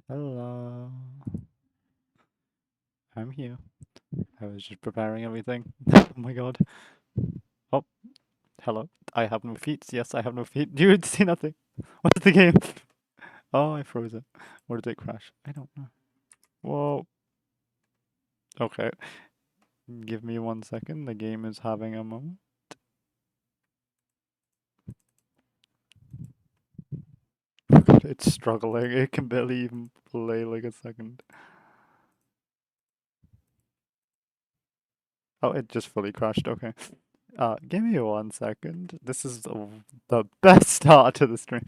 Hello. I'm here. I was just preparing everything. Oh my god. Oh, hello. I have no feet. Yes, I have no feet. You would see nothing. What's the game? Oh, I froze it. Or did it crash? I don't know. Whoa. Okay. Give me 1 second. The game is having a moment. It's struggling. It can barely even play like a second. Oh, it just fully crashed. Okay. Give me 1 second. This is the best start to the stream.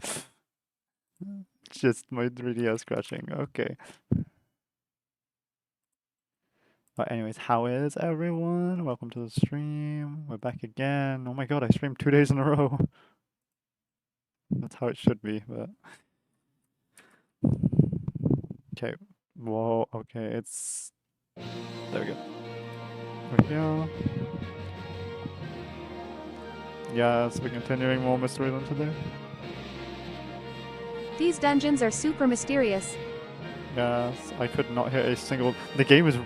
Just my 3DS crashing. Okay. But anyways, how is everyone? Welcome to the stream. We're back again. Oh my god, I streamed 2 days in a row. That's how it should be, but okay. Whoa, okay, it's there we go. We're here. Yes, we're continuing more Mystery Land today. These dungeons are super mysterious. Yes, I could not hear a single. The game is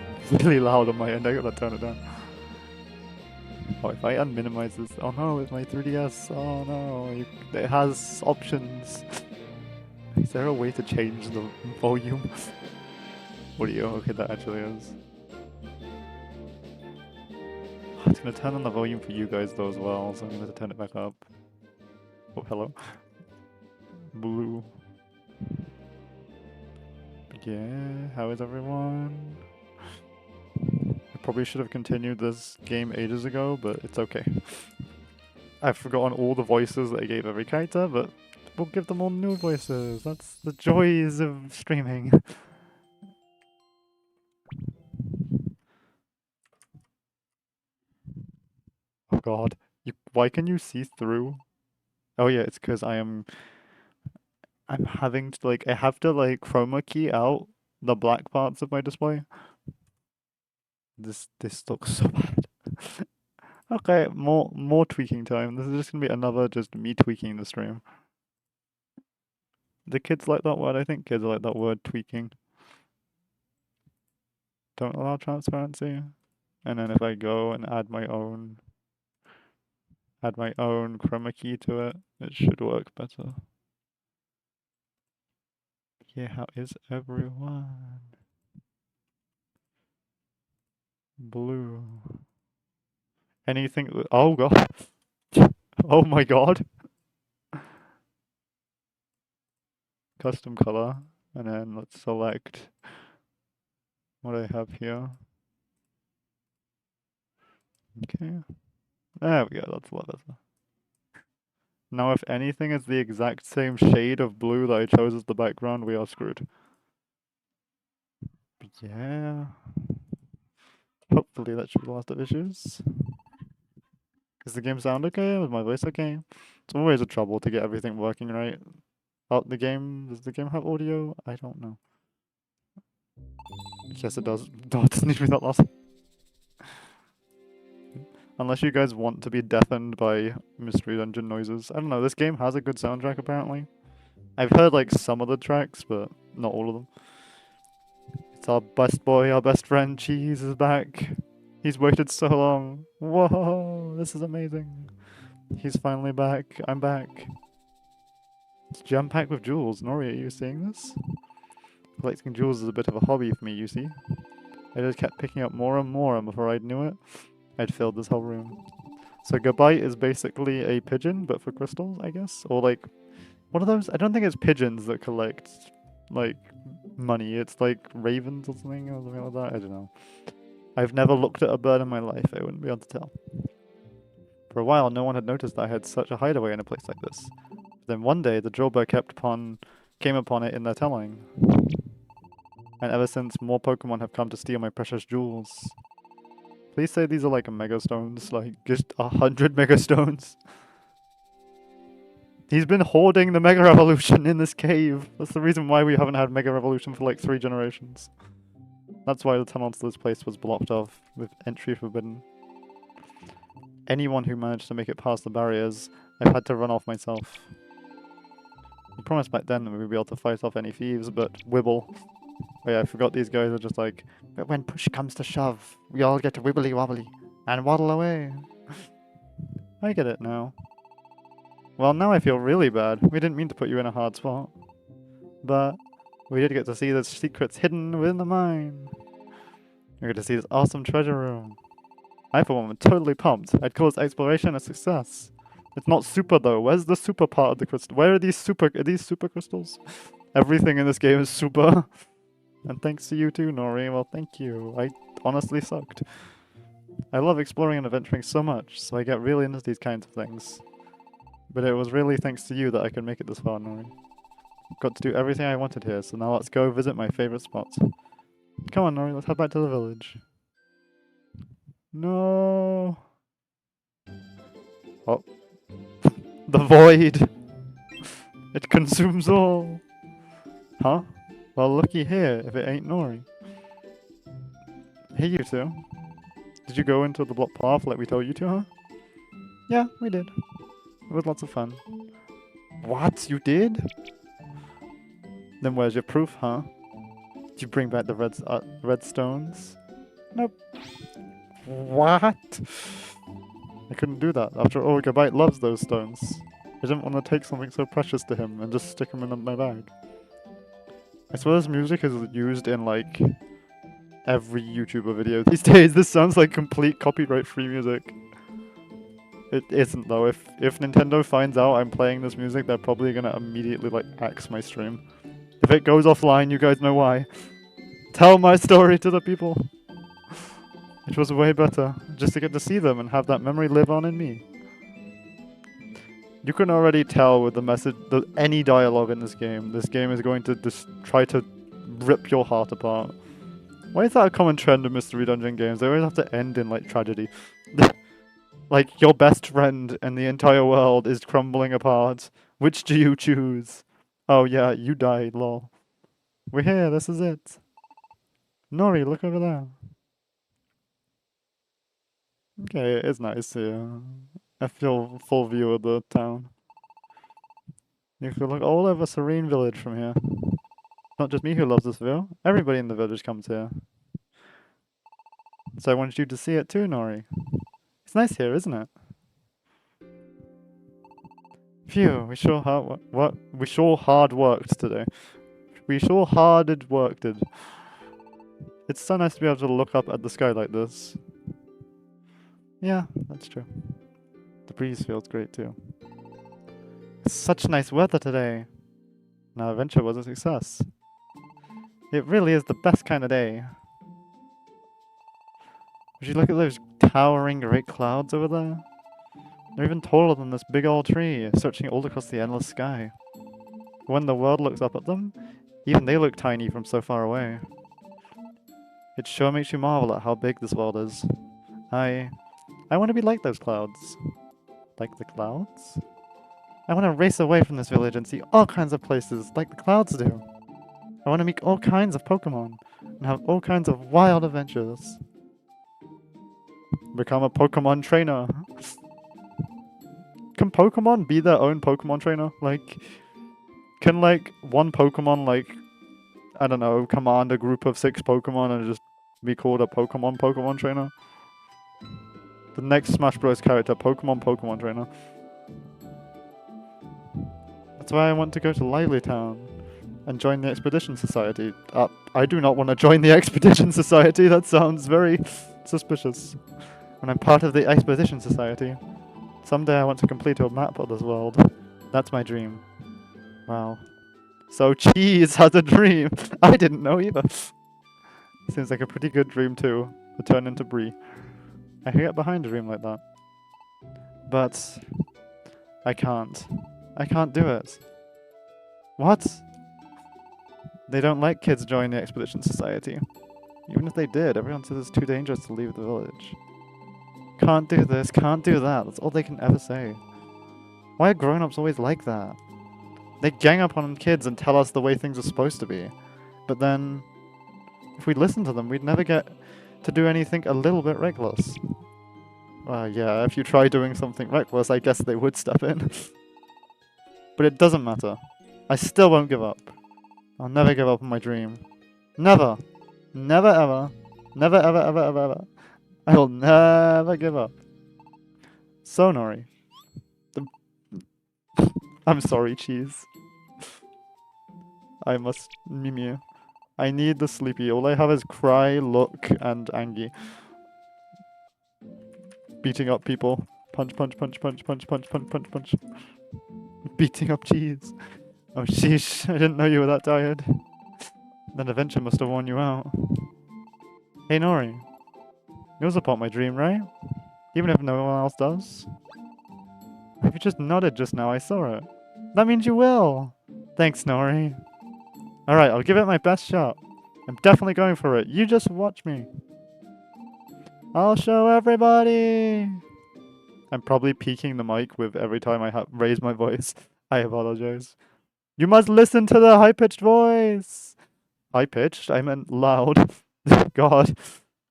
really loud on my end. I gotta turn it down. Oh, if I unminimize this. Oh no, with my 3DS. Oh no, it has options. Is there a way to change the volume? Audio, okay, that actually is. It's gonna turn on the volume for you guys though as well, so I'm gonna have to turn it back up. Oh, hello. Blue. Yeah, how is everyone? I probably should have continued this game ages ago, but it's okay. I've forgotten all the voices that I gave every character, but we'll give them all new voices. That's the joys of streaming. Oh god. Why can you see through? Oh yeah, it's because I'm having to I have to chroma key out the black parts of my display. This looks so bad. Okay, more tweaking time. This is just gonna be another just me tweaking the stream. The kids like that word. I think kids like that word tweaking. Don't allow transparency. And then if I go and add my own chroma key to it, it should work better. Yeah, how is everyone? Blue. Anything? Oh god. Oh my god. Custom color. And then let's select what I have here. Okay. There we go, that's a lot better. Now if anything is the exact same shade of blue that I chose as the background, we are screwed. But yeah. Hopefully that should be the last of issues. Does the game sound okay? Was my voice okay? It's always a trouble to get everything working right. Oh, does the game have audio? I don't know. Yes, it does. Oh, it doesn't need to be that loud. Unless you guys want to be deafened by Mystery Dungeon noises. I don't know, this game has a good soundtrack apparently. I've heard some of the tracks, but not all of them. It's our best boy, our best friend, Cheese is back. He's waited so long. Whoa, this is amazing. He's finally back. I'm back. It's jam-packed with jewels. Nori, are you seeing this? Collecting jewels is a bit of a hobby for me, you see. I just kept picking up more and more, and before I knew it, I'd filled this whole room. So Gabite is basically a pigeon, but for crystals, I guess? Or what are those? I don't think it's pigeons that collect, money. It's ravens or something like that. I don't know. I've never looked at a bird in my life. I wouldn't be able to tell. For a while, no one had noticed that I had such a hideaway in a place like this. But then one day, the drillbird came upon it in their telling. And ever since, more Pokemon have come to steal my precious jewels. Please say these are mega stones, just 100 mega stones. He's been hoarding the Mega Revolution in this cave. That's the reason why we haven't had Mega Revolution for 3 generations. That's why the tunnel to this place was blocked off, with entry forbidden. Anyone who managed to make it past the barriers, I've had to run off myself. I promised back then that we would be able to fight off any thieves, but Wibble. Oh yeah, I forgot these guys are just like, but when push comes to shove, we all get to wibbly wobbly and waddle away. I get it now. Well, now I feel really bad. We didn't mean to put you in a hard spot. But we did get to see the secrets hidden within the mine. We get to see this awesome treasure room. I, for one, am totally pumped. I'd call this exploration a success. It's not super though. Where's the super part of the crystal? Where are these super crystals? Everything in this game is super. And thanks to you too, Nori. Well, thank you. I honestly sucked. I love exploring and adventuring so much, so I get really into these kinds of things. But it was really thanks to you that I could make it this far, Nori. Got to do everything I wanted here, so now let's go visit my favorite spot. Come on, Nori, let's head back to the village. No. Oh. The void! It consumes all! Huh? Well, looky here, if it ain't Nori. Hey, you two. Did you go into the block path like we told you to, huh? Yeah, we did. It was lots of fun. What? You did? Then where's your proof, huh? Did you bring back the red stones? Nope. What? I couldn't do that. After all, Gabite loves those stones. I didn't want to take something so precious to him and just stick him in my bag. I swear this music is used in, like, every YouTuber video these days. This sounds like complete copyright-free music. It isn't, though. If Nintendo finds out I'm playing this music, they're probably gonna immediately, like, axe my stream. If it goes offline, you guys know why. Tell my story to the people. It was way better, just to get to see them and have that memory live on in me. You can already tell with the message, any dialogue in this game is going to just try to rip your heart apart. Why is that a common trend in Mystery Dungeon games? They always have to end in, like, tragedy. Like, your best friend and the entire world is crumbling apart. Which do you choose? Oh yeah, you died, lol. We're here, this is it. Nori, look over there. Okay, it is nice here. I feel full view of the town. You can look all over Serene Village from here. Not just me who loves this view. Everybody in the village comes here. So I wanted you to see it too, Nori. It's nice here, isn't it? Phew, we sure hard worked today. We sure hard worked it. It's so nice to be able to look up at the sky like this. Yeah, that's true. The breeze feels great too. It's such nice weather today. And our adventure was a success. It really is the best kind of day. Would you look at those towering great clouds over there? They're even taller than this big old tree, stretching all across the endless sky. When the world looks up at them, even they look tiny from so far away. It sure makes you marvel at how big this world is. I want to be like those clouds. Like the clouds? I want to race away from this village and see all kinds of places like the clouds do. I want to meet all kinds of Pokémon and have all kinds of wild adventures. Become a Pokémon trainer. Can Pokémon be their own Pokémon trainer? Like, can, like, one Pokémon, like, I don't know, command a group of 6 Pokémon and just be called a Pokémon trainer? The next Smash Bros. Character, Pokémon trainer. That's why I want to go to Lively Town and join the Expedition Society. I do not want to join the Expedition Society. That sounds very suspicious. And I'm part of the Expedition Society. Someday I want to complete a map of this world. That's my dream. Wow. So Cheese has a dream! I didn't know either. Seems like a pretty good dream too, to turn into Brie. I can get behind a dream like that. But I can't. I can't do it. What? They don't let kids join the Expedition Society. Even if they did, everyone says it's too dangerous to leave the village. Can't do this, can't do that. That's all they can ever say. Why are grown-ups always like that? They gang up on kids and tell us the way things are supposed to be. But then, if we listen to them, we'd never get to do anything a little bit reckless. Yeah, if you try doing something reckless, I guess they would step in. But it doesn't matter. I still won't give up. I'll never give up on my dream. Never. Never ever. Never ever ever ever ever. I will never give up. So Nori. The- I'm sorry, cheese. I must Mimir. I need the sleepy. All I have is cry, look, and Angie. Beating up people. Punch, punch, punch, punch, punch, punch, punch, punch, punch. Beating up cheese. Oh sheesh, I didn't know you were that tired. That adventure must have worn you out. Hey Nori. You'll support my dream, right? Even if no one else does? You just nodded just now, I saw it. That means you will! Thanks, Nori. Alright, I'll give it my best shot. I'm definitely going for it. You just watch me. I'll show everybody! I'm probably peaking the mic with every time I raise my voice. I apologize. You must listen to the high-pitched voice! High-pitched? I meant loud. God.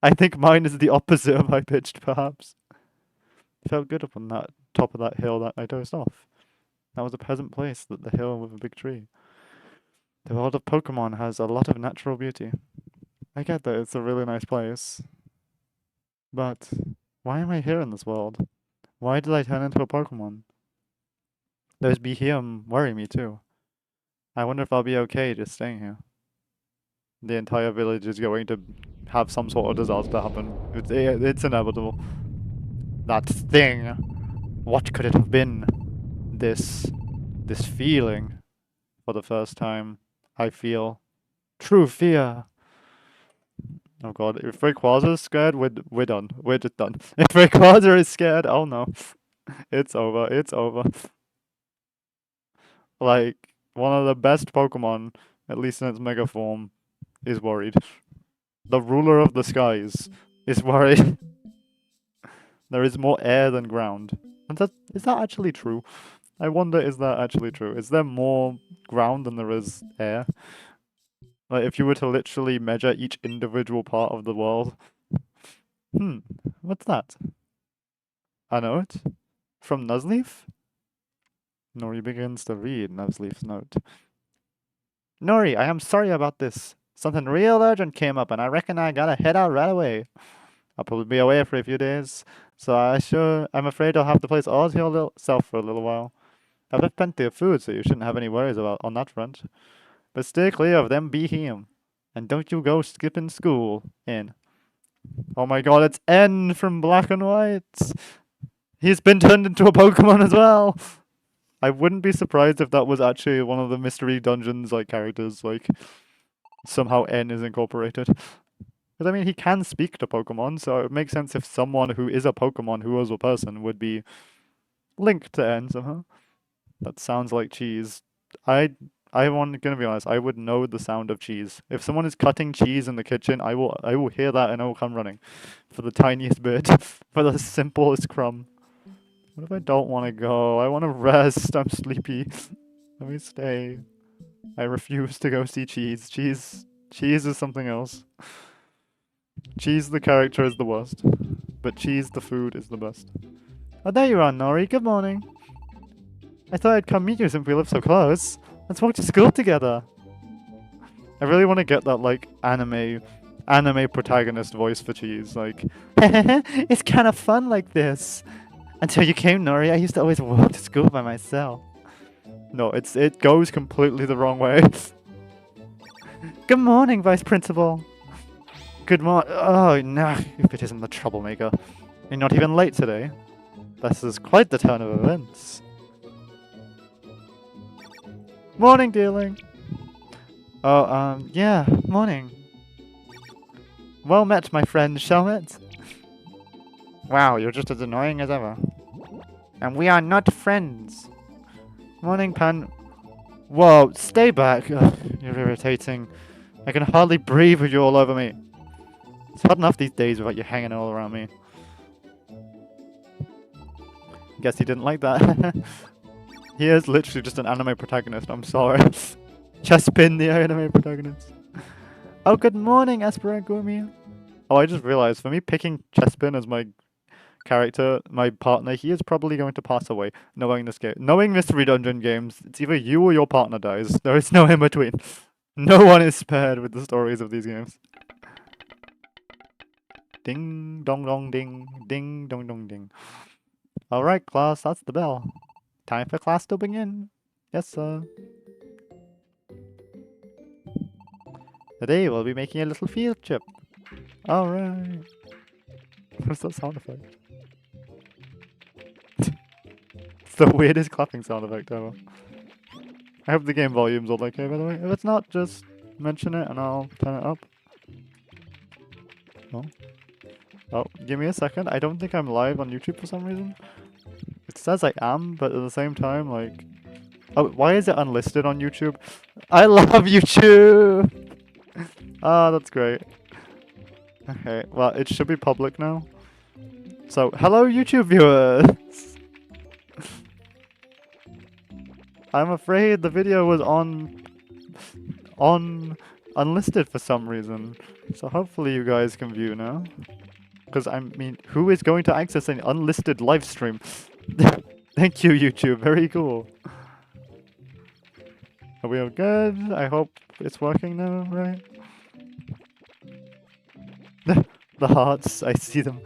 I think mine is the opposite of high-pitched, perhaps. Felt good up on that top of that hill that I dozed off. That was a pleasant place, the hill with a big tree. The world of Pokémon has a lot of natural beauty. I get that it's a really nice place. But why am I here in this world? Why did I turn into a Pokémon? Those Behem worry me too. I wonder if I'll be okay just staying here. The entire village is going to have some sort of disaster happen. It's inevitable. That thing! What could it have been? This feeling. For the first time, I feel true fear. Oh god, if Rayquaza is scared, we're done. We're just done. If Rayquaza is scared, oh no. It's over, it's over. Like, one of the best Pokemon, at least in its Mega form, is worried. The ruler of the skies is worried. There is more air than ground. And is that actually true? I wonder, is that actually true? Is there more ground than there is air? Like, if you were to literally measure each individual part of the world. What's that? A note? From Nuzleaf? Nori begins to read Nuzleaf's note. Nori, I am sorry about this. Something real urgent came up and I reckon I gotta head out right away. I'll probably be away for a few days, so I'm afraid I'll have to place all to yourself for a little while. I've left plenty of food, so you shouldn't have any worries about on that front. But stay clear of them Behem. And don't you go skipping school, N. Oh my god, it's N from Black and White! He's been turned into a Pokemon as well! I wouldn't be surprised if that was actually one of the Mystery Dungeons, like, characters, like, somehow N is incorporated. Because, I mean, he can speak to Pokemon, so it makes sense if someone who is a Pokemon who was a person would be linked to N somehow. That sounds like cheese. I'm gonna be honest, I would know the sound of cheese. If someone is cutting cheese in the kitchen, I will hear that and I will come running. For the tiniest bit. For the simplest crumb. What if I don't want to go? I want to rest. I'm sleepy. Let me stay. I refuse to go see Cheese. Cheese is something else. Cheese the character is the worst. But Cheese the food is the best. Oh, there you are, Nori. Good morning. I thought I'd come meet you since we live so close. Let's walk to school together. I really want to get that, like, anime protagonist voice for Cheese. Like, it's kind of fun like this. Until you came, Nori, I used to always walk to school by myself. No, it goes completely the wrong way. Good morning, Vice Principal. Good morning. Oh, no, if it isn't the troublemaker. You're not even late today. This is quite the turn of events. Morning, dearling. Oh, yeah, morning. Well met, my friend Shelmet. Wow, you're just as annoying as ever. And we are not friends. Morning, Pan. Whoa, stay back. Ugh, you're irritating. I can hardly breathe with you all over me. It's hard enough these days without you hanging all around me. Guess he didn't like that. He is literally just an anime protagonist, I'm sorry. Chespin, the anime protagonist. Oh, good morning, Esperant Gumi. Oh, I just realized, for me picking Chespin as my character, my partner, he is probably going to pass away knowing this game. Knowing Mystery Dungeon games, it's either you or your partner dies. There is no in between. No one is spared with the stories of these games. Ding dong dong ding, ding dong dong ding. Alright, class, that's the bell. Time for class to begin. Yes, sir. Today we'll be making a little field trip. Alright. What's that sound effect? It's the weirdest clapping sound effect ever. I hope the game volume's all okay, by the way. If it's not, just mention it and I'll turn it up. Oh. Oh, give me a second. I don't think I'm live on YouTube for some reason. It says I am, but at the same time, like... Oh, why is it unlisted on YouTube? I love YouTube! Ah, that's great. Okay, well, it should be public now. So, hello YouTube viewers! I'm afraid the video was on unlisted for some reason. So hopefully you guys can view now. Because I mean, who is going to access an unlisted live stream? Thank you, YouTube. Very cool. Are we all good? I hope it's working now, right? The hearts, I see them.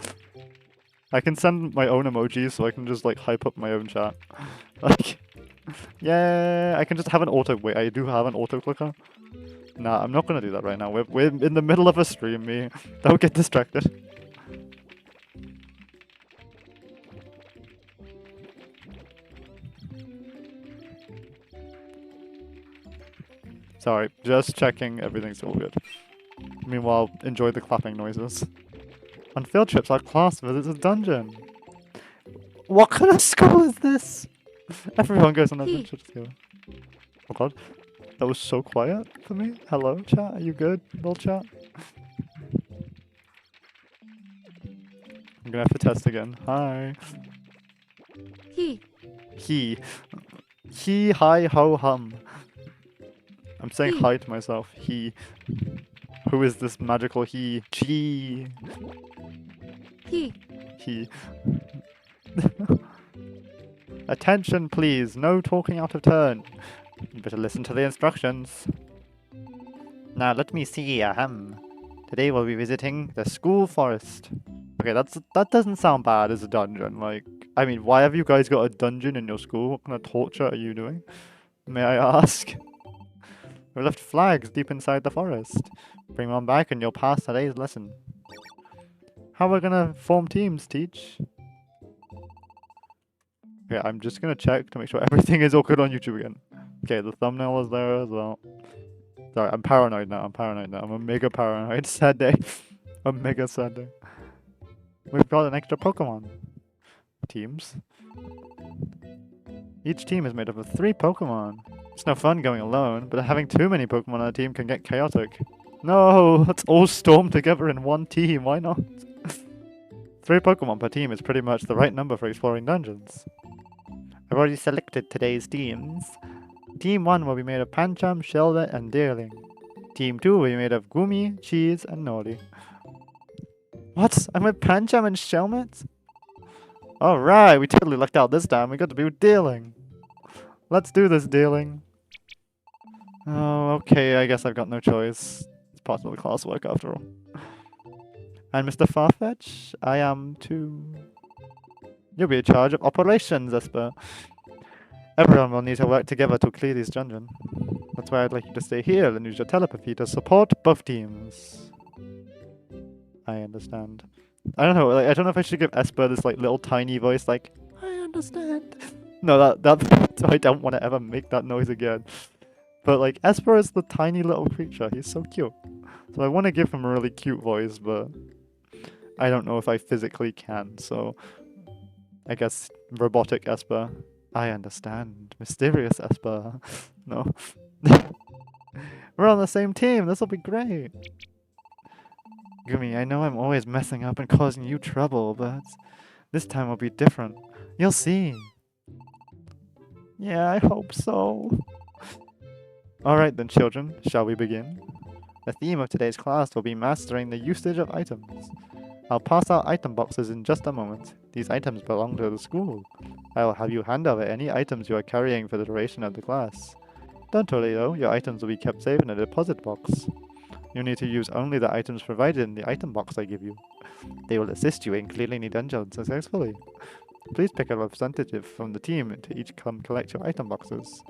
I can send my own emojis so I can just like hype up my own chat. Like, yeah, I can just have an auto. Wait, I do have an auto clicker. Nah, I'm not gonna do that right now. We're in the middle of a stream, me. Don't get distracted. Sorry, just checking everything's all good. Meanwhile, enjoy the clapping noises. On field trips, our class visits a dungeon. What kind of school is this? Everyone goes on adventure together. Oh god, that was so quiet for me. Hello, chat. Are you good, little chat? I'm gonna have to test again. Hi. He, hi, ho, hum. I'm saying hi to myself. He. Who is this magical he? He. Attention, please. No talking out of turn. You better listen to the instructions. Now, let me see. Today we'll be visiting the school forest. Okay, that doesn't sound bad as a dungeon. Like, I mean, why have you guys got a dungeon in your school? What kind of torture are you doing? May I ask? We left flags deep inside the forest. Bring one back and you'll pass today's lesson. How are we gonna form teams, Teach? Okay, I'm just gonna check to make sure everything is all good on YouTube again. Okay, the thumbnail is there as well. Sorry, I'm paranoid now. I'm a mega paranoid. Sad day. A mega sad day. We've got an extra Pokemon. Teams. Each team is made up of 3 Pokemon. It's no fun going alone, but having too many Pokemon on a team can get chaotic. No, let's all storm together in one team, why not? 3 Pokemon per team is pretty much the right number for exploring dungeons. I've already selected today's teams. Team 1 will be made of Pancham, Shelvet, and Deerling. Team 2 will be made of Gumi, Cheese, and Nori. What? I'm with Pancham and Shelmet? Alright, we totally lucked out this time. We got to be with Deerling. Let's do this, Deerling. Oh, okay, I guess I've got no choice. It's part of the classwork after all. And Mr. Farfetch, I am too. You'll be in charge of operations, Esper. Everyone will need to work together to clear this dungeon. That's why I'd like you to stay here and use your telepathy to support both teams. I understand. I don't know, like, I don't know if I should give Esper this like little tiny voice like, I understand. No, that I don't want to ever make that noise again. But like, Esper is the tiny little creature. He's so cute. So I want to give him a really cute voice, but I don't know if I physically can. So I guess robotic Esper. I understand. Mysterious Esper. No. We're on the same team. This will be great. Gumi, I know I'm always messing up and causing you trouble, but this time will be different. You'll see. Yeah, I hope so. Alright then, children, shall we begin? The theme of today's class will be mastering the usage of items. I'll pass out item boxes in just a moment. These items belong to the school. I will have you hand over any items you are carrying for the duration of the class. Don't worry though, your items will be kept safe in a deposit box. You need to use only the items provided in the item box I give you. They will assist you in clearing the dungeon successfully. Please pick a representative from the team to each come collect your item boxes.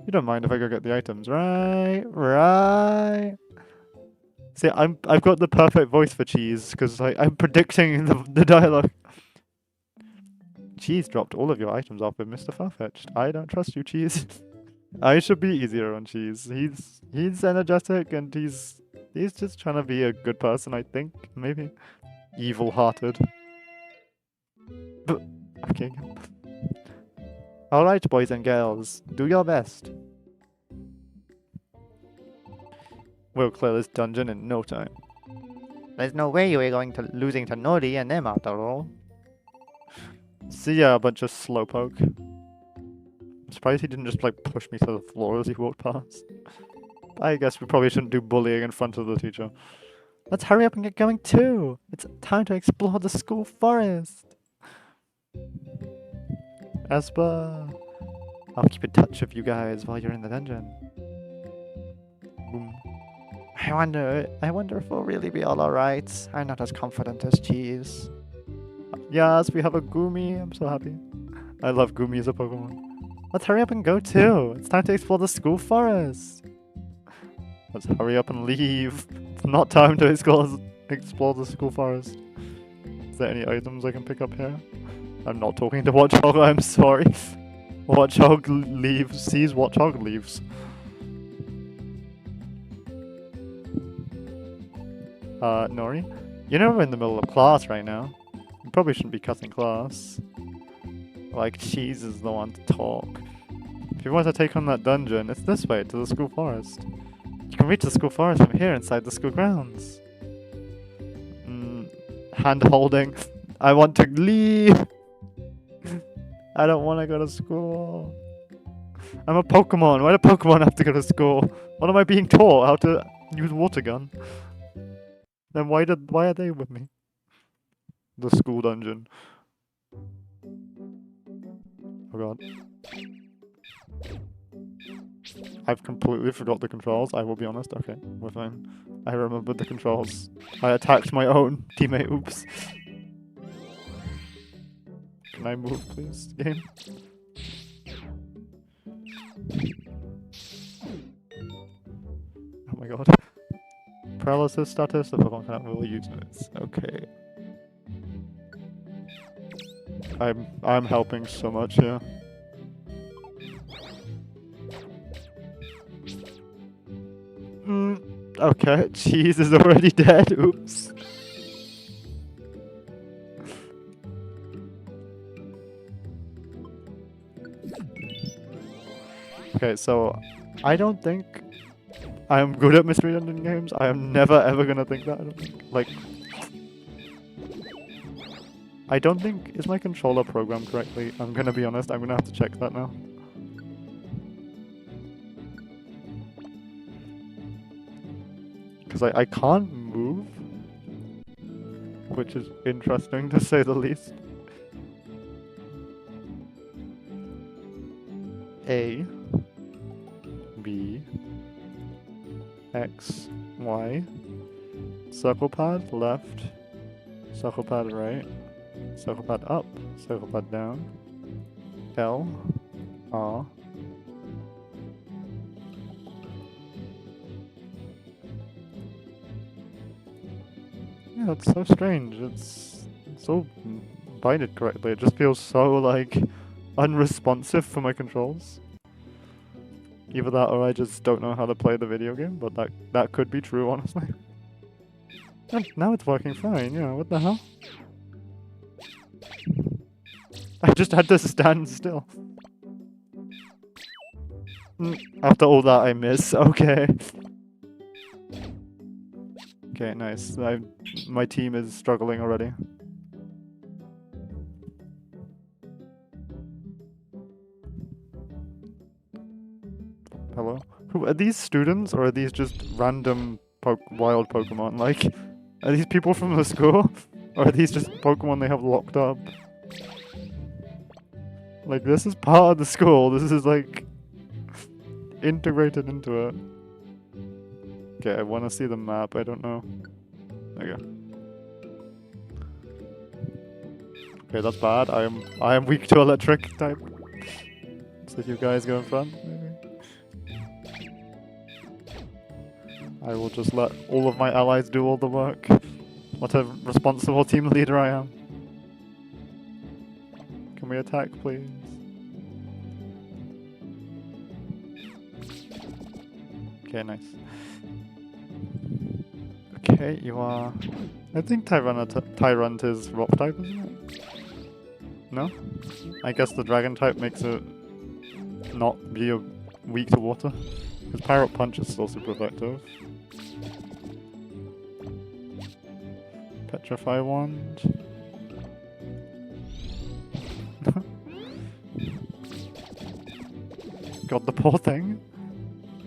You don't mind if I go get the items, right? Right. See, I've got the perfect voice for Cheese because I'm predicting the dialogue. Cheese dropped all of your items off with Mr. Farfetch'd. I don't trust you, Cheese. I should be easier on Cheese. He's energetic and he's just trying to be a good person, I think. Maybe evil-hearted. But okay. All right, boys and girls, do your best. We'll clear this dungeon in no time. There's no way you are going to losing to Nori and them after all. See ya, a bunch of slowpoke. I'm surprised he didn't just like push me to the floor as he walked past. I guess we probably shouldn't do bullying in front of the teacher. Let's hurry up and get going too. It's time to explore the school forest. Esper, I'll keep in touch with you guys while you're in the dungeon. Boom. I wonder if we'll really be all alright. I'm not as confident as Cheese. Yes, we have a Goomy. I'm so happy. I love Goomy as a Pokemon. Let's hurry up and go too. It's time to explore the school forest. Let's hurry up and leave. It's not time to explore the school forest. Is there any items I can pick up here? I'm not talking to Watchog, I'm sorry. Watchog leaves. Sees Watchog leaves. Nori? You know we're in the middle of class right now. You probably shouldn't be cutting class. Like, Cheese is the one to talk. If you want to take on that dungeon, it's this way, to the school forest. You can reach the school forest from here inside the school grounds. Hand holding. I want to leave! I don't want to go to school. I'm a Pokemon. Why do Pokemon have to go to school? What am I being taught? How to use water gun? Then why are they with me? The school dungeon. Oh god. I've completely forgot the controls, I will be honest. Okay, we're fine. I remembered the controls. I attacked my own teammate, oops. Can I move please, game? Oh my god. Paralysis status, the Pokemon cannot really use it. Okay. I'm helping so much here. Okay, Cheese is already dead, oops. Okay, so I don't think I'm good at Mystery Dungeon games. I am never ever gonna think that, I don't think. Like, I don't think, is my controller programmed correctly? I'm gonna be honest, I'm gonna have to check that now. Because I can't move, which is interesting to say the least. A, B, X, Y, circle pad left, circle pad right, circle pad up, circle pad down, L, R, yeah, it's so strange. It's so binded correctly. It just feels so like unresponsive for my controls. Either that or I just don't know how to play the video game, but that could be true, honestly. And now it's working fine, yeah, what the hell? I just had to stand still. After all that I miss, okay. Okay, nice. My team is struggling already. Hello? Who are these students, or are these just random wild Pokemon? Like, are these people from the school? Or are these just Pokemon they have locked up? Like, this is part of the school. This is, like, integrated into it. Okay, I want to see the map. I don't know. Okay. Okay, that's bad. I am weak to electric type. So you guys go in front, maybe? I will just let all of my allies do all the work. What a responsible team leader I am. Can we attack, please? Okay, nice. Okay, you are... I think Tyrant is rock type, isn't it? No? I guess the dragon type makes it not be weak to water. Because Pirate Punch is still super effective. Petrify Wand. God, the poor thing.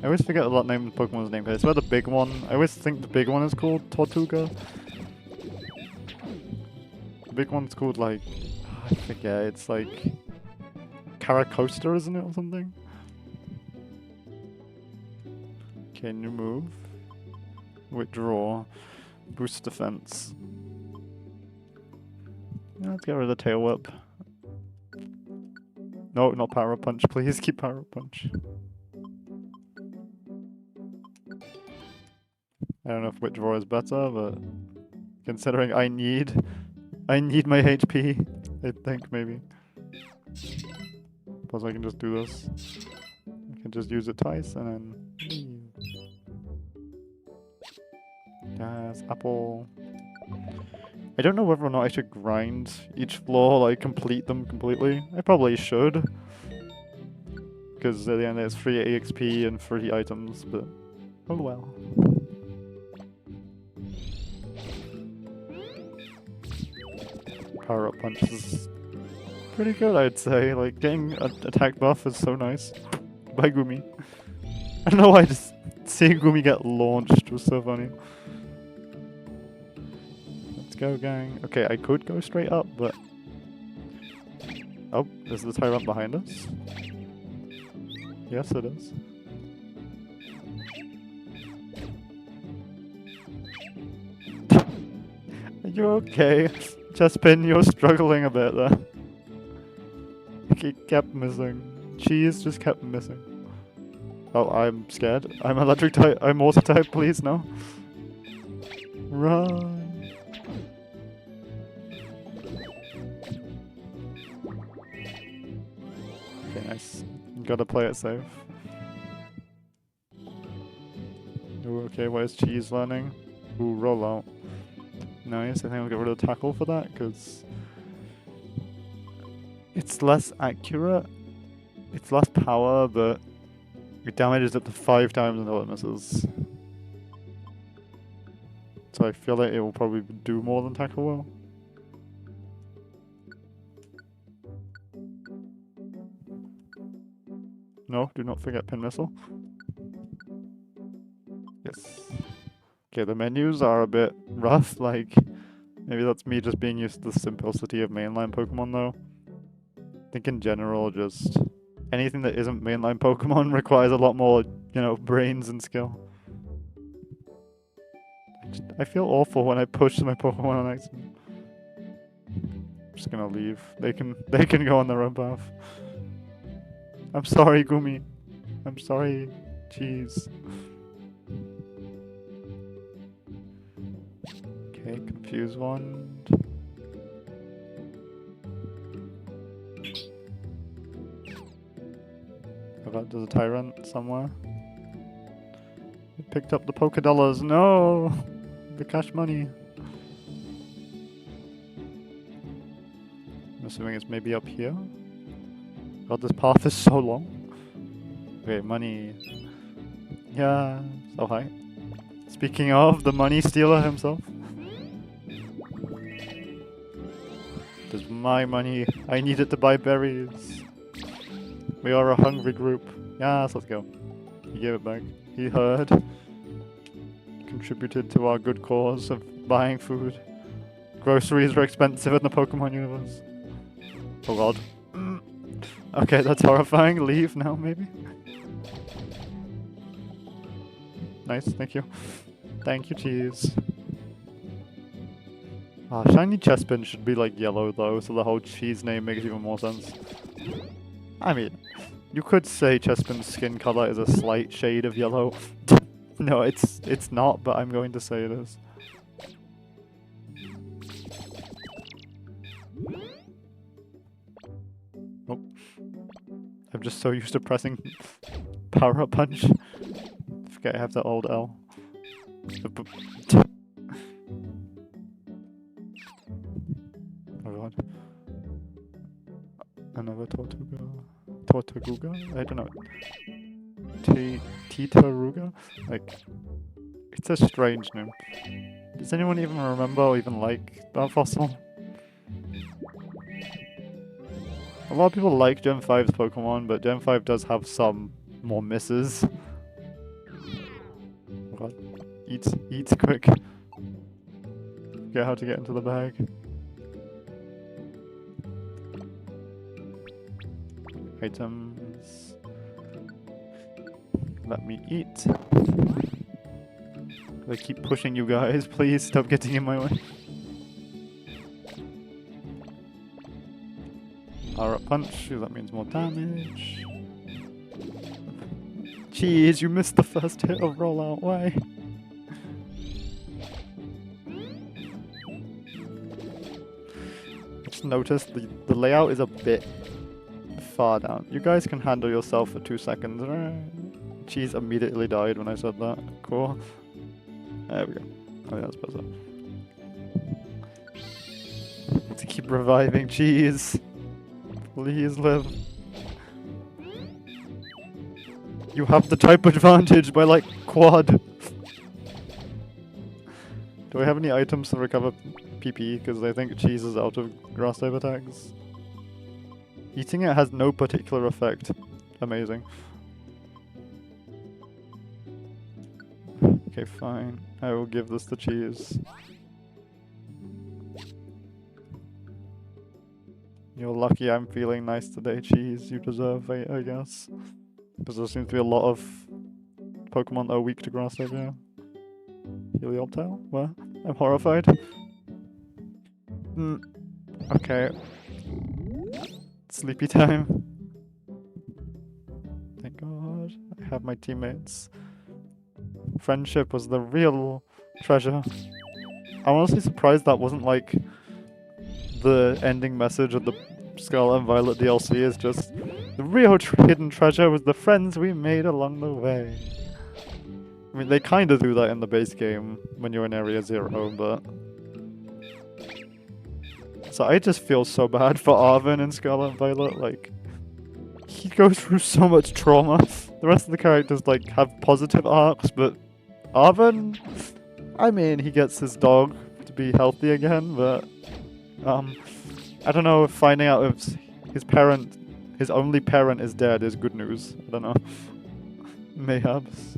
I always forget what name Pokemon's name is. I swear the big one. I always think the big one is called Tortuga. The big one's called like... I forget, it's like... Caracosta, isn't it, or something? Okay, new move. Withdraw. Boost defense. Yeah, let's get rid of the Tail Whip. No, not Power Punch. Please keep Power Punch. I don't know if Withdraw is better, but considering I need my HP, I think maybe. Plus I can just do this. I can just use it twice and then leave. Yes, apple. I don't know whether or not I should grind each floor, like complete them completely. I probably should. Because at the end it's free EXP and free items, but oh well. Power Up Punch is pretty good, I'd say. Like, getting an attack buff is so nice. By Gumi. I don't know why just seeing Gumi get launched was so funny. Let's go, gang. Okay, I could go straight up, but... Oh, is the Tyrant behind us? Yes, it is. Are you okay? Chespin, you're struggling a bit there. He kept missing. Cheese just kept missing. Oh, I'm scared. I'm electric type. I'm water type, please, no. Run. Okay, nice. Gotta play it safe. Ooh, okay, what is Cheese learning? Ooh, roll out. Nice, I think I'll get rid of the tackle for that, because it's less accurate, it's less power, but it damages up to 5 times until it misses. So I feel like it will probably do more than tackle will. No, do not forget Pin Missile. Yes. Okay, the menus are a bit rough, like, maybe that's me just being used to the simplicity of mainline Pokemon though. I think in general, just anything that isn't mainline Pokemon requires a lot more, you know, brains and skill. I feel awful when I push my Pokemon on accident. I'm just gonna leave. They can go on their own path. I'm sorry, Gumi. I'm sorry, Cheese. Okay, Confuse Wand. There's a Tyrant somewhere. I picked up the Pokédollars. No! The cash money. I'm assuming it's maybe up here. God, this path is so long. Okay, money. Yeah, so high. Speaking of, the money stealer himself. This is my money. I need it to buy berries. We are a hungry group. Yes, let's go. He gave it back. He heard. Contributed to our good cause of buying food. groceries are expensive in the Pokemon universe. Oh god. Okay, that's horrifying. Leave now, maybe? Nice, thank you. Thank you, cheese. Ah, shiny Chespin should be like yellow though, so the whole cheese name makes even more sense. I mean, you could say Chespin's skin color is a slight shade of yellow. No, it's not, but I'm going to say it is. Oh. I'm just so used to pressing power up punch. Forget I have that old L. Oh god. Another Tortuga? I don't know. Titaruga? Like, it's a strange name. Does anyone even remember or even like that fossil? A lot of people like Gen 5's Pokemon, but Gen 5 does have some more misses. Oh god. Eat quick. Forget how to get into the bag. Items. Let me eat. I keep pushing you guys, please stop getting in my way. Power up punch, that means more damage. Jeez, you missed the first hit of rollout, why? I just noticed the layout is a bit far down. You guys can handle yourself for 2 seconds, right? Cheese immediately died when I said that. Cool. There we go. I think that's better. To keep reviving Cheese. Please live. You have the type advantage by like quad. Do I have any items to recover PP? Because I think Cheese is out of grass type attacks. Eating it has no particular effect. Amazing. Okay, fine. I will give this to Cheese. You're lucky I'm feeling nice today, Cheese. You deserve it, I guess. Because there seems to be a lot of Pokemon that are weak to grass type, yeah. Helioptile? What? I'm horrified. Okay. Sleepy time. Thank God. I have my teammates. Friendship was the real treasure. I'm honestly surprised that wasn't like the ending message of the Scarlet and Violet DLC is just the real hidden treasure was the friends we made along the way. I mean, they kind of do that in the base game when you're in Area 0, but... So I just feel so bad for Arven in Scarlet and Violet, like... He goes through so much trauma. The rest of the characters, like, have positive arcs, but... Arven? I mean, he gets his dog to be healthy again, but... I don't know if finding out if his only parent is dead is good news. I don't know. Mayhaps.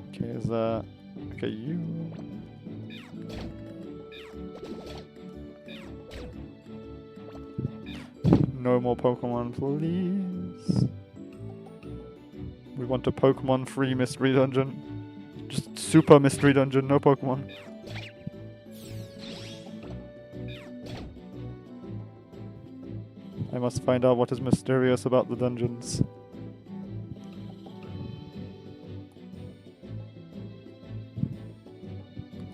Okay, is that... Okay, you... No more Pokemon, please. We want a Pokemon-free mystery dungeon. Just super mystery dungeon, no Pokemon. I must find out what is mysterious about the dungeons.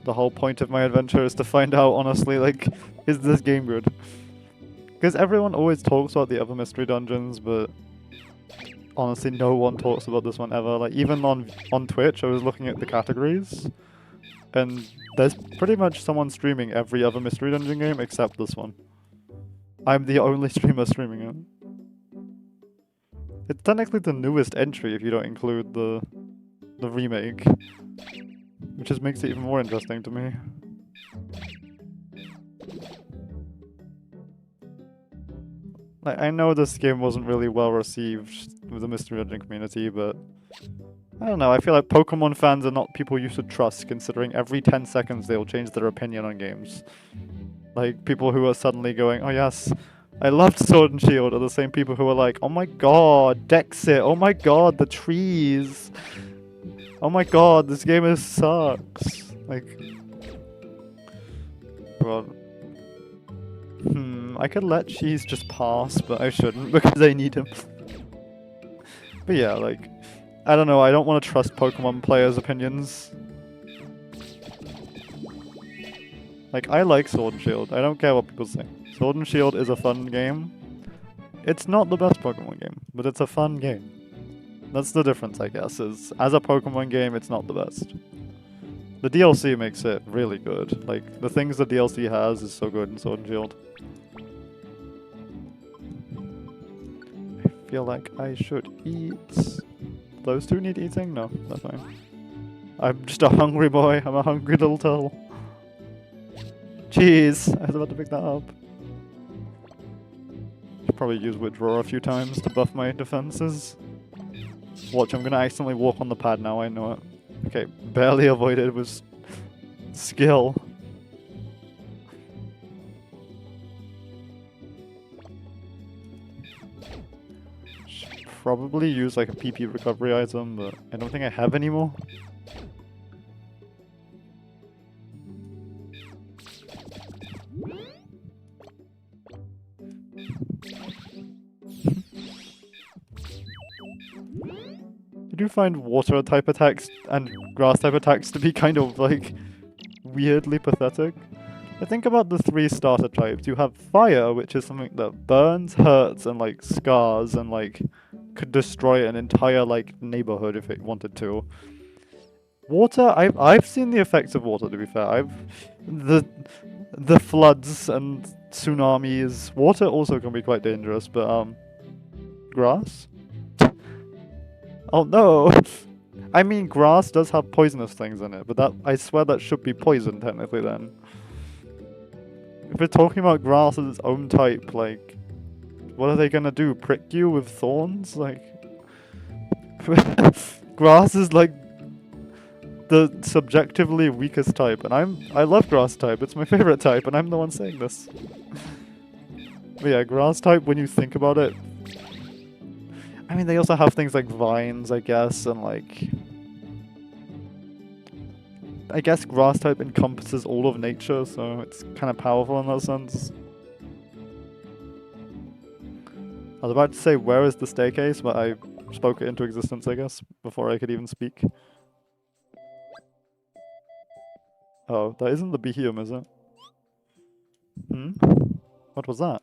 The whole point of my adventure is to find out, honestly, like, is this game good? Because everyone always talks about the other mystery dungeons, but honestly, no one talks about this one ever. Like, even on Twitch, I was looking at the categories, and there's pretty much someone streaming every other mystery dungeon game except this one. I'm the only streamer streaming it. It's technically the newest entry if you don't include the remake, which just makes it even more interesting to me. Like, I know this game wasn't really well received with the mystery dungeon community, but I don't know, I feel like Pokemon fans are not people you should trust, considering every 10 seconds they'll change their opinion on games. Like, people who are suddenly going, oh yes, I loved Sword and Shield, are the same people who are like, oh my god, Dexit, oh my god, the trees, oh my god, this game sucks. Like, well, I could let Cheese just pass, but I shouldn't because I need him. But yeah, like, I don't know, I don't want to trust Pokemon players' opinions. Like, I like Sword and Shield, I don't care what people say. Sword and Shield is a fun game. It's not the best Pokemon game, but it's a fun game. That's the difference, I guess, is as a Pokemon game, it's not the best. The DLC makes it really good. Like, the things the DLC has is so good in Sword and Shield. I feel like I should eat. Those two need eating? No, that's fine. I'm just a hungry boy. I'm a hungry little turtle. Jeez, I was about to pick that up. Should probably use Withdraw a few times to buff my defenses. Watch, I'm gonna accidentally walk on the pad now, I know it. Okay, barely avoided with skill. Should probably use like a PP recovery item, but I don't think I have any more. Did you find water type attacks and grass type attacks to be kind of like weirdly pathetic? I think about the three starter types. You have fire, which is something that burns, hurts, and like scars, and like could destroy an entire like neighborhood if it wanted to. Water, I've seen the effects of water. To be fair, the floods and tsunamis. Water also can be quite dangerous, but grass. Oh no! I mean, grass does have poisonous things in it, but that I swear that should be poison technically then. If we're talking about grass as its own type, like, what are they gonna do? Prick you with thorns? Like, grass is like the subjectively weakest type, and I love grass type. It's my favorite type, and I'm the one saying this. But yeah, grass type. When you think about it, I mean, they also have things like vines, I guess, and like. I guess grass type encompasses all of nature, so it's kind of powerful in that sense. I was about to say, where is the staircase, but I spoke it into existence, I guess, before I could even speak. Oh, that isn't the Beheum, is it? Hmm? What was that?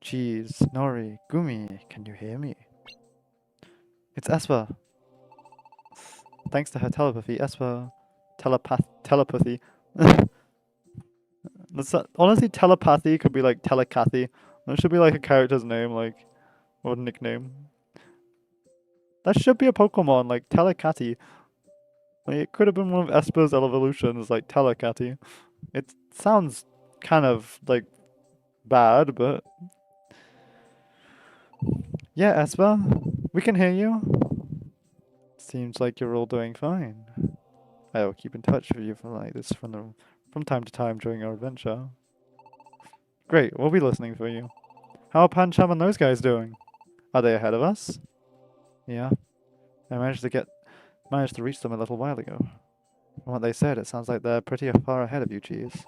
Jeez, Nori, Gumi, can you hear me? It's Esper. Thanks to her telepathy, Esper... telepathy. Honestly, telepathy could be like telepathy. That should be like a character's name, like, or a nickname. That should be a Pokemon, like Telecatty. Like, it could have been one of Esper's evolutions, like Telecatty. It sounds kind of, like, bad, but... Yeah, Esper, we can hear you. Seems like you're all doing fine. I will keep in touch with you for like this from time to time during our adventure. Great, we'll be listening for you. How are Pancham and those guys doing? Are they ahead of us? Yeah. I managed to reach them a little while ago. From what they said, it sounds like they're pretty far ahead of you, Cheese.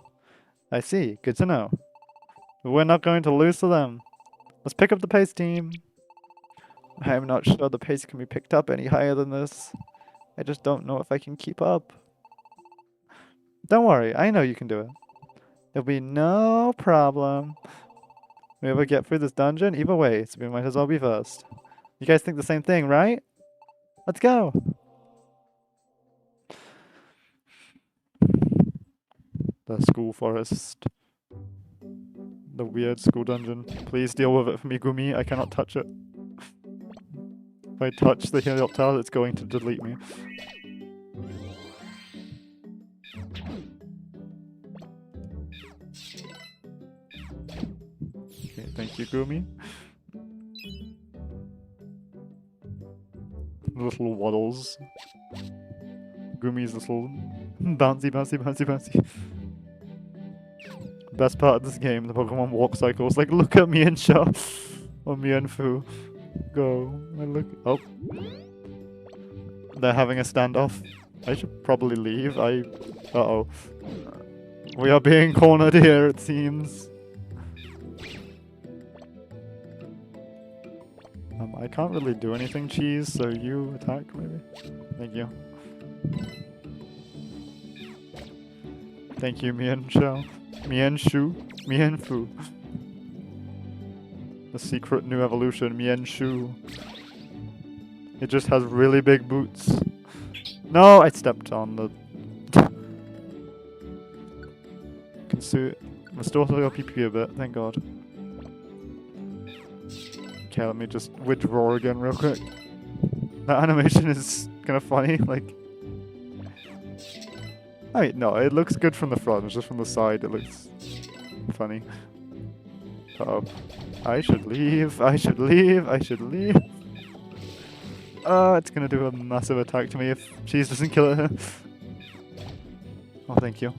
I see. Good to know. But we're not going to lose to them. Let's pick up the pace, team. I am not sure the pace can be picked up any higher than this. I just don't know if I can keep up. Don't worry, I know you can do it. There'll be no problem. We ever get through this dungeon? Either way, so we might as well be first. You guys think the same thing, right? Let's go! The school forest. The weird school dungeon. Please deal with it for me, Gumi. I cannot touch it. If I touch the Helioptile, it's going to delete me. Okay, thank you, Gumi. Little waddles. Gummy's little bouncy, bouncy, bouncy, bouncy. Best part of this game, the Pokemon walk cycles. Like, look at me and Shaw. Or me and Fu. Go. And look. Oh. They're having a standoff. I should probably leave. Uh-oh. We are being cornered here, it seems. I can't really do anything, Cheese, so you attack, maybe? Thank you. Thank you, Mian Shao. Mian Shu. Mian Fu. The secret new evolution, Mian Shu. It just has really big boots. No, I stepped on the... Restore your PP a bit, thank god. Okay, let me just withdraw again real quick. That animation is kind of funny, like... no, it looks good from the front, it's just from the side it looks funny. Uh-oh. I should leave, I should leave, I should leave. It's gonna do a massive attack to me if Cheese doesn't kill it. Oh, thank you.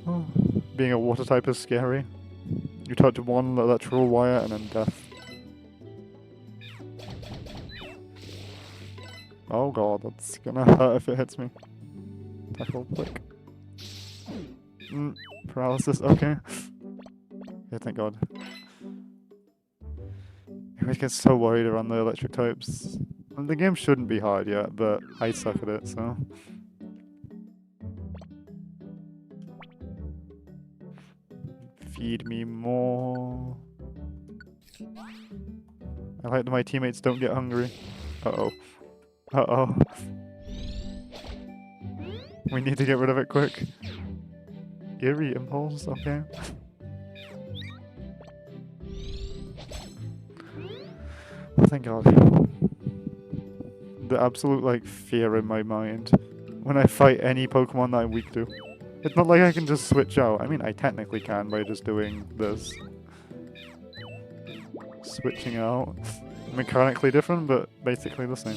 Oh, being a water type is scary. You touch one electrical wire and then death. Oh god, that's gonna hurt if it hits me. Tackle, click. Paralysis, okay. Yeah, thank god. I always get so worried around the electric types. And the game shouldn't be hard yet, but I suck at it, so... Feed me more. I like that my teammates don't get hungry. Uh-oh. Uh-oh. We need to get rid of it quick. Eerie impulse, okay. Oh, thank god. The absolute, like, fear in my mind when I fight any Pokemon that I'm weak to. It's not like I can just switch out. I mean, I technically can by just doing this. Switching out. Mechanically different, but basically the same.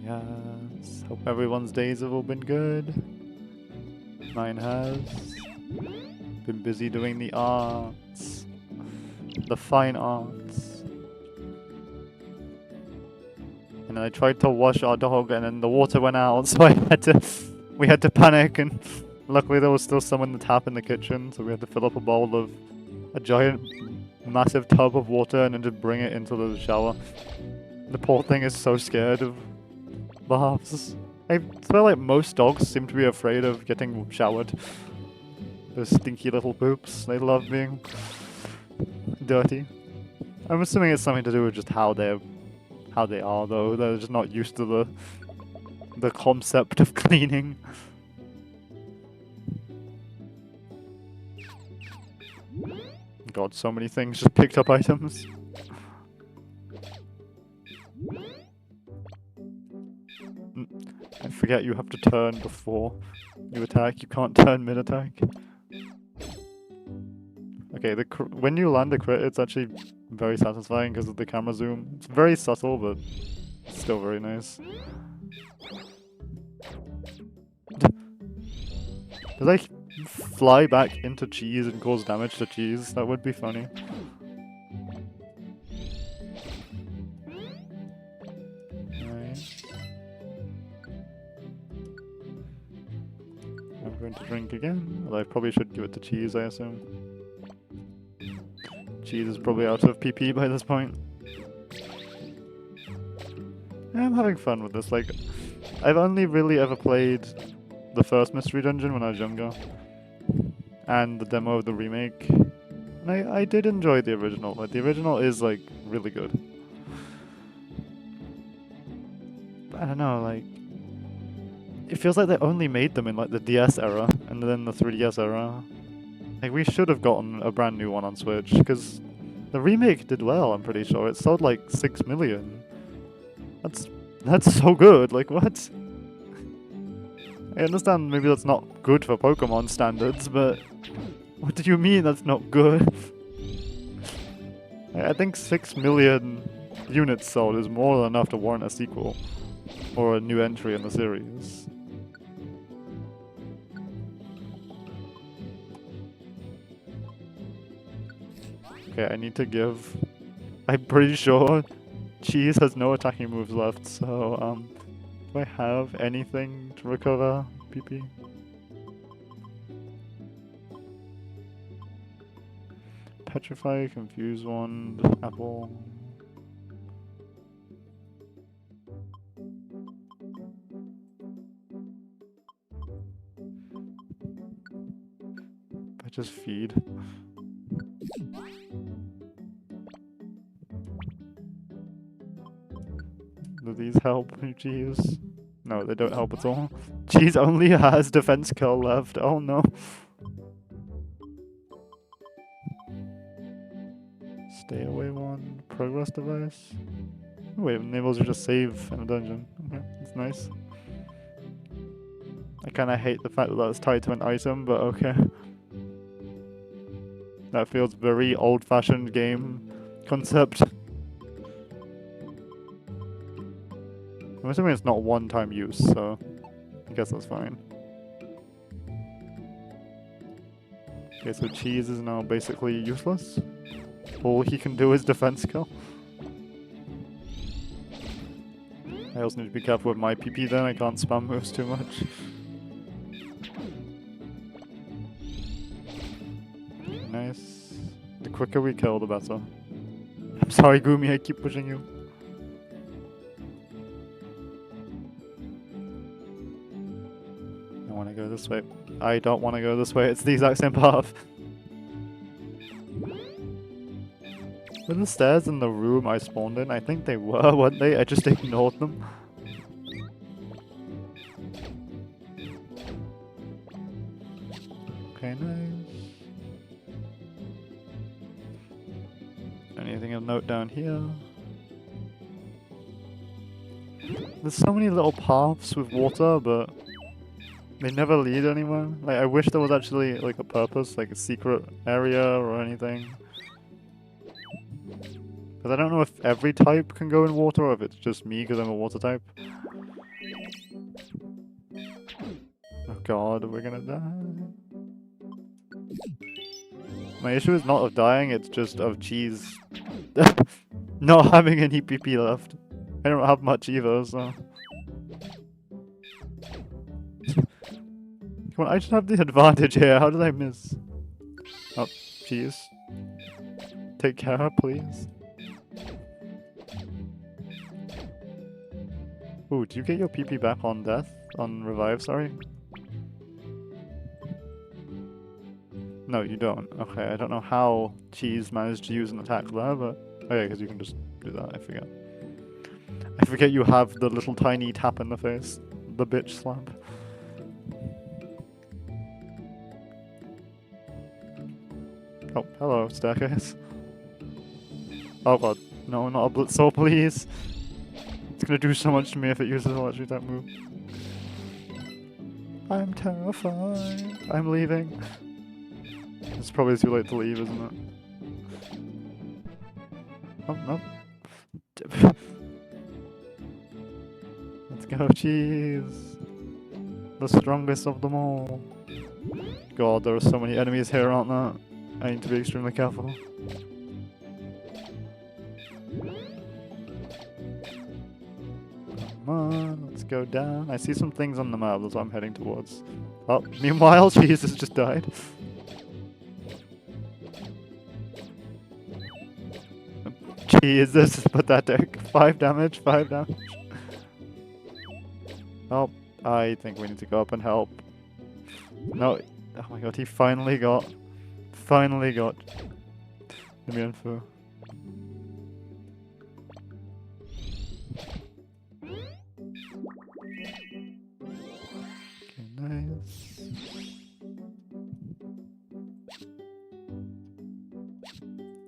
Yes. Hope everyone's days have all been good. Mine has. Been busy doing the arts. The fine arts. And I tried to wash our dog and then the water went out, so we had to panic, and luckily there was still some in the tap in the kitchen, so we had to fill up a bowl of a giant massive tub of water and then just bring it into the shower. The poor thing is so scared of baths. I feel like most dogs seem to be afraid of getting showered. Those stinky little poops, they love being dirty. I'm assuming it's something to do with just how they are, though. They're just not used to the concept of cleaning. God, so many things, just picked up items. I forget you have to turn before you attack. You can't turn mid-attack. Okay, when you land a crit, it's actually very satisfying because of the camera zoom. It's very subtle, but still very nice. Does I fly back into Cheese and cause damage to Cheese? That would be funny. I'm going to drink again. Although I probably should give it to Cheese, I assume. Cheese is probably out of PP by this point. Yeah, I'm having fun with this. Like, I've only really ever played the first Mystery Dungeon when I was younger. And the demo of the remake. And I did enjoy the original. Like, the original is, like, really good. But I don't know, like... It feels like they only made them in, like, the DS era, and then the 3DS era. Like, we should have gotten a brand new one on Switch, because the remake did well, I'm pretty sure. It sold, like, 6 million. That's so good, like, what? I understand maybe that's not good for Pokemon standards, but What do you mean that's not good? I think 6 million units sold is more than enough to warrant a sequel. Or a new entry in the series. Okay, I need to give... I'm pretty sure Cheese has no attacking moves left, so, do I have anything to recover PP? Petrify, Confuse Wand, Apple... I just feed. Do these help, Cheese? No, they don't help at all. Cheese only has defense curl left. Oh no. Stay away one. Progress device. Wait, enables you to save in a dungeon. Okay, that's nice. I kinda hate the fact that that's tied to an item, but okay. That feels very old-fashioned game concept. I'm assuming it's not one-time use, so I guess that's fine. Okay, so Cheese is now basically useless. All he can do is defense kill. I also need to be careful with my PP then, I can't spam moves too much. Nice. The quicker we kill, the better. I'm sorry, Gumi, I keep pushing you. I want to go this way. I don't want to go this way, it's the exact same path. Were the stairs in the room I spawned in? I think they were, weren't they? I just ignored them. Okay, nice. Anything of note down here? There's so many little paths with water, but they never lead anywhere. Like, I wish there was actually like a purpose, like a secret area or anything. Because I don't know if every type can go in water or if it's just me because I'm a water type. Oh god, we're gonna die. My issue is not of dying, it's just of Cheese not having any PP left. I don't have much either, so... Come on, I just have the advantage here, how did I miss? Oh, Cheese. Take care, please. Ooh, do you get your PP back on death? On revive, sorry? No, you don't. Okay, I don't know how Cheese managed to use an attack there, but... Oh yeah, because you can just do that, I forget. I forget you have the little tiny tap in the face. The bitch slap. Oh, hello, staircase. Oh god, no, not a Blitzel, please. It's gonna do so much to me if it uses electric type move. I'm terrified. I'm leaving. It's probably too late to leave, isn't it? Oh, no. Let's go, Cheese. The strongest of them all. God, there are so many enemies here, aren't there? I need to be extremely careful. Come on, let's go down. I see some things on the map, that's what I'm heading towards. Oh, meanwhile, Cheese has just died. Jeez, this is pathetic. 5 damage, 5 damage. Oh, I think we need to go up and help. No, oh my god, he finally got the info. Okay, nice.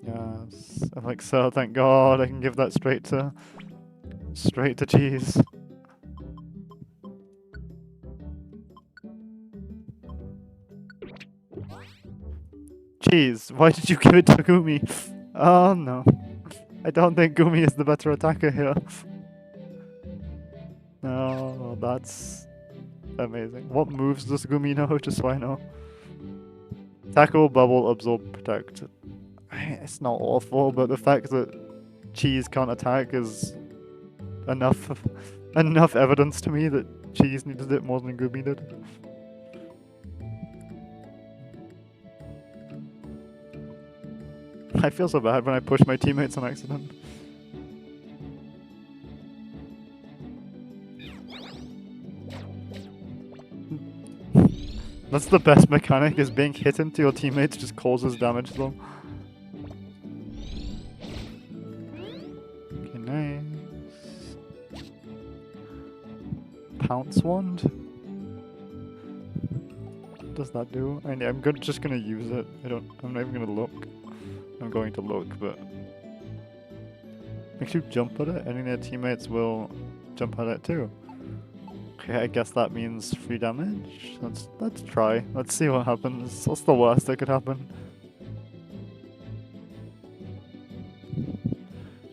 Yes, I'm like, so thank god I can give that straight to Cheese. Cheese, why did you give it to Gumi? Oh no. I don't think Gumi is the better attacker here. No, that's amazing. What moves does Gumi know, just so I know? Tackle, bubble, absorb, protect. It's not awful, but the fact that Cheese can't attack is enough evidence to me that Cheese needed it more than Gumi did. I feel so bad when I push my teammates on accident. That's the best mechanic, is being hit into your teammates just causes damage to them. Okay, nice. Pounce Wand? What does that do? I'm just gonna use it. I'm not even gonna look. I'm going to look, but makes you jump at it, and then your teammates will jump at it too. Okay, I guess that means free damage. Let's try. Let's see what happens. What's the worst that could happen?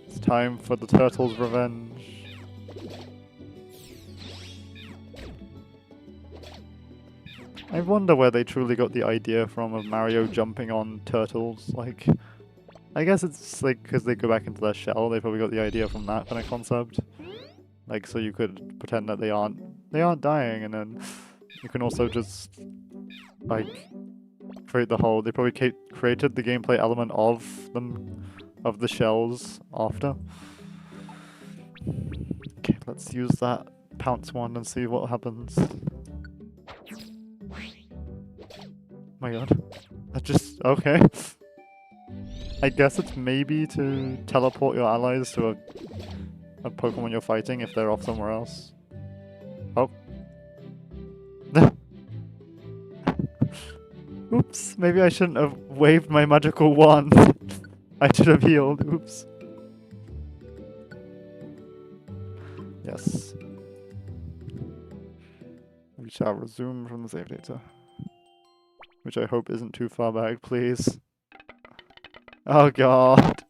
It's time for the turtle's revenge. I wonder where they truly got the idea from of Mario jumping on turtles. Like, I guess it's like because they go back into their shell. They probably got the idea from that kind of concept. Like, so you could pretend that they aren't dying, and then you can also just like create the whole. They probably created the gameplay element of the shells after. Okay, let's use that pounce one and see what happens. My god. That just... okay. I guess it's maybe to teleport your allies to a Pokemon you're fighting if they're off somewhere else. Oh. Oops, maybe I shouldn't have waved my magical wand. I should have healed. Oops. Yes. We shall resume from the save data. Which I hope isn't too far back, please. Oh god.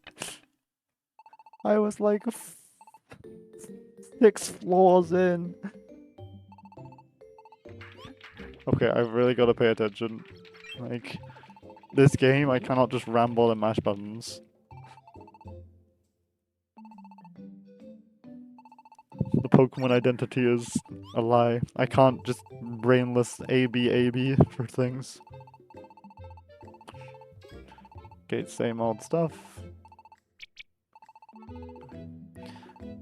I was like 6 floors in. Okay, I've really got to pay attention. Like, this game, I cannot just ramble and mash buttons. The Pokemon identity is a lie. I can't just brainless A-B for things. Okay, same old stuff.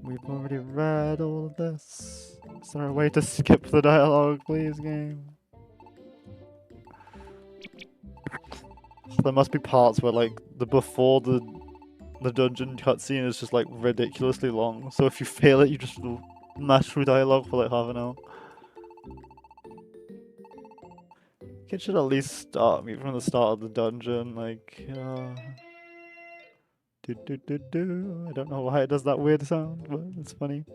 We've already read all of this. Is there a way to skip the dialogue, please, game? There must be parts where, like, before the dungeon cutscene is just, like, ridiculously long. So if you fail it, you just mash through dialogue for, like, half an hour. It should at least start me from the start of the dungeon, like, I don't know why it does that weird sound, but it's funny.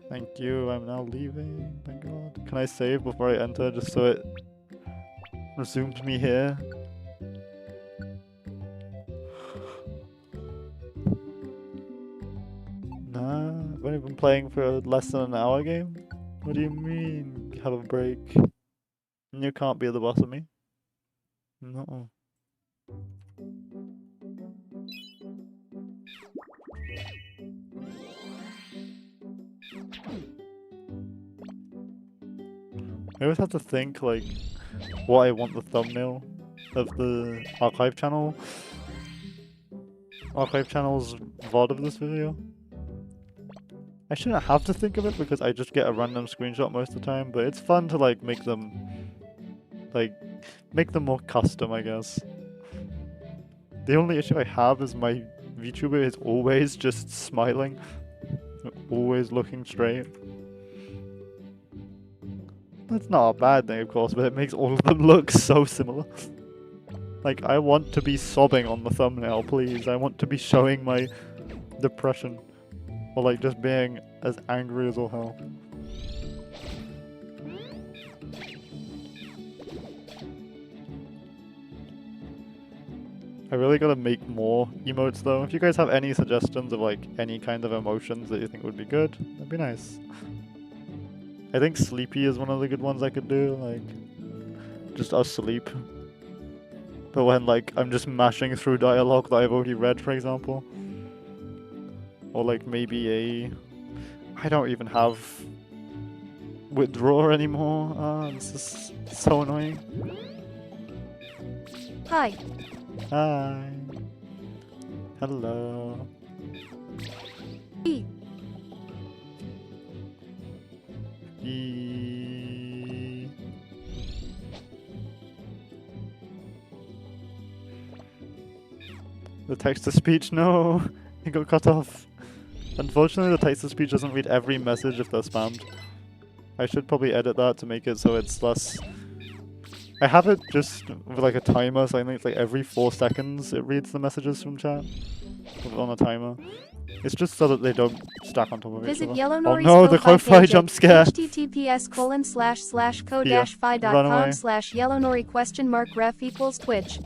Thank you, I'm now leaving, thank god. Can I save before I enter, just so it resumes me here? Nah, I've only been playing for less than an hour game? What do you mean, have a break? You can't be the boss of me? No. I always have to think, like, what I want the thumbnail of the archive channel's VOD of this video. I shouldn't have to think of it because I just get a random screenshot most of the time, but it's fun to, like, make them more custom, I guess. The only issue I have is my VTuber is always just smiling, always looking straight. That's not a bad thing, of course, but it makes all of them look so similar. Like, I want to be sobbing on the thumbnail, please. I want to be showing my depression. Or like just being as angry as all hell. I really gotta make more emotes though. If you guys have any suggestions of like any kind of emotions that you think would be good, that'd be nice. I think sleepy is one of the good ones I could do, like just asleep. But when like I'm just mashing through dialogue that I've already read, for example. Or like maybe a... I don't even have withdraw anymore. Ah, this is so annoying. Hi. Hi. Hello. E. E. The text-to-speech, no! It got cut off. Unfortunately, the text-to-speech doesn't read every message if they're spammed. I should probably edit that to make it so it's less... I have it just with like a timer, so I think it's like every 4 seconds it reads the messages from chat. On a timer. It's just so that they don't stack on top of each Visit other. Yellow Oh Nori's no, the profile Ko-Fi page jump at scare! https://ko-fi.com/yellowNori?ref=Twitch.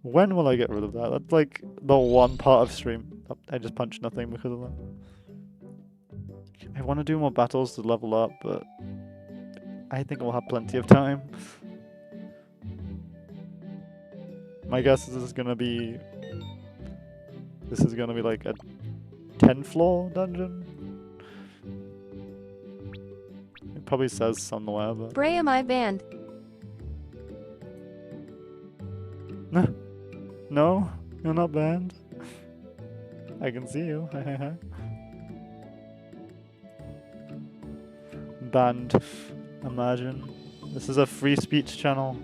When will I get rid of that? That's like the one part of stream. Oh, I just punched nothing because of that. I want to do more battles to level up, but I think we'll have plenty of time. My guess is this is gonna be like a 10th floor dungeon. It probably says somewhere, but Bray, am I banned? no, you're not banned. I can see you. Banned. Imagine. This is a free speech channel.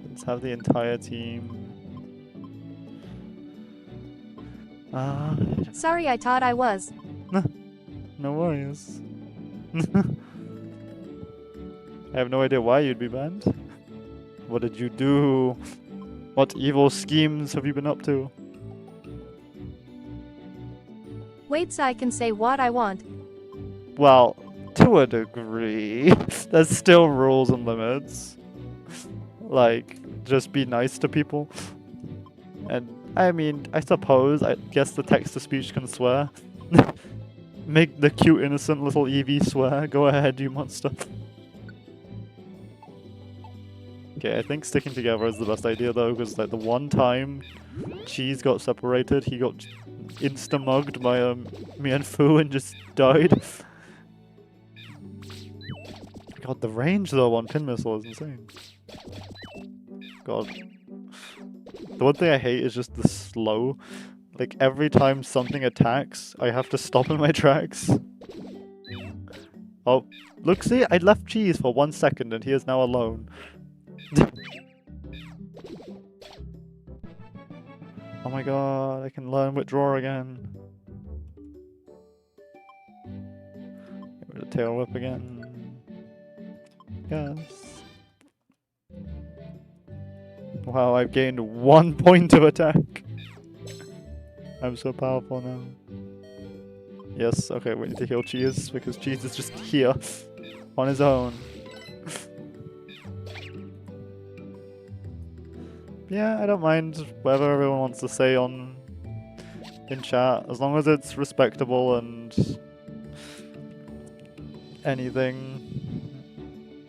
Let's have the entire team. Sorry, I thought I was. No worries. I have no idea why you'd be banned. What did you do? What evil schemes have you been up to? Wait so I can say what I want. Well, to a degree. There's still rules and limits. Like, just be nice to people. And, I mean, I guess the text-to-speech can swear. Make the cute, innocent little Eevee swear. Go ahead, you monster. Okay, I think sticking together is the best idea though, because like the one time Cheese got separated, he got insta-mugged by me and Fu and just died. God, the range though on Pin Missile is insane. God. The one thing I hate is just the slow. Like every time something attacks, I have to stop in my tracks. Oh, look, see, I left Cheese for 1 second and he is now alone. Oh my god, I can learn withdraw again. Get rid of tail whip again. Yes. Wow, I've gained 1 point of attack. I'm so powerful now. Yes, okay, we need to heal Cheese because Cheese is just here on his own. Yeah, I don't mind whatever everyone wants to say in chat, as long as it's respectable and anything.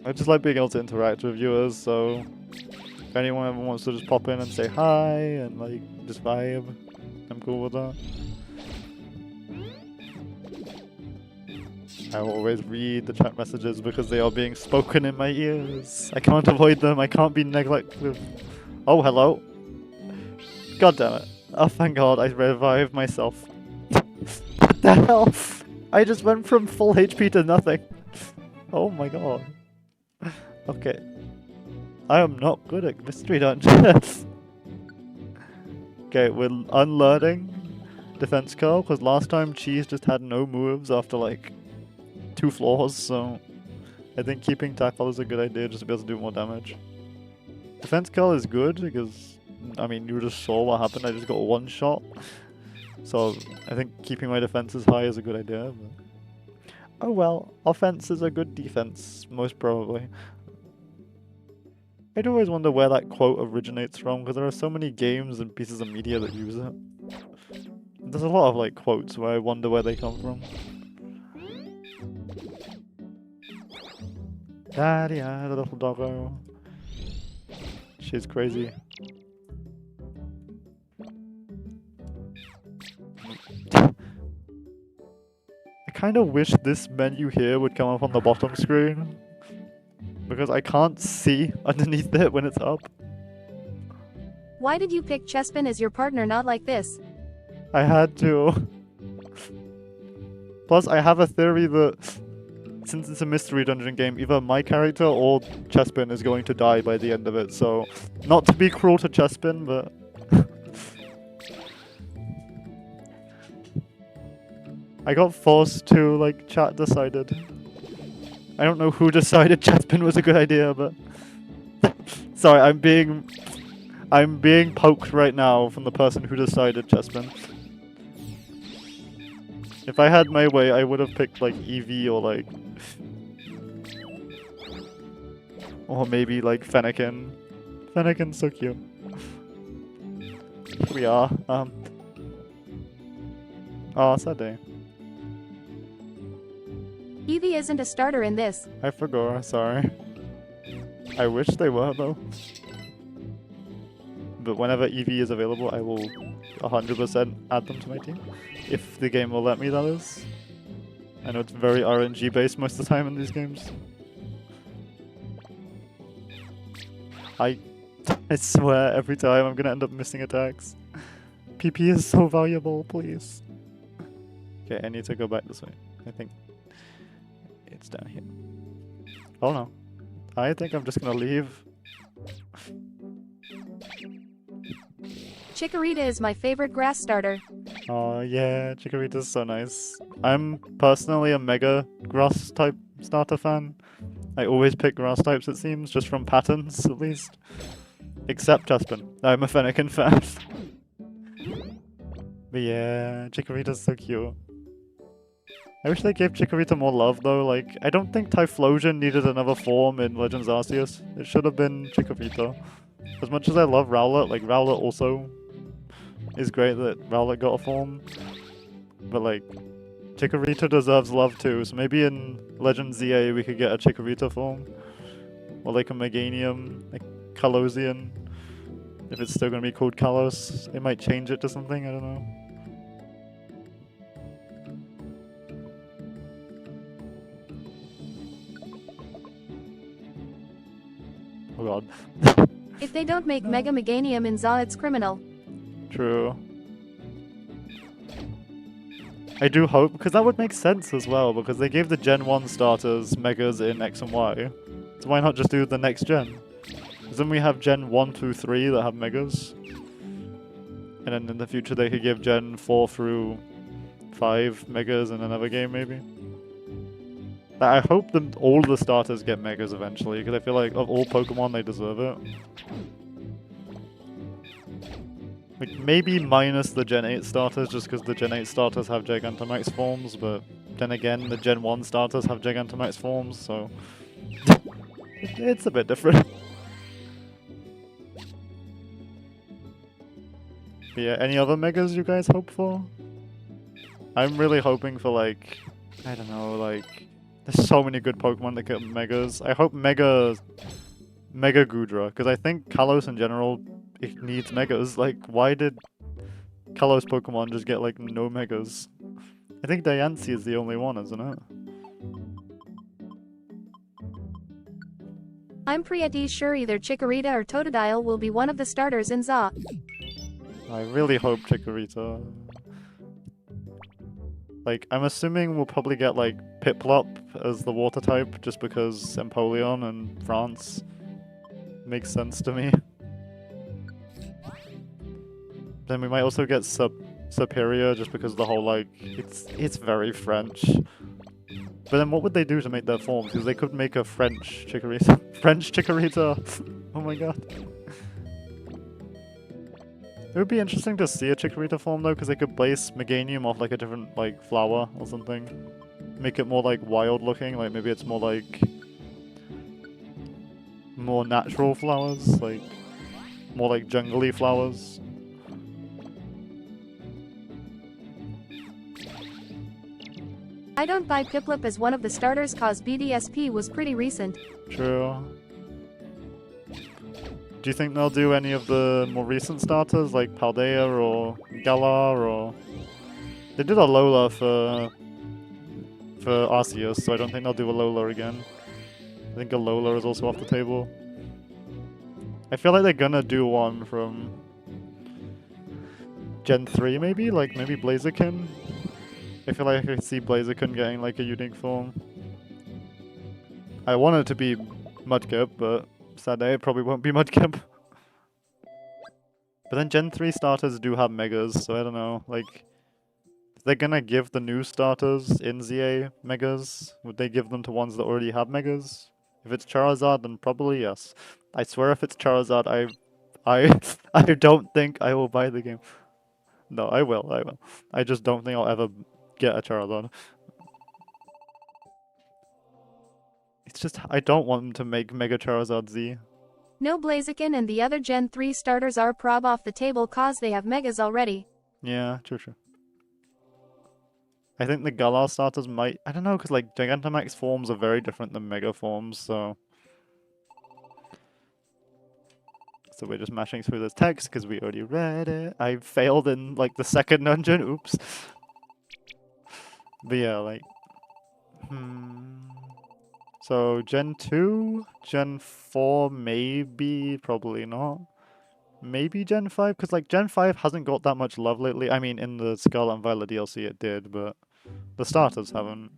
I just like being able to interact with viewers, so if anyone ever wants to just pop in and say hi and like just vibe, I'm cool with that. I will always read the chat messages because they are being spoken in my ears. I can't avoid them, I can't be neglected. Oh, hello. God damn it. Oh, thank God, I revived myself. What the hell? I just went from full HP to nothing. Oh my god. Okay. I am not good at mystery dungeons. Okay, we're unlearning defense curl, because last time Cheese just had no moves after like 2 floors, so I think keeping tackle is a good idea just to be able to do more damage. Defense kill is good because, I mean, you just saw what happened. I just got one shot. So I think keeping my defenses high is a good idea. But... oh well, offense is a good defense, most probably. I'd always wonder where that quote originates from, because there are so many games and pieces of media that use it. There's a lot of like quotes where I wonder where they come from. Daddy had a little doggo. She's crazy. I kind of wish this menu here would come up on the bottom screen, because I can't see underneath it when it's up. Why did you pick Chespin as your partner, not like this? I had to. Plus, I have a theory that since it's a mystery dungeon game, either my character or Chespin is going to die by the end of it, so not to be cruel to Chespin, but... I got forced to, like, chat decided. I don't know who decided Chespin was a good idea, but... sorry, I'm being poked right now from the person who decided Chespin. If I had my way, I would have picked, like, Eevee or, like... or maybe, like, Fennekin. Fennekin's so cute. Here we are. Oh, sad day. Eevee isn't a starter in this. I forgot, sorry. I wish they were, though. But whenever Eevee is available, I will 100% add them to my team. If the game will let me, that is. I know it's very RNG based most of the time in these games. I swear every time I'm gonna end up missing attacks. PP is so valuable, please. Okay, I need to go back this way. I think it's down here. Oh no. I think I'm just gonna leave. Chikorita is my favorite grass starter. Oh yeah, Chikorita's so nice. I'm personally a mega grass type starter fan. I always pick grass types, it seems, just from patterns at least. Except Chespin. I'm a Fennekin fan. But yeah, Chikorita's so cute. I wish they gave Chikorita more love though. Like, I don't think Typhlosion needed another form in Legends Arceus. It should have been Chikorita. As much as I love Rowlet, like Rowlet also is great that Rowlet got a form. But like, Chikorita deserves love too, so maybe in Legends ZA we could get a Chikorita form. Or like a Meganium, like Kalosian. If it's still gonna be called Kalos, they might change it to something, I don't know. Oh god. If they don't make Mega Meganium in ZA, it's criminal. True. I do hope, because that would make sense as well, because they gave the Gen 1 starters Megas in X and Y. So why not just do the next gen? Because then we have Gen 1, 2, 3 that have Megas. And then in the future they could give Gen 4 through 5 Megas in another game maybe. I hope all the starters get Megas eventually, because I feel like of all Pokemon they deserve it. Like, maybe minus the Gen 8 starters, just because the Gen 8 starters have Gigantamax forms, but then again, the Gen 1 starters have Gigantamax forms, so... it's a bit different. But yeah, any other Megas you guys hope for? I'm really hoping for, like... I don't know, like... There's so many good Pokemon that get Megas. I hope Mega Gudra, because I think Kalos in general, it needs Megas. Like, why did Kalos Pokemon just get, like, no Megas? I think Diancie is the only one, isn't it? I'm pretty sure either Chikorita or Totodile will be one of the starters in ZA. I really hope Chikorita. Like, I'm assuming we'll probably get, like, Piplup as the water type, just because Empoleon and France makes sense to me. Then we might also get Superior, just because the whole, like, it's very French. But then what would they do to make their forms? Because they could make a French Chikorita. French Chikorita! Oh my god. It would be interesting to see a Chikorita form though, because they could base Meganium off like a different like flower or something. Make it more like wild looking, like maybe it's more like more natural flowers, like more like jungly flowers. I don't buy Piplup as one of the starters cause BDSP was pretty recent. True. Do you think they'll do any of the more recent starters, like Paldea or Galar, or... They did a Lola for Arceus, so I don't think they'll do a Lola again. I think a Lola is also off the table. I feel like they're gonna do one from Gen 3 maybe? Like maybe Blaziken? I feel like I could see Blaziken getting like a unique form. I want it to be Mudkip, but sadly it probably won't be Mudkip. But then Gen 3 starters do have Megas, so I don't know, like... They're gonna give the new starters in ZA Megas? Would they give them to ones that already have Megas? If it's Charizard, then probably yes. I swear if it's Charizard, I don't think I will buy the game. No, I will. I just don't think I'll ever get a Charizard. It's just, I don't want them to make Mega Charizard Z. No, Blaziken and the other Gen 3 starters are prob off the table cause they have Megas already. Yeah, true. I think the Galar starters might... I don't know, because like Gigantamax forms are very different than Mega forms, so... So we're just mashing through this text because we already read it. I failed in like the second dungeon, oops. But yeah, like... So Gen 2? Gen 4 maybe, probably not. Maybe Gen 5? Because like Gen 5 hasn't got that much love lately. I mean, in the Scarlet and Violet DLC it did, but... The starters haven't.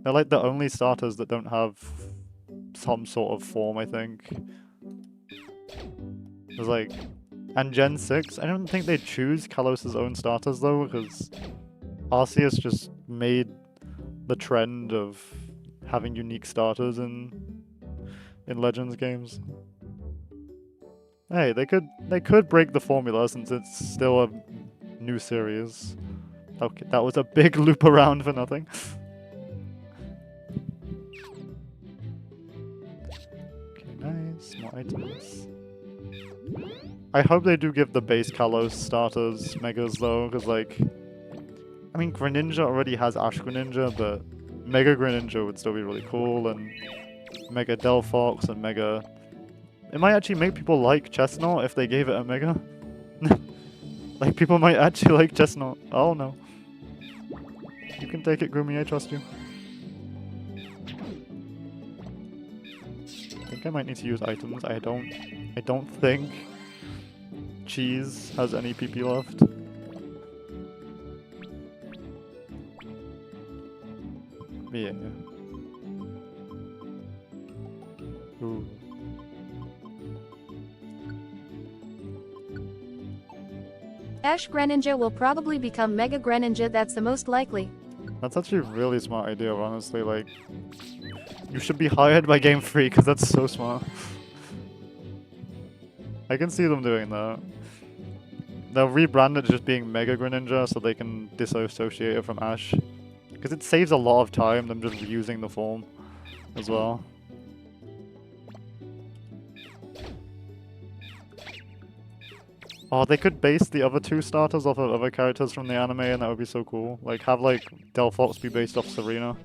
They're like the only starters that don't have some sort of form, I think. There's like... And Gen 6, I don't think they choose Kalos' own starters though, because Arceus just made the trend of having unique starters in Legends games. Hey, they could break the formula since it's still a new series. Okay, that was a big loop around for nothing. Okay, nice. More items. I hope they do give the base Kalos starters Megas though, because like... I mean, Greninja already has Ash Greninja, but Mega Greninja would still be really cool, and Mega Delphox and Mega... It might actually make people like Chestnut if they gave it a Mega. Like, people might actually like Chestnut. Oh no. You can take it, Groomy, I trust you. I think I might need to use items. I don't think Cheese has any PP left. Yeah. Ooh. Ash Greninja will probably become Mega Greninja, that's the most likely. That's actually a really smart idea, honestly. Like, you should be hired by Game Freak because that's so smart. I can see them doing that. They'll rebrand it just being Mega Greninja so they can disassociate it from Ash. Because it saves a lot of time, them just reusing the form as well. Oh, they could base the other two starters off of other characters from the anime and that would be so cool. Like, have like Delphox be based off Serena.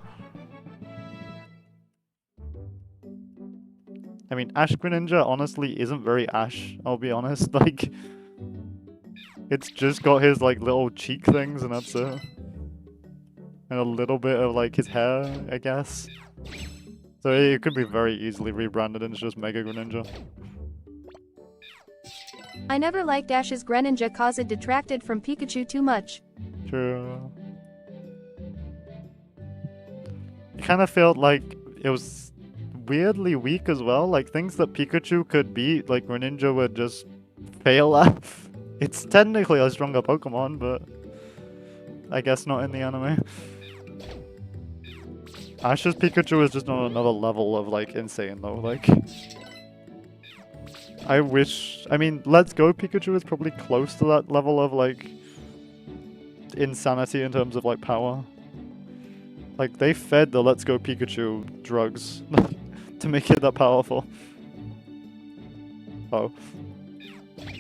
I mean, Ash Greninja honestly isn't very Ash, I'll be honest. Like, it's just got his like little cheek things and that's it. And a little bit of like his hair, I guess. So it could be very easily rebranded into just Mega Greninja. I never liked Ash's Greninja cause it detracted from Pikachu too much. True. It kind of felt like it was weirdly weak as well. Like things that Pikachu could beat, like Greninja would just fail at. It's technically a stronger Pokemon, but I guess not in the anime. Ash's Pikachu is just on another level of like insane though. Like, I wish. I mean, Let's Go Pikachu is probably close to that level of like insanity in terms of like power. Like they fed the Let's Go Pikachu drugs to make it that powerful. Oh.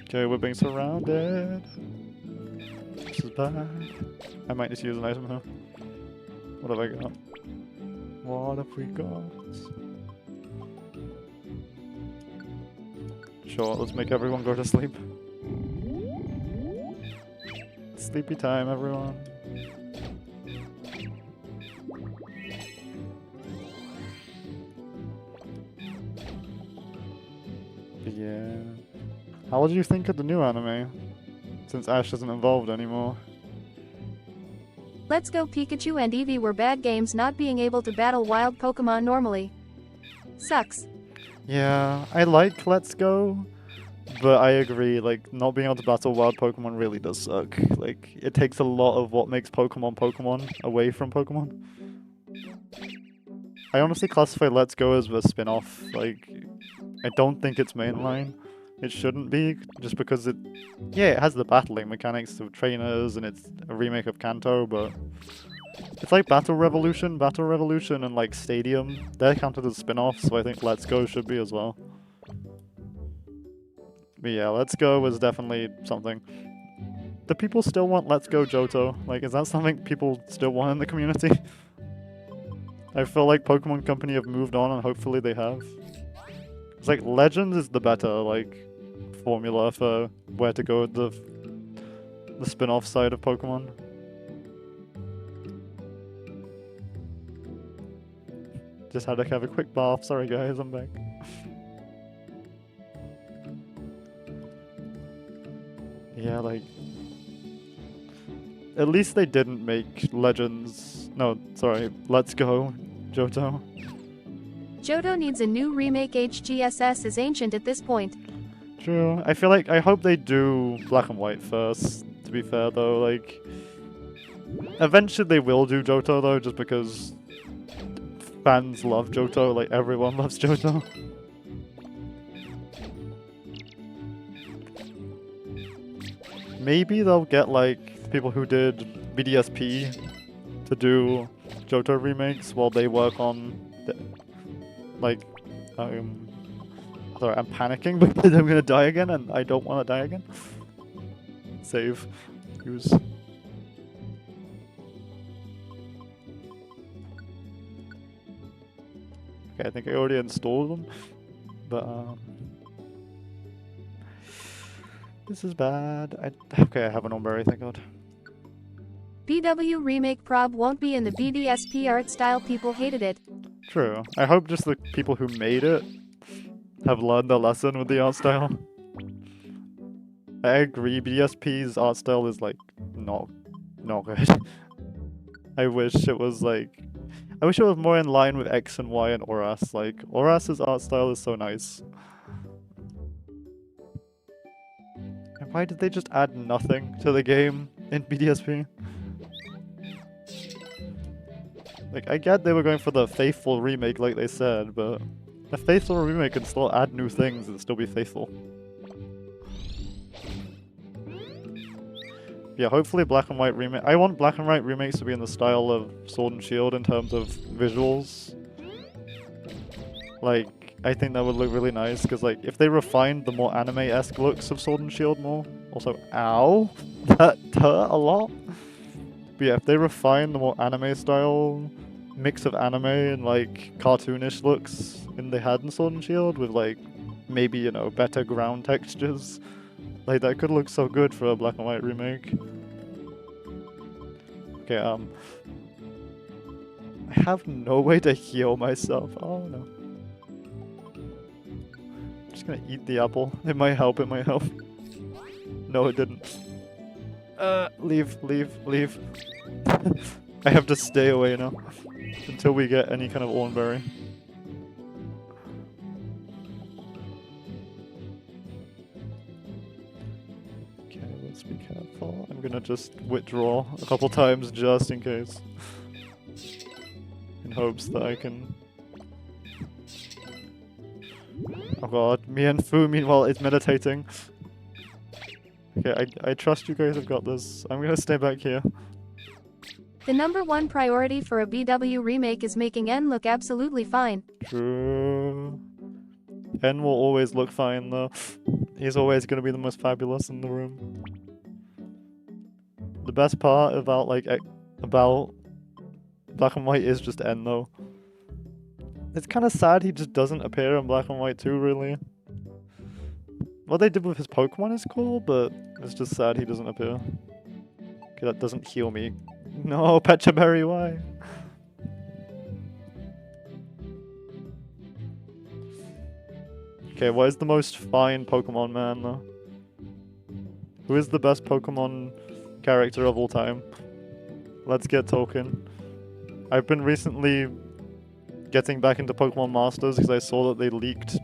Okay, we're being surrounded. This is bad. I might just use an item here. What have I got? What have we got? Sure, let's make everyone go to sleep. Sleepy time, everyone. But yeah. How would you think of the new anime? Since Ash isn't involved anymore. Let's Go Pikachu and Eevee were bad games, not being able to battle wild Pokemon normally. Sucks. Yeah, I like Let's Go, but I agree, like, not being able to battle wild Pokemon really does suck. Like, it takes a lot of what makes Pokemon Pokemon away from Pokemon. I honestly classify Let's Go as a spin-off. Like, I don't think it's mainline. It shouldn't be, just because it has the battling mechanics of trainers, and it's a remake of Kanto, but it's like Battle Revolution, and like Stadium. They're counted as spin-offs, so I think Let's Go should be as well. But yeah, Let's Go was definitely something. Do people still want Let's Go Johto? Like, is that something people still want in the community? I feel like Pokemon Company have moved on, and hopefully they have. It's like Legends is the better like formula for where to go with the spin-off side of Pokemon. Just had to have a quick bath. Sorry guys, I'm back. Yeah, like at least they didn't make Legends. No, sorry, Let's Go Johto. Johto needs a new remake. HGSS is ancient at this point. True. I feel like I hope they do Black and White first, to be fair though, like eventually they will do Johto though, just because fans love Johto, like everyone loves Johto. Maybe they'll get like the people who did BDSP to do Johto remakes while they work on the, like sorry, I'm panicking because I'm gonna die again and I don't want to die again. Save. Use. Okay, I think I already installed them, but this is bad. Okay, I have an Omberry, thank God. BW remake prob won't be in the BDSP art style. People hated it. True. I hope just the people who made it have learned their lesson with the art style. I agree, BDSP's art style is like not good. I wish it was like more in line with X and Y and Oras. Like Oras's art style is so nice. And why did they just add nothing to the game in BDSP? Like, I get they were going for the faithful remake like they said, but a faithful remake can still add new things and still be faithful. Yeah, hopefully Black and White remake. I want Black and White remakes to be in the style of Sword and Shield in terms of visuals. Like, I think that would look really nice, because like, if they refined the more anime-esque looks of Sword and Shield more, also, ow, that hurt a lot. But yeah, if they refine the more anime style mix of anime and like cartoonish looks in they had in Sword and Shield with like maybe, you know, better ground textures, like that could look so good for a Black and White remake. Okay, I have no way to heal myself. Oh no. I'm just gonna eat the apple. It might help, it might help. No, it didn't. Leave. I have to stay away now until we get any kind of Oranberry. Okay, let's be careful. I'm gonna just withdraw a couple times just in case. in hopes that I can... Oh god, me and Fu meanwhile is meditating. Okay, I trust you guys have got this. I'm gonna stay back here. The number one priority for a BW remake is making N look absolutely fine. True. N will always look fine though. He's always gonna be the most fabulous in the room. The best part about about Black and White is just N though. It's kind of sad he just doesn't appear in Black and White 2 really. What they did with his Pokemon is cool, but it's just sad he doesn't appear. Okay, that doesn't heal me. No, Pecha Berry, why? Okay, what is the most fine Pokemon man though? Who is the best Pokemon character of all time? Let's get talking. I've been recently getting back into Pokemon Masters because I saw that they leaked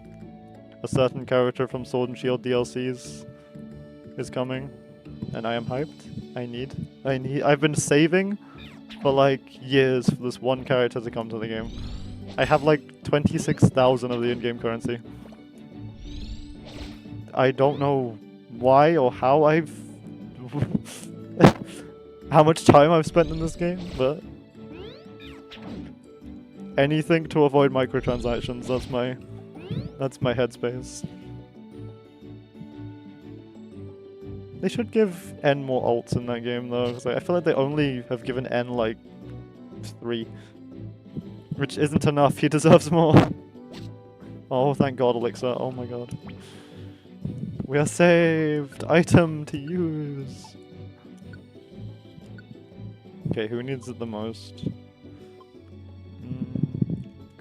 a certain character from Sword and Shield DLCs is coming, and I am hyped. I've been saving for like years for this one character to come to the game. I have like 26,000 of the in-game currency. I don't know why or how I've how much time I've spent in this game, but anything to avoid microtransactions, that's my headspace. They should give N more ults in that game though, because I feel like they only have given N like 3. Which isn't enough, he deserves more. Oh, thank god, Elixir, oh my god. We are saved! Item to use! Okay, who needs it the most?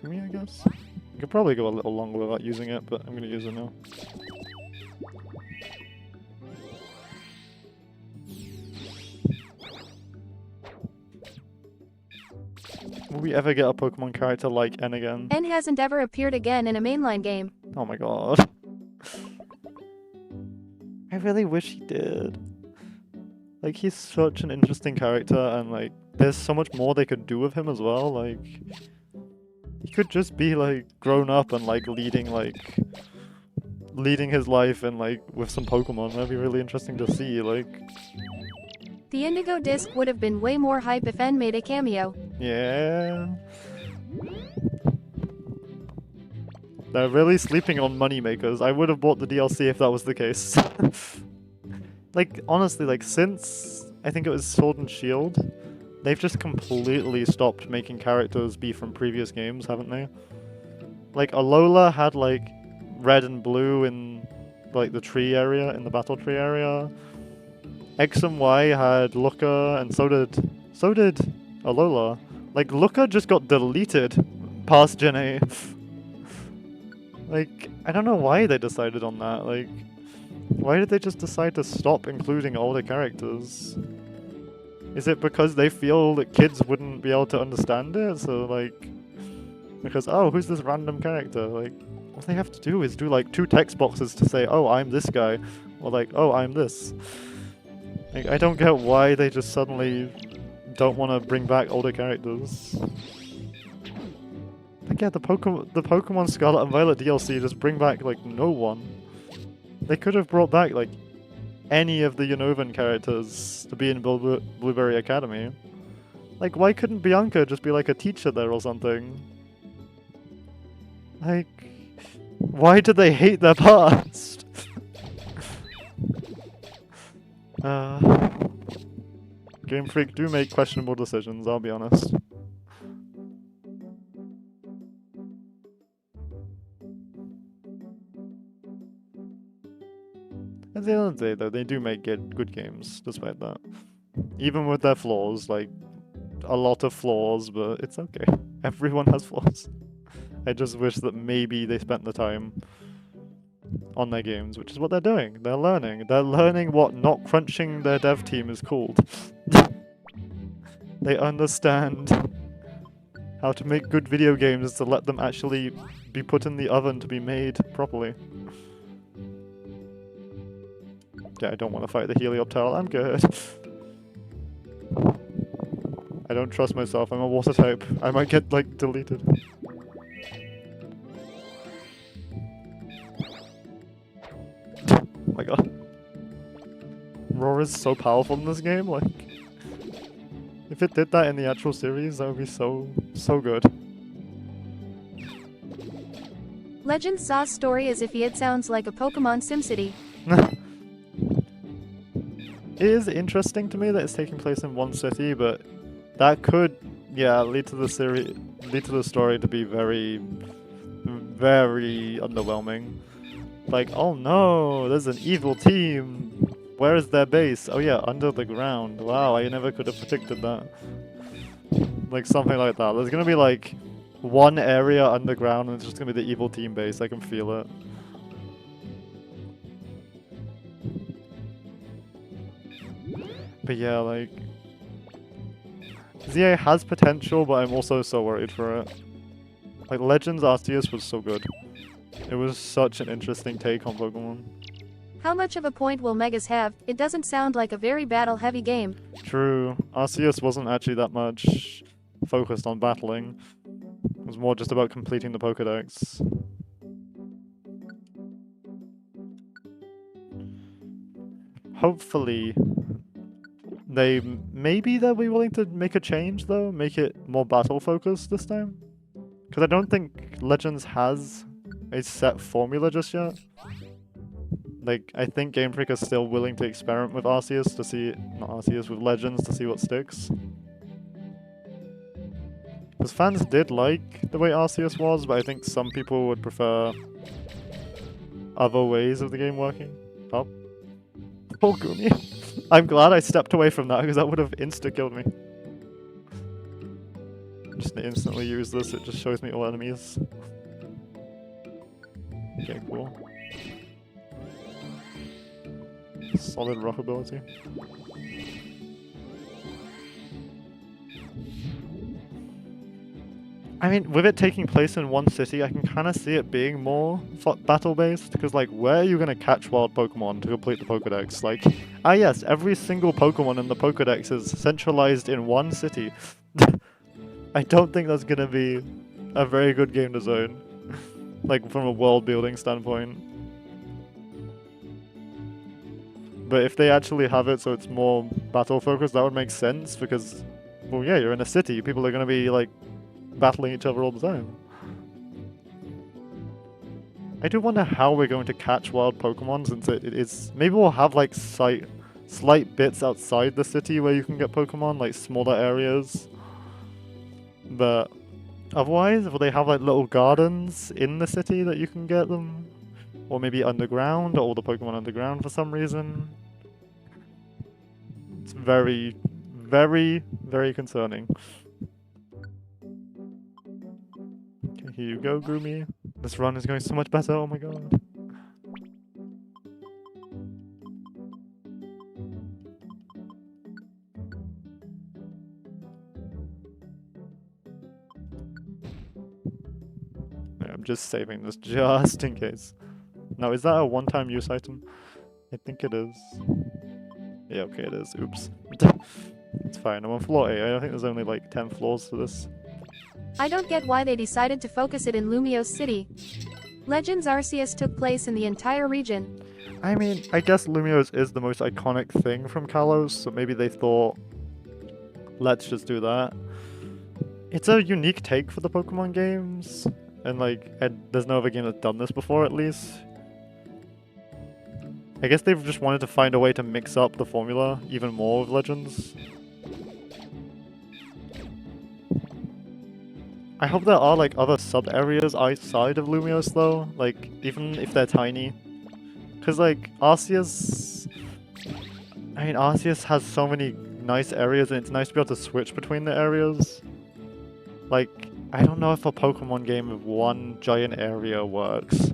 Kumi, I guess? I could probably go a little longer without using it, but I'm gonna use it now. Will we ever get a Pokemon character like N again? N hasn't ever appeared again in a mainline game. Oh my god. I really wish he did. Like, he's such an interesting character, and like, there's so much more they could do with him as well. Like, he could just be like grown up and like leading his life and like with some Pokemon. That'd be really interesting to see. Like, The Indigo Disc would have been way more hype if N made a cameo. yeah. They're really sleeping on moneymakers. I would have bought the DLC if that was the case. Like, honestly, like, since I think it was Sword and Shield, they've just completely stopped making characters be from previous games, haven't they? Like, Alola had, like, red and blue in, like, the tree area, in the battle tree area. X and Y had Looker, and so did Alola. Like, Looker just got deleted past Gen 8. Like, I don't know why they decided on that. Like, why did they just decide to stop including older characters? Is it because they feel that kids wouldn't be able to understand it? So, like, because, oh, who's this random character? Like, all they have to do is do, like, 2 text boxes to say, oh, I'm this guy, or, like, oh, I'm this. Like, I don't get why they just suddenly don't want to bring back older characters. Like, yeah, the Pokemon Scarlet and Violet DLC just bring back, like, no one. They could have brought back, like, any of the Unova characters to be in Blueberry Academy. Like, why couldn't Bianca just be, like, a teacher there or something? Like, why do they hate their past? Game Freak do make questionable decisions, I'll be honest. At the end of the day, though, they do make good games, despite that. Even with their flaws, like, a lot of flaws, but it's okay. Everyone has flaws. I just wish that maybe they spent the time on their games, which is what they're doing. They're learning. They're learning what not crunching their dev team is called. They understand how to make good video games to let them actually be put in the oven to be made properly. Yeah, I don't want to fight the Helioptile, I'm good. I don't trust myself. I'm a water type. I might get, like, deleted. Oh my god. Roar is so powerful in this game, like... If it did that in the actual series, that would be so good. Legend Saw's story as if it sounds like a Pokemon SimCity. It is interesting to me that it's taking place in one city, but that could, yeah, lead to the story to be very, very underwhelming. Like, oh no, there's an evil team. Where is their base? Oh yeah, under the ground. Wow, I never could have predicted that. Like something like that. There's gonna be like one area underground and it's just gonna be the evil team base. I can feel it. But yeah, like... ZA has potential, but I'm also so worried for it. Like, Legends Arceus was so good. It was such an interesting take on Pokemon. How much of a point will Megas have? It doesn't sound like a very battle-heavy game. True. Arceus wasn't actually that much focused on battling. It was more just about completing the Pokédex. Hopefully... maybe they'll be willing to make a change though, make it more battle focused this time. Because I don't think Legends has a set formula just yet. Like, I think Game Freak is still willing to experiment with Arceus to see, not Arceus, with Legends to see what sticks. Because fans did like the way Arceus was, but I think some people would prefer other ways of the game working. Oh. Poor Gumi. I'm glad I stepped away from that because that would have insta-killed me. Just instantly use this, it just shows me all enemies. Okay, cool. Solid rock ability. I mean, with it taking place in one city, I can kind of see it being more battle-based, because, like, where are you going to catch wild Pokemon to complete the Pokedex? Like, ah yes, every single Pokemon in the Pokedex is centralized in one city. I don't think that's going to be a very good game design, like, from a world-building standpoint. But if they actually have it so it's more battle-focused, that would make sense, because, well, yeah, you're in a city, people are going to be, like, battling each other all the time. I do wonder how we're going to catch wild Pokemon, since it is... Maybe we'll have like slight bits outside the city where you can get Pokemon, like smaller areas. But otherwise, will they have like little gardens in the city that you can get them? Or maybe underground, or all the Pokemon underground for some reason? It's very, very, very concerning. Here you go, Gumi. This run is going so much better, oh my god. Yeah, I'm just saving this just in case. Now, is that a one-time use item? I think it is. Yeah, okay, it is. Oops. It's fine. I'm on floor 8. I don't think there's only like 10 floors to this. I don't get why they decided to focus it in Lumiose City. Legends Arceus took place in the entire region. I mean, I guess Lumiose is the most iconic thing from Kalos, so maybe they thought, let's just do that. It's a unique take for the Pokemon games, and like, there's no other game that's done this before, at least. I guess they've just wanted to find a way to mix up the formula even more with Legends. I hope there are like other sub-areas outside of Lumiose though, like even if they're tiny. Cause like Arceus... I mean Arceus has so many nice areas and it's nice to be able to switch between the areas. Like, I don't know if a Pokemon game with one giant area works.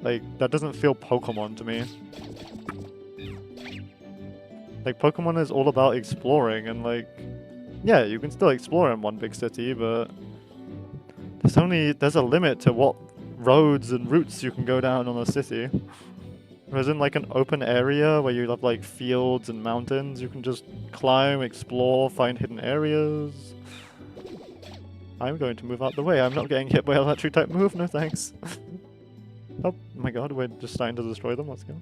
Like, that doesn't feel Pokemon to me. Like, Pokemon is all about exploring and like... Yeah, you can still explore in one big city, but there's a limit to what roads and routes you can go down on a city. There's in like an open area where you have like fields and mountains. You can just climb, explore, find hidden areas. I'm going to move out the way. I'm not getting hit by an electric type move, no thanks. Oh my god, we're just starting to destroy them. Let's go.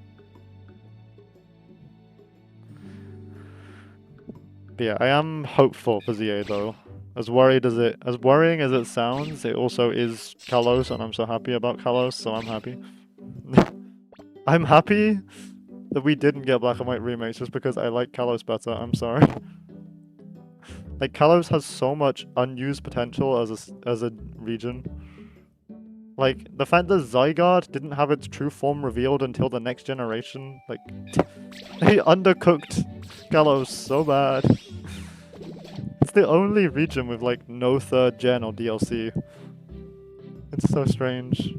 But yeah, I am hopeful for ZA though. As worrying as it sounds, it also is Kalos, and I'm so happy about Kalos, so I'm happy. I'm happy that we didn't get Black and White remakes just because I like Kalos better. I'm sorry. Like Kalos has so much unused potential as a region. Like the fact that Zygarde didn't have its true form revealed until the next generation, like they undercooked Kalos so bad. It's the only region with like no third gen or DLC. It's so strange.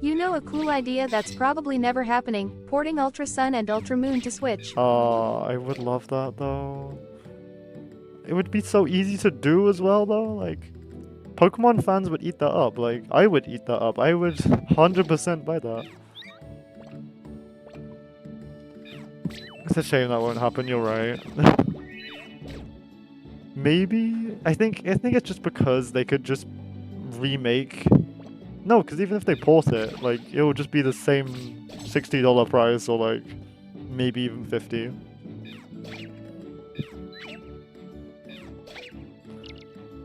You know a cool idea that's probably never happening, porting Ultra Sun and Ultra Moon to Switch. I would love that though. It would be so easy to do as well though, like Pokemon fans would eat that up, like I would eat that up. I would 100% buy that. It's a shame that won't happen, you're right. Maybe? I think it's just because they could just remake. No, because even if they port it, like it will just be the same $60 price or like maybe even 50.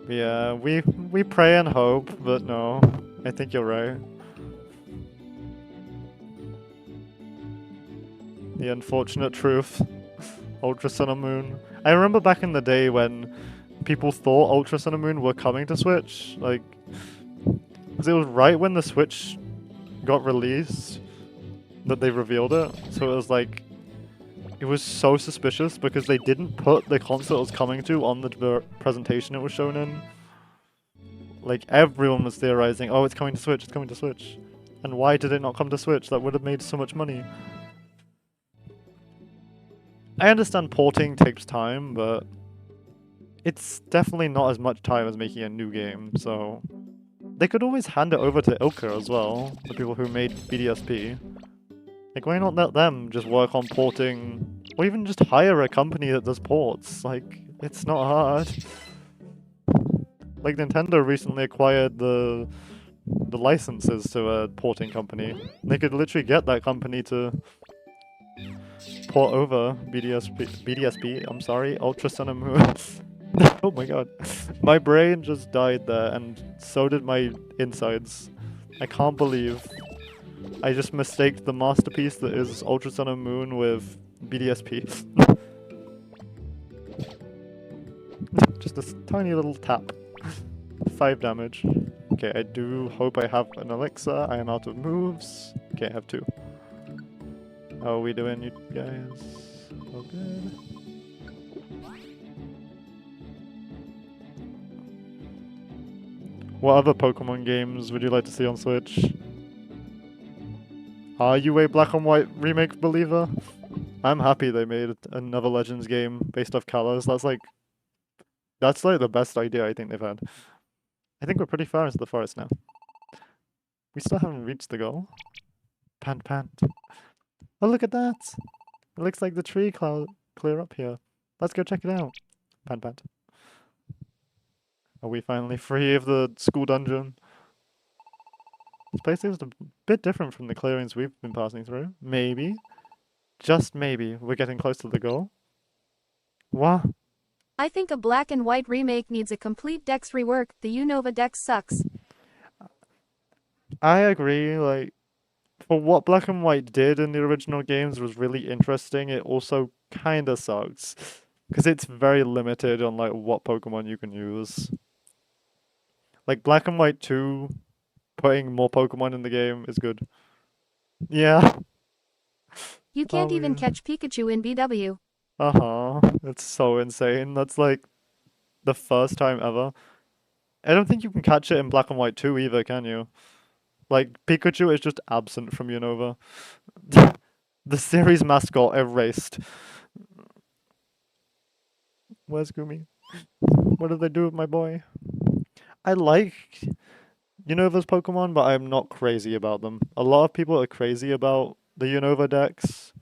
Yeah, we pray and hope, but no, I think you're right. The unfortunate truth. Ultra Sun and Moon. I remember back in the day when people thought Ultra Sun and Moon were coming to Switch, like, because it was right when the Switch got released that they revealed it. So it was like, it was so suspicious because they didn't put the console it was coming to on the presentation it was shown in. Like, everyone was theorizing, oh, it's coming to Switch, it's coming to Switch. And why did it not come to Switch? That would have made so much money. I understand porting takes time, but it's definitely not as much time as making a new game, so they could always hand it over to Ilka as well, the people who made BDSP. Like, why not let them just work on porting, or even just hire a company that does ports? Like, it's not hard. Like, Nintendo recently acquired the licenses to a porting company. They could literally get that company to port over BDSP, I'm sorry, Ultra Sun and Moon. Oh my god. My brain just died there, and so did my insides. I can't believe I just mistaked the masterpiece that is Ultra Sun and Moon with BDSP. Just a tiny little tap. 5 damage. Okay, I do hope I have an elixir. I am out of moves. Okay, I have 2. How are we doing, you guys? All good? What other Pokemon games would you like to see on Switch? Are you a Black and White remake believer? I'm happy they made another Legends game based off Kalos. That's like the best idea I think they've had. I think we're pretty far into the forest now. We still haven't reached the goal. Pant pant. Oh, look at that! It looks like the tree clear up here. Let's go check it out. Pant pant. Are we finally free of the school dungeon? This place is a bit different from the clearings we've been passing through. Maybe. Just maybe. We're getting close to the goal. What? I think a Black and White remake needs a complete Dex rework. The Unova Dex sucks. I agree, like, for what Black and White did in the original games was really interesting, it also kinda sucks. Because it's very limited on, like, what Pokemon you can use. Like, Black and White 2, putting more Pokemon in the game is good. Yeah. You can't Oh, even yeah. catch Pikachu in BW. Uh-huh. It's so insane. That's, like, the first time ever. I don't think you can catch it in Black and White 2 either, can you? Like, Pikachu is just absent from Unova. The series mascot erased. Where's Gumi? What did they do with my boy? I like Unova's Pokemon, but I'm not crazy about them. A lot of people are crazy about the Unova decks.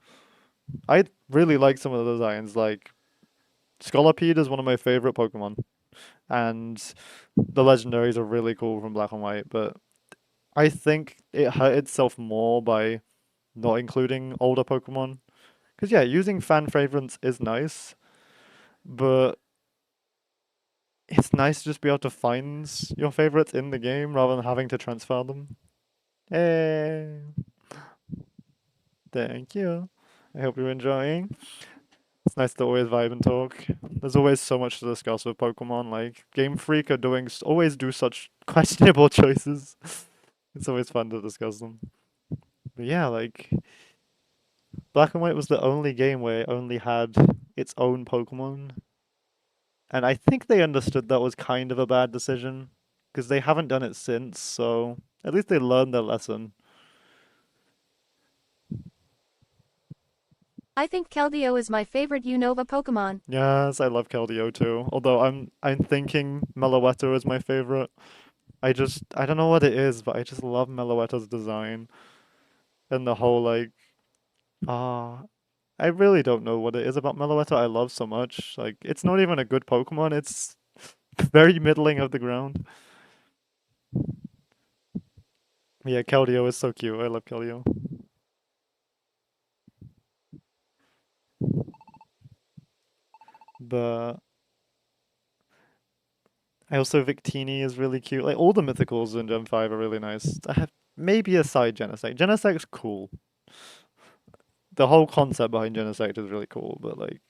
I really like some of the designs. Like Scolipede is one of my favorite Pokemon, and the legendaries are really cool from Black and White. But I think it hurt itself more by not including older Pokemon. Because yeah, using fan favorites is nice, but it's nice to just be able to find your favorites in the game rather than having to transfer them. Hey, thank you. I hope you're enjoying. It's nice to always vibe and talk. There's always so much to discuss with Pokemon. Like Game Freak are doing always do such questionable choices. It's always fun to discuss them. But yeah, like Black and White was the only game where it only had its own Pokemon, and I think they understood that was kind of a bad decision because they haven't done it since. So at least they learned their lesson. I think Keldeo is my favorite Unova Pokemon. Yes, I love Keldeo too. Although I'm thinking Meloetta is my favorite. I don't know what it is, but I just love Meloetta's design and the whole like ah I really don't know what it is about Meloetta I love so much. Like it's not even a good Pokemon, it's very middling of the ground. Yeah, Keldeo is so cute. I love Keldeo. But I also Victini is really cute. Like all the mythicals in Gen 5 are really nice. I have maybe aside Genesect. Genesect's cool. The whole concept behind Genesect is really cool, but like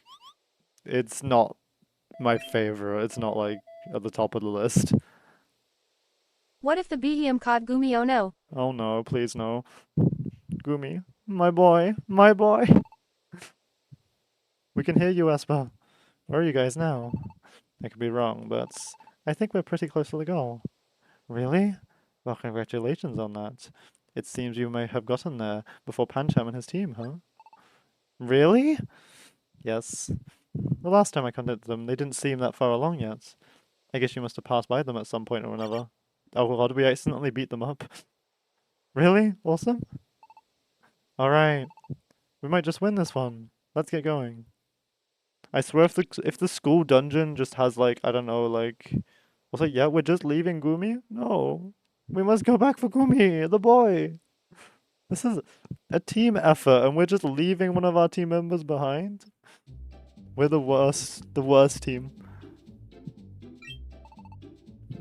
it's not my favorite. It's not like at the top of the list. What if the Behemoth caught Gumi? Oh no. Oh no, please no. Gumi, my boy, my boy. We can hear you, Esper. Where are you guys now? I could be wrong, but I think we're pretty close to the goal. Really? Well, congratulations on that. It seems you may have gotten there before Pancham and his team, huh? Really? Yes. The last time I contacted them, they didn't seem that far along yet. I guess you must have passed by them at some point or another. Oh god, we accidentally beat them up. Really? Awesome? Alright. We might just win this one. Let's get going. I swear if the school dungeon just has like, I don't know, like also yeah, we're just leaving Gumi? No. We must go back for Gumi, the boy. This is a team effort and we're just leaving one of our team members behind. We're the worst team.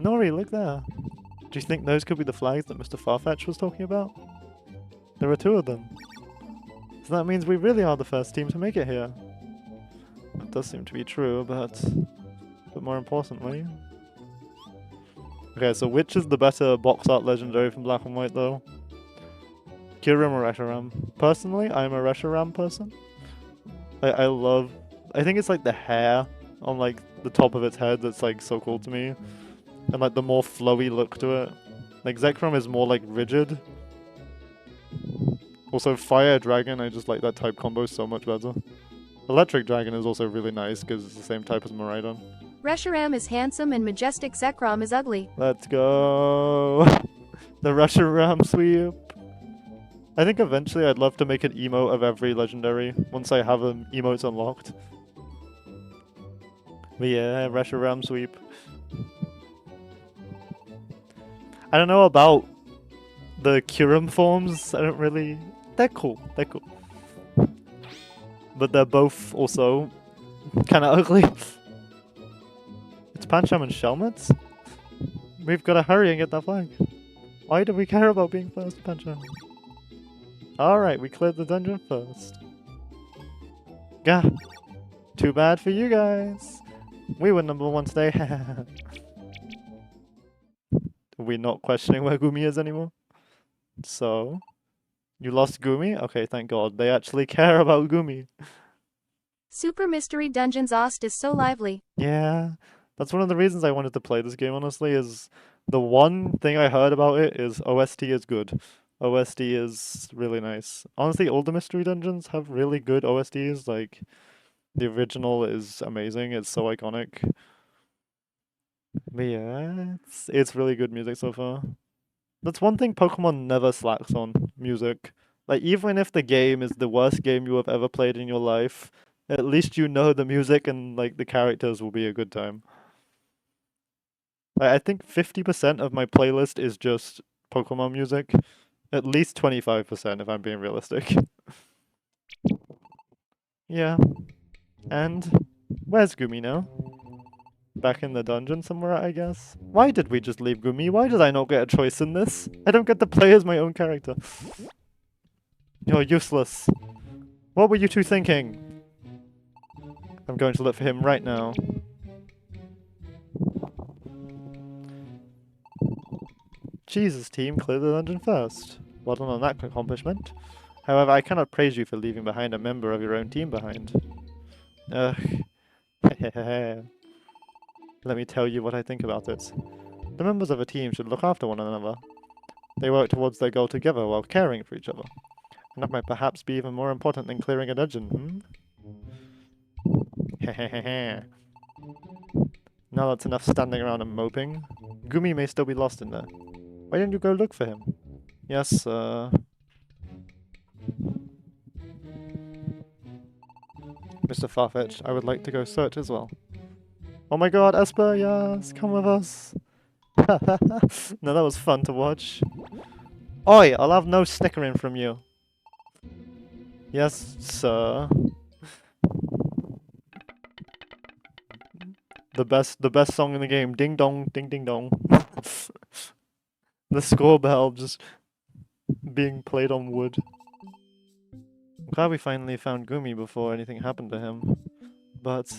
Nori, look there. Do you think those could be the flags that Mr. Farfetch was talking about? There are two of them. So that means we really are the first team to make it here. That does seem to be true, but more importantly... Okay, so which is the better box art legendary from Black and White though? Kyurem or Reshiram? Personally, I'm a Reshiram person. I love... I think it's like the hair on like the top of its head that's like so cool to me. And like the more flowy look to it. Like Zekrom is more like rigid. Also Fire Dragon, I just like that type combo so much better. Electric Dragon is also really nice because it's the same type as Miraidon. Reshiram is handsome and majestic. Zekrom is ugly. Let's go! The Reshiram sweep! I think eventually I'd love to make an emote of every legendary once I have emotes unlocked. But yeah, Reshiram sweep. I don't know about the Kyurem forms. I don't really... They're cool. They're cool. But they're both also kind of ugly. It's Pancham and Shelmet? We've got to hurry and get that flag. Why do we care about being first, Pancham? Alright, we cleared the dungeon first. Gah! Too bad for you guys! We were number one today. Are we not questioning where Gumi is anymore? So... You lost Gumi? Okay, thank god. They actually care about Gumi. Super Mystery Dungeons Ost is so lively. Yeah, that's one of the reasons I wanted to play this game, honestly, is the one thing I heard about it is OST is good. OST is really nice. Honestly, all the Mystery Dungeons have really good OSTs, like, the original is amazing, it's so iconic. But yeah, it's really good music so far. That's one thing Pokemon never slacks on, music. Like, even if the game is the worst game you have ever played in your life, at least you know the music and like the characters will be a good time. I think 50% of my playlist is just Pokemon music. At least 25% if I'm being realistic. Yeah. And where's Gumi now? Back in the dungeon somewhere, I guess? Why did we just leave Gumi? Why did I not get a choice in this? I don't get to play as my own character. You're useless. What were you two thinking? I'm going to look for him right now. Jesus, team, clear the dungeon first. Well done on that accomplishment. However, I cannot praise you for leaving behind a member of your own team behind. Ugh. Let me tell you what I think about it. The members of a team should look after one another. They work towards their goal together while caring for each other. And that might perhaps be even more important than clearing a dungeon, Hehehe. Now that's enough standing around and moping. Gumi may still be lost in there. Why don't you go look for him? Yes, Mr. Farfetch, I would like to go search as well. Oh my god, Esper, yes, come with us. No, that was fun to watch. Oi, I'll have no snickering from you. Yes, sir. The best song in the game. Ding dong, ding ding dong. The score bell just being played on wood. I'm glad we finally found Gumi before anything happened to him. But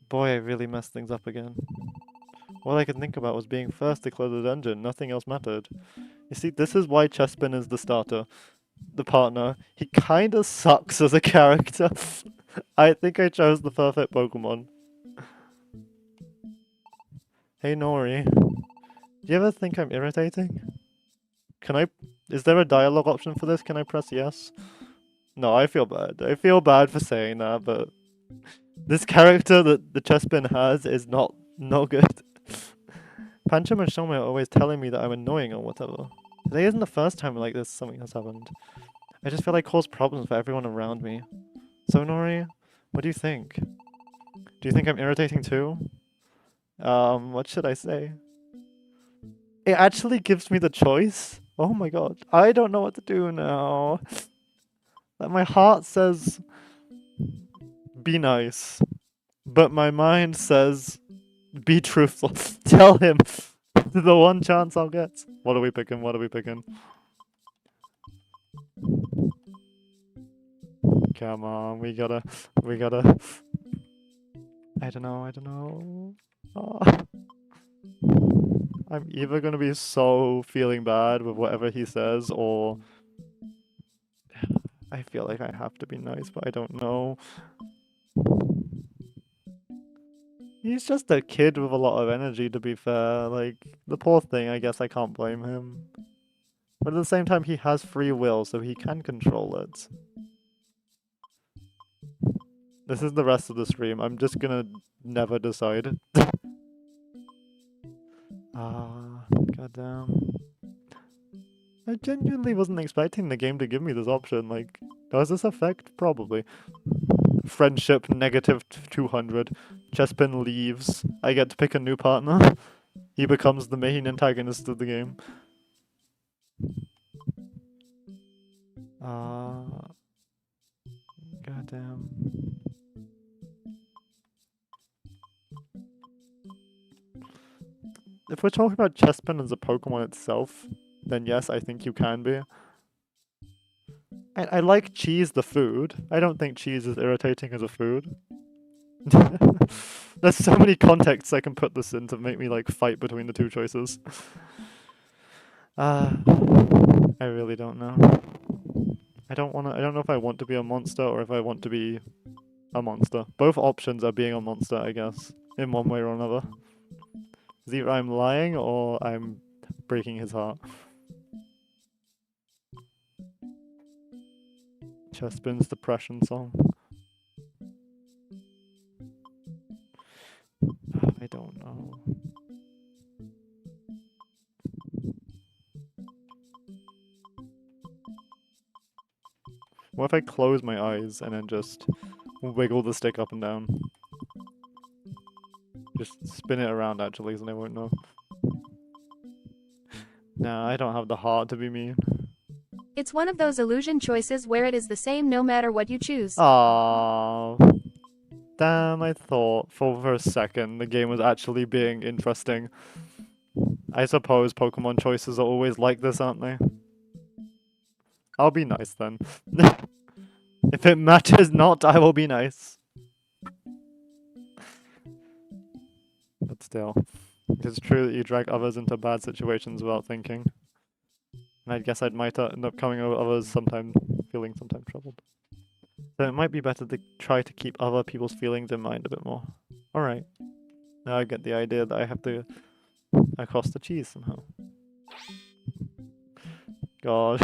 boy, I really messed things up again. All I could think about was being first to clear the dungeon. Nothing else mattered. You see, this is why Chespin is the starter. The partner. He kinda sucks as a character. I think I chose the perfect Pokemon. Hey Nori. Do you ever think I'm irritating? Can I... Is there a dialogue option for this? Can I press yes? No, I feel bad. I feel bad for saying that, but... This character that the Chespin has is not good. Pancham and Shome are always telling me that I'm annoying or whatever. Today isn't the first time like this something has happened. I just feel like I cause problems for everyone around me. So Nori, what do you think? Do you think I'm irritating too? What should I say? It actually gives me the choice. Oh my god. I don't know what to do now. Like, my heart says be nice. But my mind says be truthful. Tell him the one chance I'll get. What are we picking? What are we picking? Come on, we gotta... I don't know. Oh. I'm either gonna be so feeling bad with whatever he says, or I feel like I have to be nice, but I don't know. He's just a kid with a lot of energy, to be fair. Like, the poor thing, I guess I can't blame him. But at the same time, he has free will, so he can control it. This is the rest of the stream. I'm just gonna never decide. Goddamn. I genuinely wasn't expecting the game to give me this option. Like, does this affect? Probably. Friendship negative 200. Chespin leaves. I get to pick a new partner. He becomes the main antagonist of the game. Goddamn. If we're talking about Chespin as a Pokemon itself, then yes, I think you can be. I like cheese the food. I don't think cheese is irritating as a food. There's so many contexts I can put this in to make me like fight between the two choices. I really don't know. I don't know if I want to be a monster or if I want to be a monster. Both options are being a monster, I guess, in one way or another. Is either I'm lying or I'm breaking his heart. Chespin's depression song. I don't know. What if I close my eyes and then just wiggle the stick up and down? Just spin it around actually, so they won't know. Nah, I don't have the heart to be mean. It's one of those illusion choices where it is the same no matter what you choose. Aww. Damn, I thought for a second the game was actually being interesting. I suppose Pokemon choices are always like this, aren't they? I'll be nice then. If it matters not, I will be nice. But still, it's true that you drag others into bad situations without thinking. And I guess I might end up coming over others sometime, feeling sometimes troubled. So it might be better to try to keep other people's feelings in mind a bit more. Alright. Now I get the idea that I have to across the cheese somehow. God.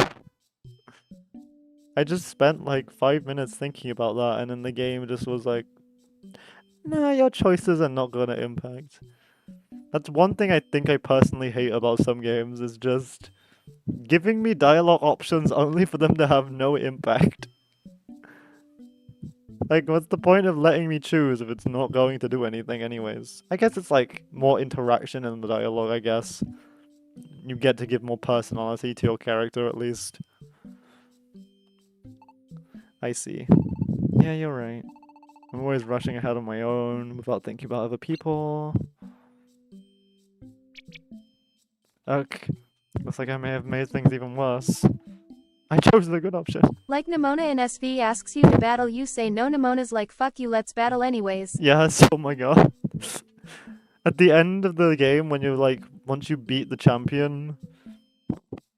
I just spent like 5 minutes thinking about that and then the game just was like, nah, your choices are not gonna impact. That's one thing I think I personally hate about some games is just giving me dialogue options only for them to have no impact. Like, what's the point of letting me choose if it's not going to do anything anyways? I guess it's like more interaction in the dialogue, I guess. You get to give more personality to your character at least. I see. Yeah, you're right. I'm always rushing ahead on my own without thinking about other people. Ugh. Looks like I may have made things even worse. I chose the good option. Like Nimona in SV asks you to battle, you say no. Nimona's like fuck you, let's battle anyways. Yes, oh my god. At the end of the game, when you're like, once you beat the champion,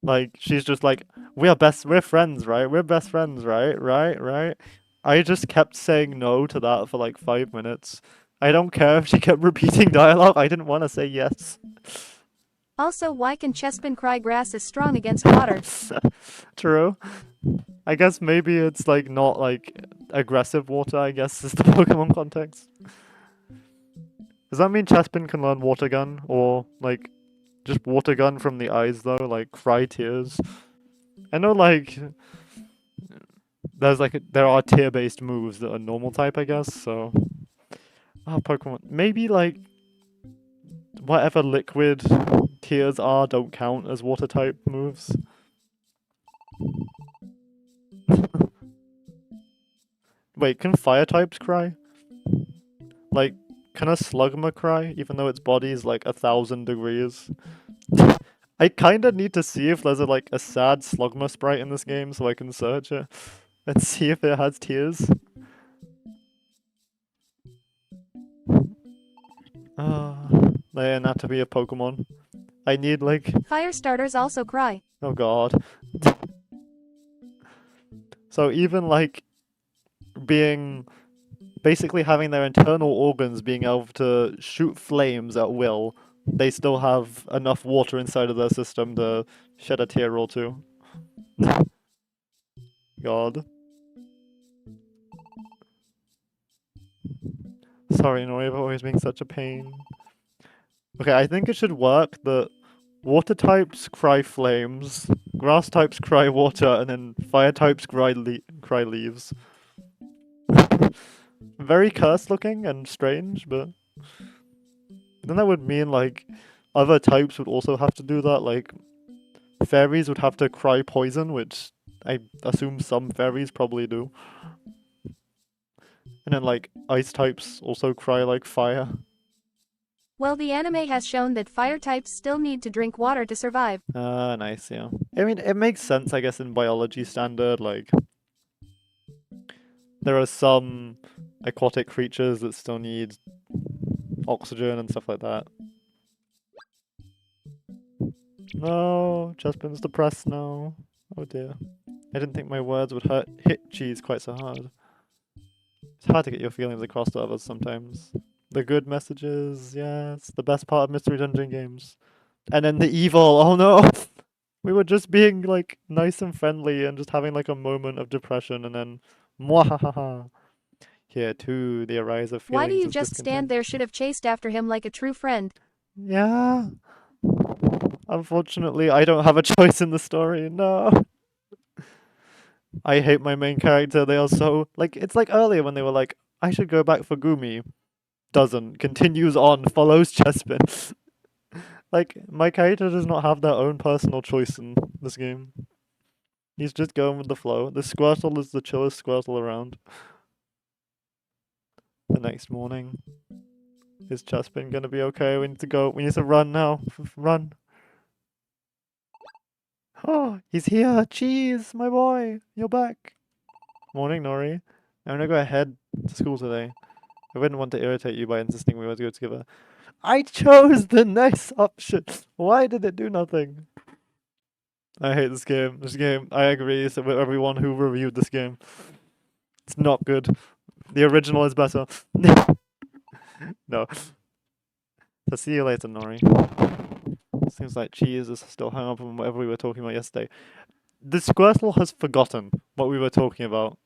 like, she's just like, we're friends, right? We're best friends, right? Right? I just kept saying no to that for like 5 minutes. I don't care if she kept repeating dialogue, I didn't want to say yes. Also, why can Chespin cry grass is strong against water? True. I guess maybe it's like not like aggressive water, I guess is the Pokemon context. Does that mean Chespin can learn Water Gun? Or like just Water Gun from the eyes though, like cry tears? I know like there are tier based moves that are normal type, I guess, so Pokemon maybe like whatever liquid tears are don't count as water type moves. Wait, can fire types cry? Like, can a Slugma cry, even though its body is like 1,000 degrees? I kinda need to see if there's like a sad Slugma sprite in this game so I can search it and see if it has tears. Not to be a Pokemon. I need like... Fire starters also cry. Oh god. So even like being... basically having their internal organs being able to shoot flames at will, they still have enough water inside of their system to shed a tear or two. God. Sorry, Nori, for always being such a pain. Okay, I think it should work that water types cry flames, grass types cry water, and then fire types cry leaves. Very cursed looking and strange, but then that would mean like other types would also have to do that, like fairies would have to cry poison, which I assume some fairies probably do. And then like ice types also cry like fire. Well, the anime has shown that fire types still need to drink water to survive. Ah, nice, yeah. I mean, it makes sense, I guess, in biology standard, like there are some aquatic creatures that still need oxygen and stuff like that. No, Chespin's depressed now. Oh dear. I didn't think my words would hit cheese quite so hard. It's hard to get your feelings across to others sometimes. The good messages, yes, the best part of Mystery Dungeon games. And then the evil, oh no! We were just being like nice and friendly and just having like a moment of depression and then mwahaha. Here too, the arise of feelings Why do you of just stand discontent. there? Should have chased after him like a true friend. Yeah. Unfortunately, I don't have a choice in the story, no. I hate my main character. They are so like it's like earlier when they were like, I should go back for Gumi. Doesn't, continues on, follows Chespin. Like my character does not have their own personal choice in this game. He's just going with the flow. The Squirtle is the chillest Squirtle around. The next morning. Is Chespin gonna be okay? We need to go. We need to run now. Run. Oh, he's here. Cheese, my boy. You're back. Morning, Nori. I'm gonna go ahead to school today. I wouldn't want to irritate you by insisting we were to go together. I chose the nice option. Why did it do nothing? I hate this game. This game, I agree with everyone who reviewed this game. It's not good. The original is better. No. So see you later, Nori. Seems like Cheese is still hung up on whatever we were talking about yesterday. The Squirtle has forgotten what we were talking about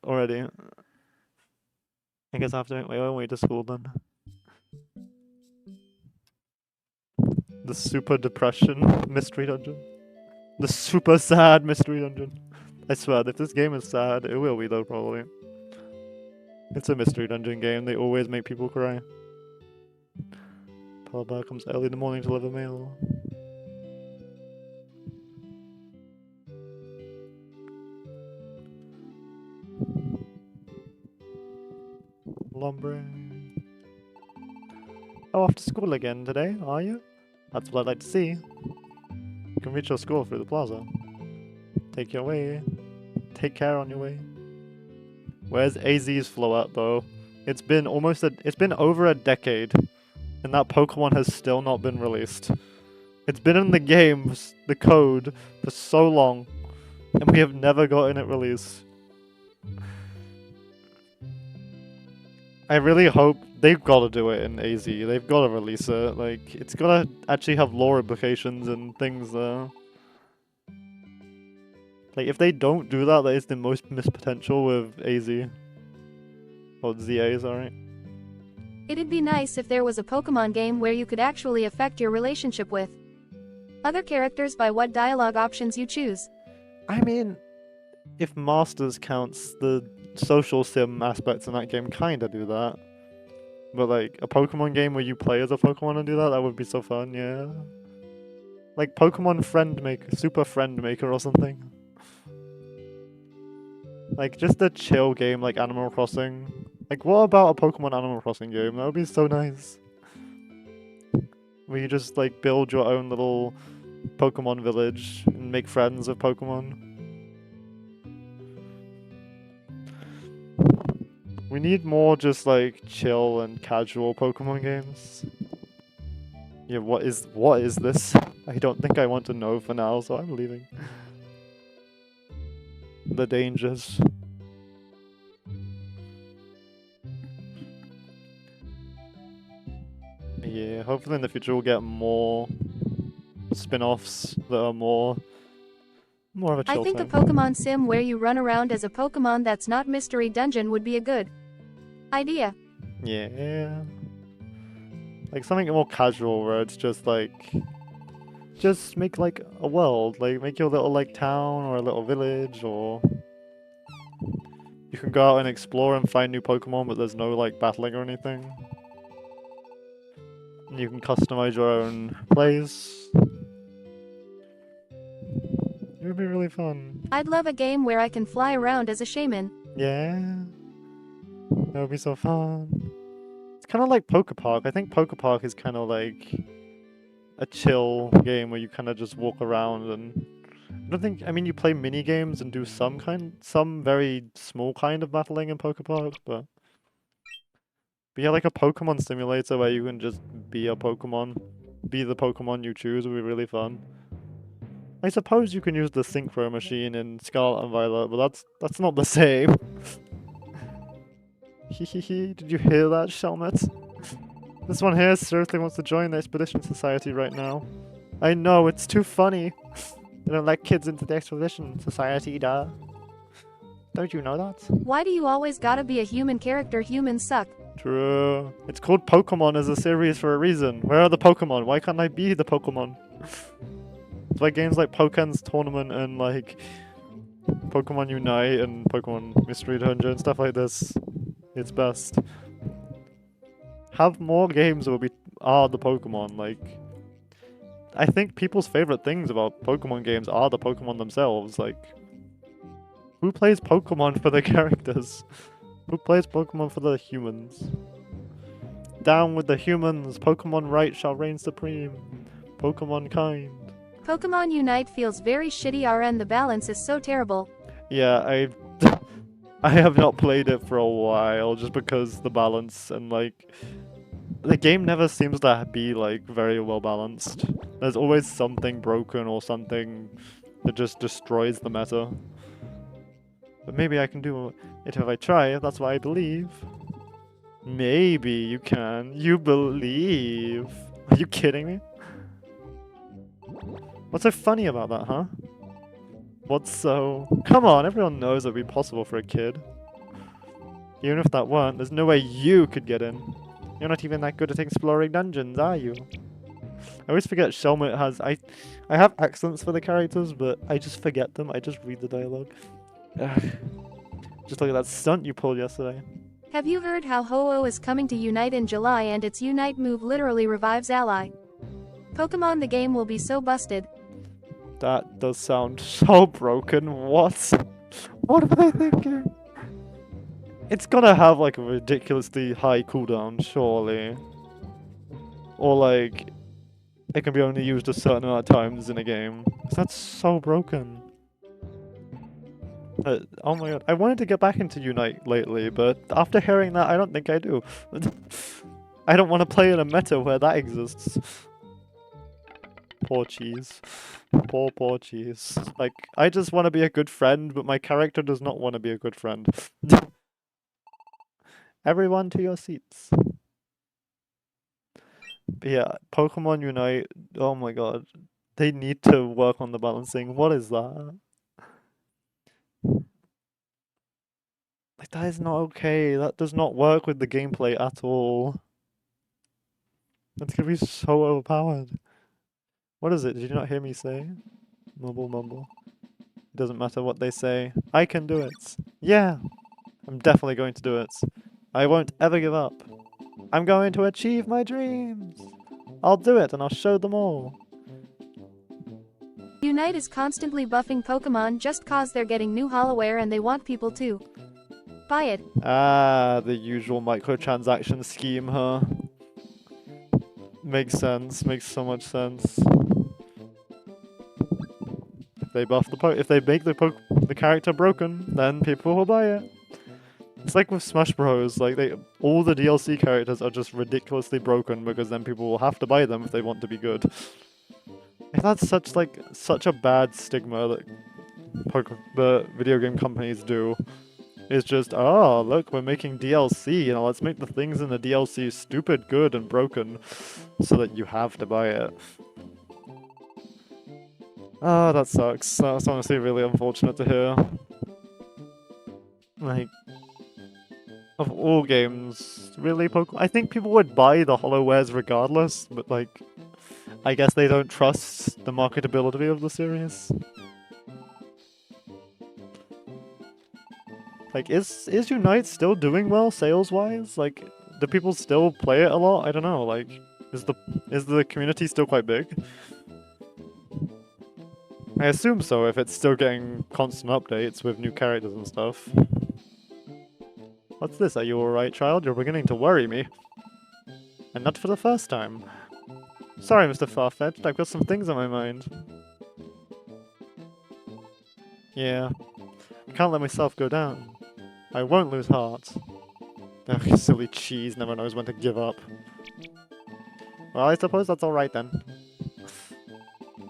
already. I guess I have to make my own way to school then. The super depression mystery dungeon. The super sad mystery dungeon. I swear, if this game is sad, it will be though, probably. It's a mystery dungeon game, they always make people cry. Polar Bear comes early in the morning to deliver mail. Lombre. Oh, off to school again today, are you? That's what I'd like to see. You can reach your school through the plaza. Take your way. Take care on your way. Where's AZ's flow at though? It's been over a decade, and that Pokemon has still not been released. It's been in the games, the code, for so long, and we have never gotten it released. I really hope they've got to do it in AZ. They've got to release it. Like, it's got to actually have lore implications and things there. Like, if they don't do that, that is the most missed potential with AZ. Or ZA, sorry. It'd be nice if there was a Pokemon game where you could actually affect your relationship with other characters by what dialogue options you choose. I mean, if Masters counts, the social sim aspects in that game kinda do that. But like, a Pokemon game where you play as a Pokemon and do that, that would be so fun, yeah. Like Pokemon Friend Maker, Super Friend Maker or something. Like, just a chill game like Animal Crossing. Like, what about a Pokemon Animal Crossing game? That would be so nice. Where you just, like, build your own little Pokemon village and make friends with Pokemon. We need more just, like, chill and casual Pokemon games. Yeah, what is this? I don't think I want to know for now, so I'm leaving. The dangers. Yeah, hopefully in the future we'll get more spin-offs that are more of a chill I think type. a Pokemon sim where you run around as a Pokemon that's not Mystery Dungeon would be a good idea. Yeah. Like something more casual where it's just like, just make like a world, like make your little like town or a little village, or you can go out and explore and find new Pokemon but there's no like battling or anything. And you can customize your own place. It would be really fun. I'd love a game where I can fly around as a shaman. Yeah. That would be so fun. It's kind of like Poke Park. I think Poke Park is kind of like a chill game where you kind of just walk around and I don't think, I mean, you play mini games and do some very small kind of battling in Poke Park, but yeah, like a Pokemon simulator where you can just be a Pokemon, be the Pokemon you choose would be really fun. I suppose you can use the Synchro machine in Scarlet and Violet, but that's not the same. Hehehe, did you hear that, Shelmet? This one here seriously wants to join the Expedition Society right now. I know, it's too funny. They don't let kids into the Expedition Society, duh. Don't you know that? Why do you always gotta be a human character? Humans suck. True. It's called Pokemon as a series for a reason. Where are the Pokemon? Why can't I be the Pokemon? It's like games like Pokémon's Tournament and like Pokemon Unite and Pokemon Mystery Dungeon, stuff like this. It's best. Have more games where we are the Pokemon, like... I think people's favorite things about Pokemon games are the Pokemon themselves, like... Who plays Pokemon for the characters? Who plays Pokemon for the humans? Down with the humans! Pokemon right shall reign supreme! Pokemon kind! Pokemon Unite feels very shitty RN, the balance is so terrible. Yeah, I have not played it for a while, just because the balance and, like... The game never seems to be, like, very well balanced. There's always something broken or something that just destroys the meta. But maybe I can do it if I try, if that's what I believe. Maybe you can. You believe. Are you kidding me? What's so funny about that, huh? What's so... Come on, everyone knows it would be possible for a kid. Even if that weren't, there's no way you could get in. You're not even that good at exploring dungeons, are you? I always forget Shelmet has... I have accents for the characters, but I just forget them. I just read the dialogue. Ugh. Just look at that stunt you pulled yesterday. Have you heard how Ho-Oh is coming to Unite in July and its Unite move literally revives Ally? Pokemon the game will be so busted. That does sound so broken. What? What are they thinking? It's gotta have like a ridiculously high cooldown, surely. Or like, it can be only used a certain amount of times in a game. 'Cause that's so broken. Oh my god, I wanted to get back into Unite lately, but after hearing that, I don't think I do. I don't want to play in a meta where that exists. Poor cheese. Poor cheese. Like, I just want to be a good friend, but my character does not want to be a good friend. Everyone to your seats. But yeah, Pokemon Unite, oh my god. They need to work on the balancing. What is that? Like, that is not okay. That does not work with the gameplay at all. That's gonna be so overpowered. What is it? Did you not hear me say? Mumble, mumble. It doesn't matter what they say. I can do it. Yeah! I'm definitely going to do it. I won't ever give up. I'm going to achieve my dreams! I'll do it and I'll show them all. Unite is constantly buffing Pokemon just cause they're getting new Hollowware and they want people to buy it. Ah, the usual microtransaction scheme, huh? Makes sense. Makes so much sense. If they buff if they make the character broken, then people will buy it. It's like with Smash Bros. Like all the DLC characters are just ridiculously broken because then people will have to buy them if they want to be good. If that's such a bad stigma that the video game companies do, is just, oh look, we're making DLC, you know, let's make the things in the DLC stupid good and broken so that you have to buy it. Oh, that sucks. That's honestly really unfortunate to hear. Like, of all games, really, Pokemon? I think people would buy the Hollowares regardless, but like, I guess they don't trust the marketability of the series. Like, is Unite still doing well sales-wise? Like, do people still play it a lot? I don't know, like, is the community still quite big? I assume so, if it's still getting constant updates with new characters and stuff. What's this? Are you alright, child? You're beginning to worry me. And not for the first time. Sorry, Mr. Farfetch'd, I've got some things on my mind. Yeah. I can't let myself go down. I won't lose heart. Ugh, silly cheese never knows when to give up. Well, I suppose that's alright then.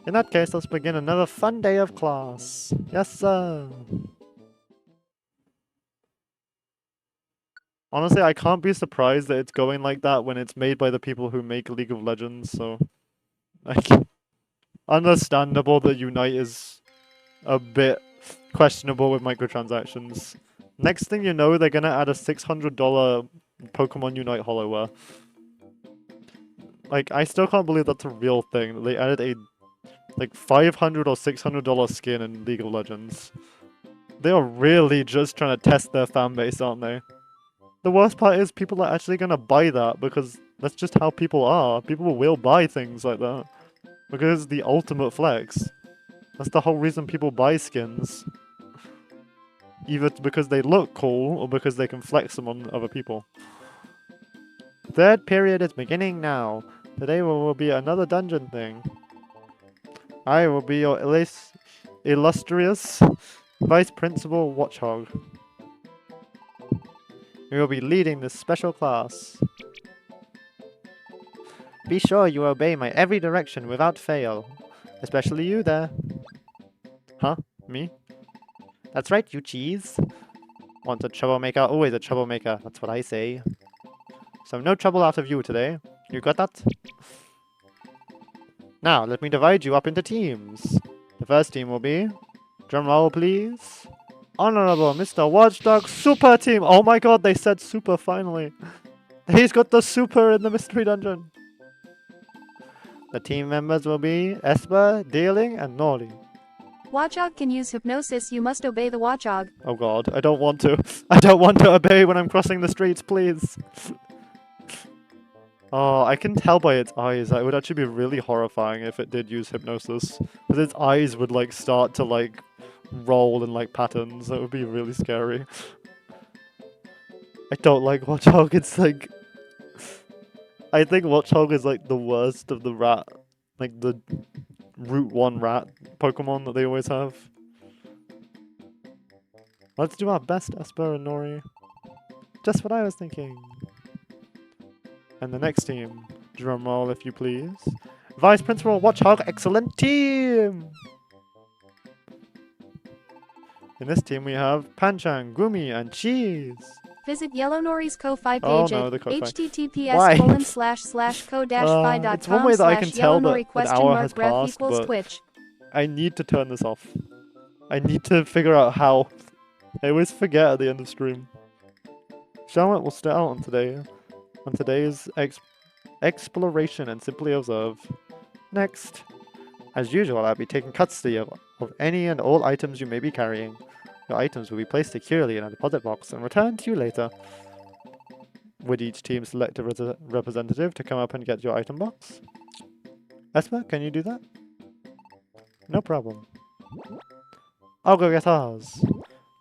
In that case, let's begin another fun day of class. Yes, sir. Honestly, I can't be surprised that it's going like that when it's made by the people who make League of Legends, so... Like, understandable that Unite is a bit questionable with microtransactions. Next thing you know, they're gonna add a $600 Pokemon Unite Hollowware. Like, I still can't believe that's a real thing. They added a, like, $500 or $600 skin in League of Legends. They are really just trying to test their fan base, aren't they? The worst part is people are actually gonna buy that because that's just how people are. People will buy things like that. Because it's the ultimate flex. That's the whole reason people buy skins. Either because they look cool or because they can flex them on other people. Third period is beginning now. Today will be another dungeon thing. I will be your illustrious Vice Principal Watchhog. We will be leading this special class. Be sure you obey my every direction without fail. Especially you there. Huh? Me? That's right, you cheese. Once a troublemaker, always a troublemaker. That's what I say. So no trouble out of you today. You got that? Now, let me divide you up into teams. The first team will be... Drumroll, please. Honorable Mr. Watchdog Super Team! Oh my god, they said super finally. He's got the super in the mystery dungeon. The team members will be Esper, Dealing, and Nori. Watchog can use hypnosis, you must obey the Watchog. Oh god, I don't want to. I don't want to obey when I'm crossing the streets, please. Oh, I can tell by its eyes. It would actually be really horrifying if it did use hypnosis. Because its eyes would like start to like roll in like patterns. That would be really scary. I don't like Watchog. It's like... I think Watchog is like the worst of the rat. Like the Route 1 rat Pokemon that they always have. Let's do our best, Esper and Nori. Just what I was thinking. And the next team, drumroll if you please. Vice Principal Watchhog, excellent team! In this team we have Panchang, Gumi, and Cheese. Visit Yellow Nori's Ko-Fi Oh page no, at the Ko-Fi. Why? https://ko-fi.com/. It's one way that I can tell that an hour has ref passed, equals but Twitch. I need to turn this off. I need to figure out how. I always forget at the end of stream. Charlotte will start out on today's exploration and simply observe. Next. As usual, I'll be taking custody of any and all items you may be carrying. Your items will be placed securely in a deposit box and returned to you later. Would each team select a representative to come up and get your item box? Esper, can you do that? No problem. I'll go get ours.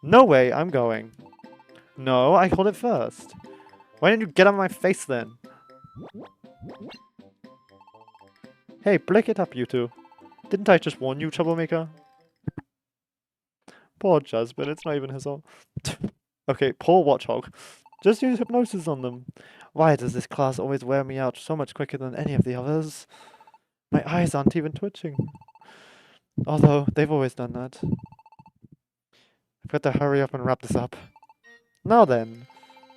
No way, I'm going. No, I hold it first. Why didn't you get on my face then? Hey, break it up, you two. Didn't I just warn you, troublemaker? Poor Jasmine, it's not even his fault. Okay, poor Watchhog. Just use hypnosis on them. Why does this class always wear me out so much quicker than any of the others? My eyes aren't even twitching. Although, they've always done that. I've got to hurry up and wrap this up. Now then,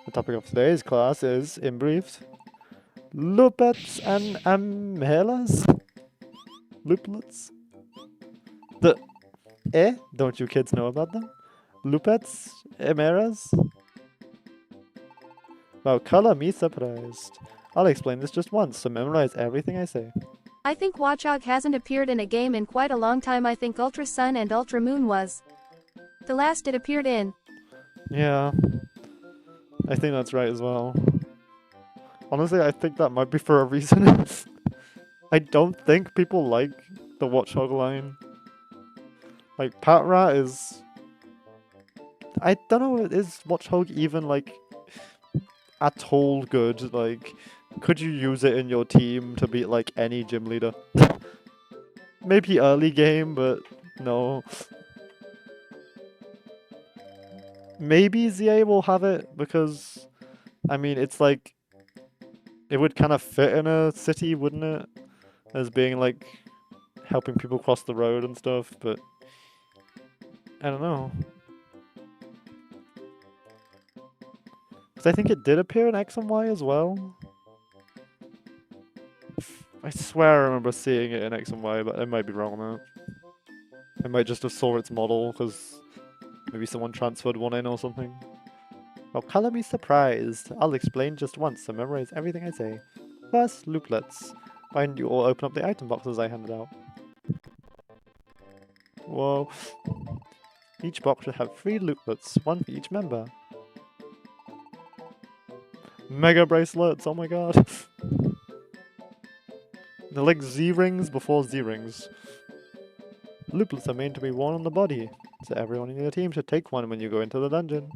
the topic of today's class is, in brief, Lupets and Amelas? Looplets? Don't you kids know about them? Lupets? Emeras? Well, color me surprised. I'll explain this just once, so memorize everything I say. I think Watchog hasn't appeared in a game in quite a long time. I think Ultra Sun and Ultra Moon was the last it appeared in. Yeah, I think that's right as well. Honestly, I think that might be for a reason. I don't think people like the Watchog line. Like, Patrat is... I don't know, is Watchog even, like, at all good? Like, could you use it in your team to beat, like, any gym leader? Maybe early game, but no. Maybe ZA will have it, because, I mean, it's like... It would kind of fit in a city, wouldn't it? As being, like, helping people cross the road and stuff, but... I don't know. Because I think it did appear in X and Y as well. I swear I remember seeing it in X and Y, but I might be wrong on that. I might just have saw its model, because maybe someone transferred one in or something. Well, color me surprised. I'll explain just once, so memorize everything I say. First, looplets. Find you all open up the item boxes I handed out. Whoa. Each box should have 3 lootlets, one for each member. Mega bracelets, oh my god. They're like Z-rings before Z-rings. Looplets are made to be worn on the body, so everyone in your team should take one when you go into the dungeon.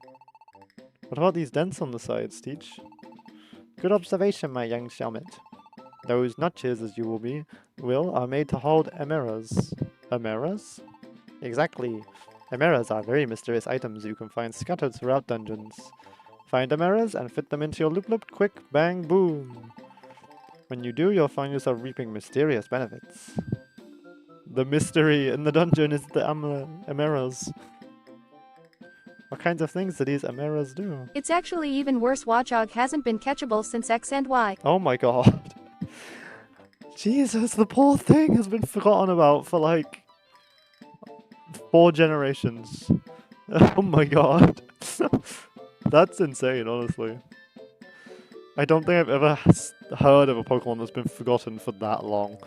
What about these dents on the sides, Teach? Good observation, my young Shelmet. Those notches, as you are made to hold emeras. Emeras? Exactly. Emeras are very mysterious items you can find scattered throughout dungeons. Find emeras and fit them into your loop, quick, bang, boom. When you do, you'll find yourself reaping mysterious benefits. The mystery in the dungeon is the emeras. What kinds of things do these emeras do? It's actually even worse. Watchog hasn't been catchable since X and Y. Oh my god. Jesus, the poor thing has been forgotten about for like 4 generations. Oh my god. That's insane, honestly. I don't think I've ever heard of a Pokemon that's been forgotten for that long.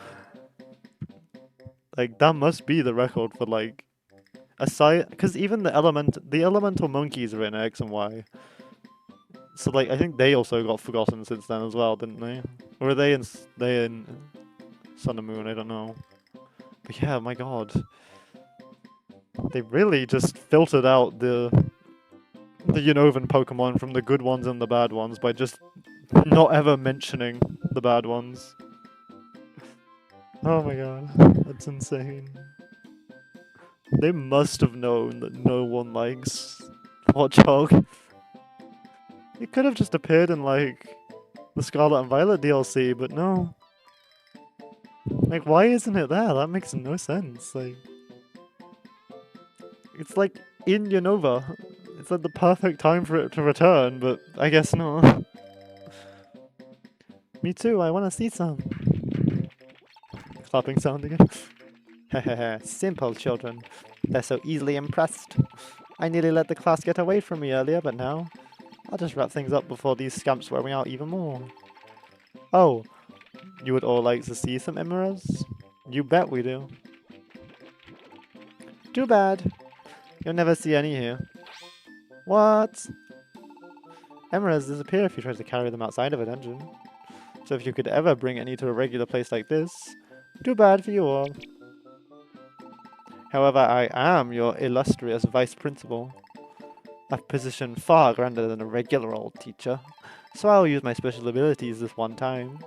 Like, that must be the record for like aside, because even the elemental monkeys are in X and Y. So like, I think they also got forgotten since then as well, didn't they? Or are they in Sun and Moon? I don't know. But yeah, my god, they really just filtered out the Unovan Pokemon from the good ones and the bad ones by just not ever mentioning the bad ones. Oh my god, that's insane. They must have known that no one likes Watchog. It could have just appeared in, like, the Scarlet and Violet DLC, but no. Like, why isn't it there? That makes no sense. Like, it's like in Unova. It's like the perfect time for it to return, but I guess not. Me too, I want to see some. Clapping sound again. Hehehe, simple children. They're so easily impressed. I nearly let the class get away from me earlier, but now I'll just wrap things up before these scamps wear me out even more. Oh, you would all like to see some emeralds? You bet we do. Too bad. You'll never see any here. What? Emeralds disappear if you try to carry them outside of a dungeon. So if you could ever bring any to a regular place like this, too bad for you all. However, I am your illustrious vice principal, a position far grander than a regular old teacher, so I'll use my special abilities this one time,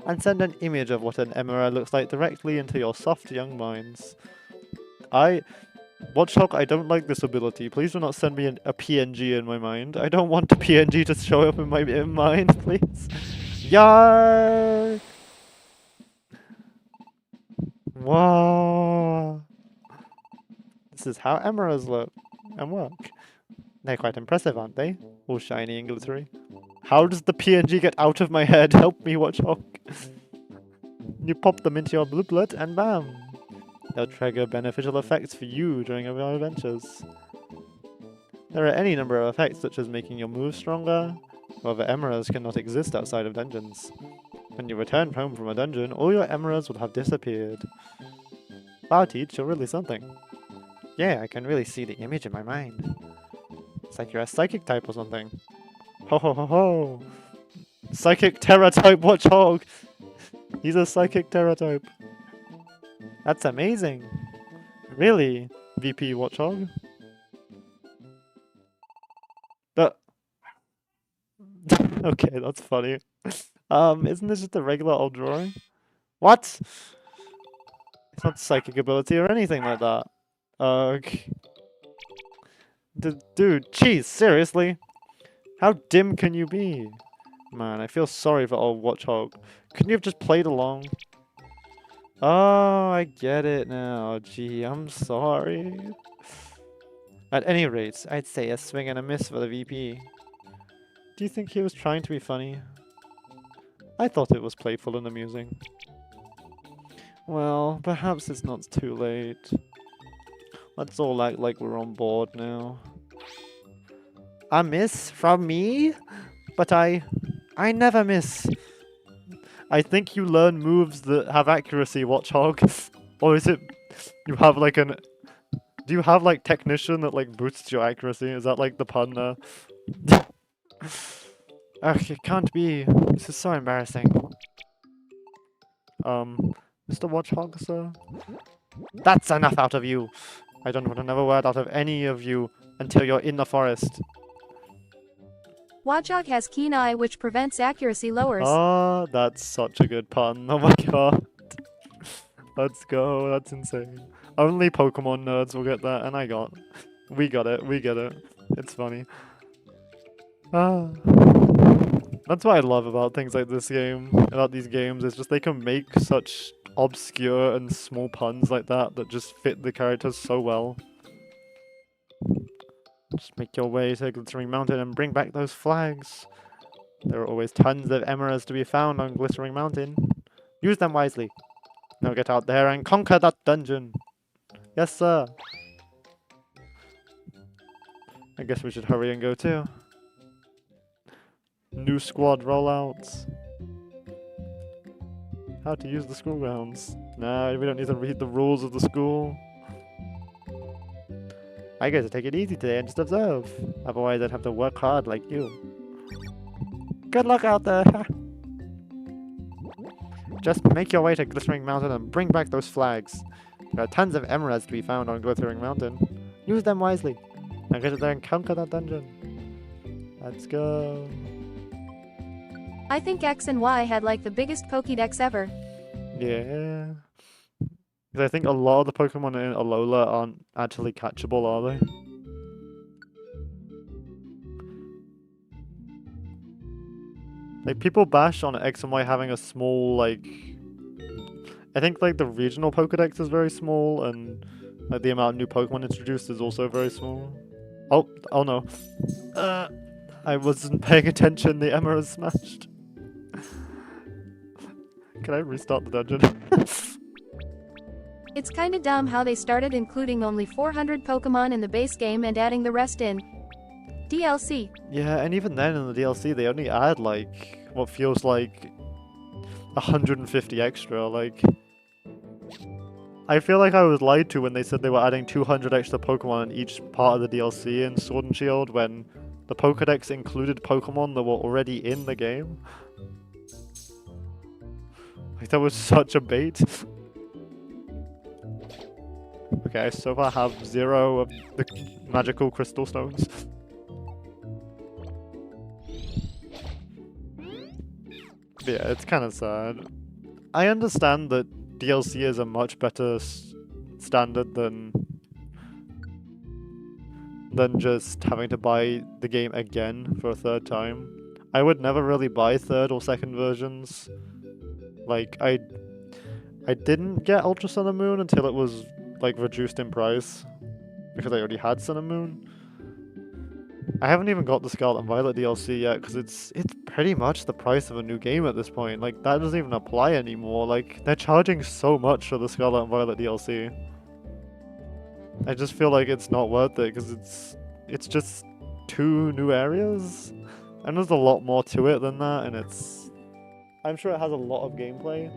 and send an image of what an emerald looks like directly into your soft young minds. Watchog, I don't like this ability. Please do not send me a PNG in my mind. I don't want a PNG to show up in my mind, please. Yar! Wow! This is how emeralds look and work. They're quite impressive, aren't they? All shiny and glittery. How does the PNG get out of my head? Help me, Watchog. You pop them into your blooplet and bam! They'll trigger beneficial effects for you during your adventures. There are any number of effects such as making your moves stronger. However, emeralds cannot exist outside of dungeons. When you return home from a dungeon, all your emeralds will have disappeared. Wow, Teach, you're really something. Yeah, I can really see the image in my mind. It's like you're a psychic type or something. Ho ho ho ho! Psychic Terra type Watchog! He's a psychic Terra type. That's amazing. Really, VP Watchog? But okay, that's funny. Isn't this just a regular old drawing? What? It's not psychic ability or anything like that. Dude, jeez, seriously? How dim can you be? Man, I feel sorry for old Watchog. Couldn't you have just played along? Oh, I get it now. Gee, I'm sorry. At any rate, I'd say a swing and a miss for the VP. Do you think he was trying to be funny? I thought it was playful and amusing. Well, perhaps it's not too late. Let's all act like we're on board now. A miss from me? But I never miss. I think you learn moves that have accuracy, Watchog. Or is it you have like an Do you have like technician that like boosts your accuracy? Is that like the pun there? Ugh, it can't be. This is so embarrassing. Mr. Watchhog, sir? That's enough out of you! I don't want another word out of any of you until you're in the forest. Watchog has keen eye which prevents accuracy lowers. Ah, that's such a good pun. Oh my god. Let's go, that's insane. Only Pokemon nerds will get that, and we got it, we get it. It's funny. Ah. That's what I love about things like this game, about these games, is just they can make such obscure and small puns like that just fit the characters so well. Just make your way to Glittering Mountain and bring back those flags. There are always tons of emeralds to be found on Glittering Mountain. Use them wisely. Now get out there and conquer that dungeon. Yes, sir. I guess we should hurry and go too. New squad rollouts. How to use the school grounds. Nah, we don't need to read the rules of the school. I get to take it easy today and just observe. Otherwise I'd have to work hard like you. Good luck out there! Just make your way to Glittering Mountain and bring back those flags. There are tons of emeralds to be found on Glittering Mountain. Use them wisely. Now get there and conquer that dungeon. Let's go. I think X and Y had like the biggest Pokédex ever. Yeah. Because I think a lot of the Pokemon in Alola aren't actually catchable, are they? Like, people bash on X and Y having a small, like... I think, like, the regional Pokedex is very small, and like the amount of new Pokemon introduced is also very small. Oh no. I wasn't paying attention, the Emerald smashed. Can I restart the dungeon? It's kinda dumb how they started including only 400 Pokemon in the base game and adding the rest in DLC. Yeah, and even then in the DLC they only add like what feels like 150 extra, like I feel like I was lied to when they said they were adding 200 extra Pokemon in each part of the DLC in Sword and Shield when the Pokedex included Pokemon that were already in the game. Like, that was such a bait. Okay, I so far have 0 of the magical crystal stones. But yeah, it's kind of sad. I understand that DLC is a much better standard than just having to buy the game again for a third time. I would never really buy third or second versions. Like, I didn't get Ultra Sun and Moon until it was, like, reduced in price. Because I already had Sun and Moon. I haven't even got the Scarlet and Violet DLC yet, because it's pretty much the price of a new game at this point. Like, that doesn't even apply anymore. Like, they're charging so much for the Scarlet and Violet DLC. I just feel like it's not worth it, because it's just 2 new areas. And there's a lot more to it than that, and I'm sure it has a lot of gameplay,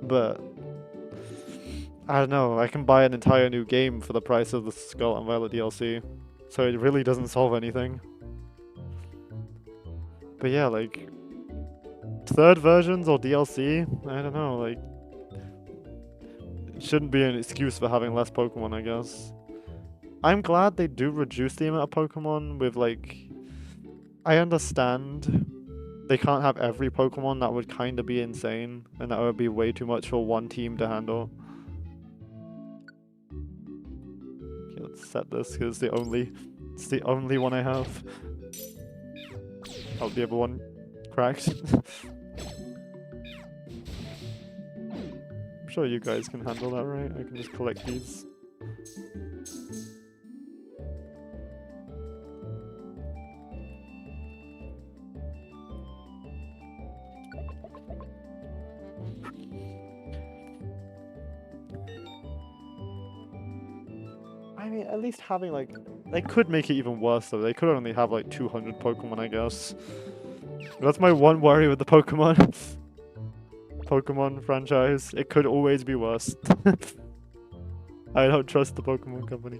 but I don't know, I can buy an entire new game for the price of the Scarlet and Violet DLC, so it really doesn't solve anything. But yeah, like, third versions or DLC, I don't know, like, it shouldn't be an excuse for having less Pokemon, I guess. I'm glad they do reduce the amount of Pokemon with, like, I understand they can't have every Pokemon, that would kind of be insane, and that would be way too much for one team to handle. Okay, let's set this, because it's the only one I have. Oh, the other one cracked. I'm sure you guys can handle that, right? I can just collect these. I mean, at least having, like, they could make it even worse, though. They could only have, like, 200 Pokemon, I guess. That's my one worry with the Pokemon. Pokemon franchise. It could always be worse. I don't trust the Pokemon Company.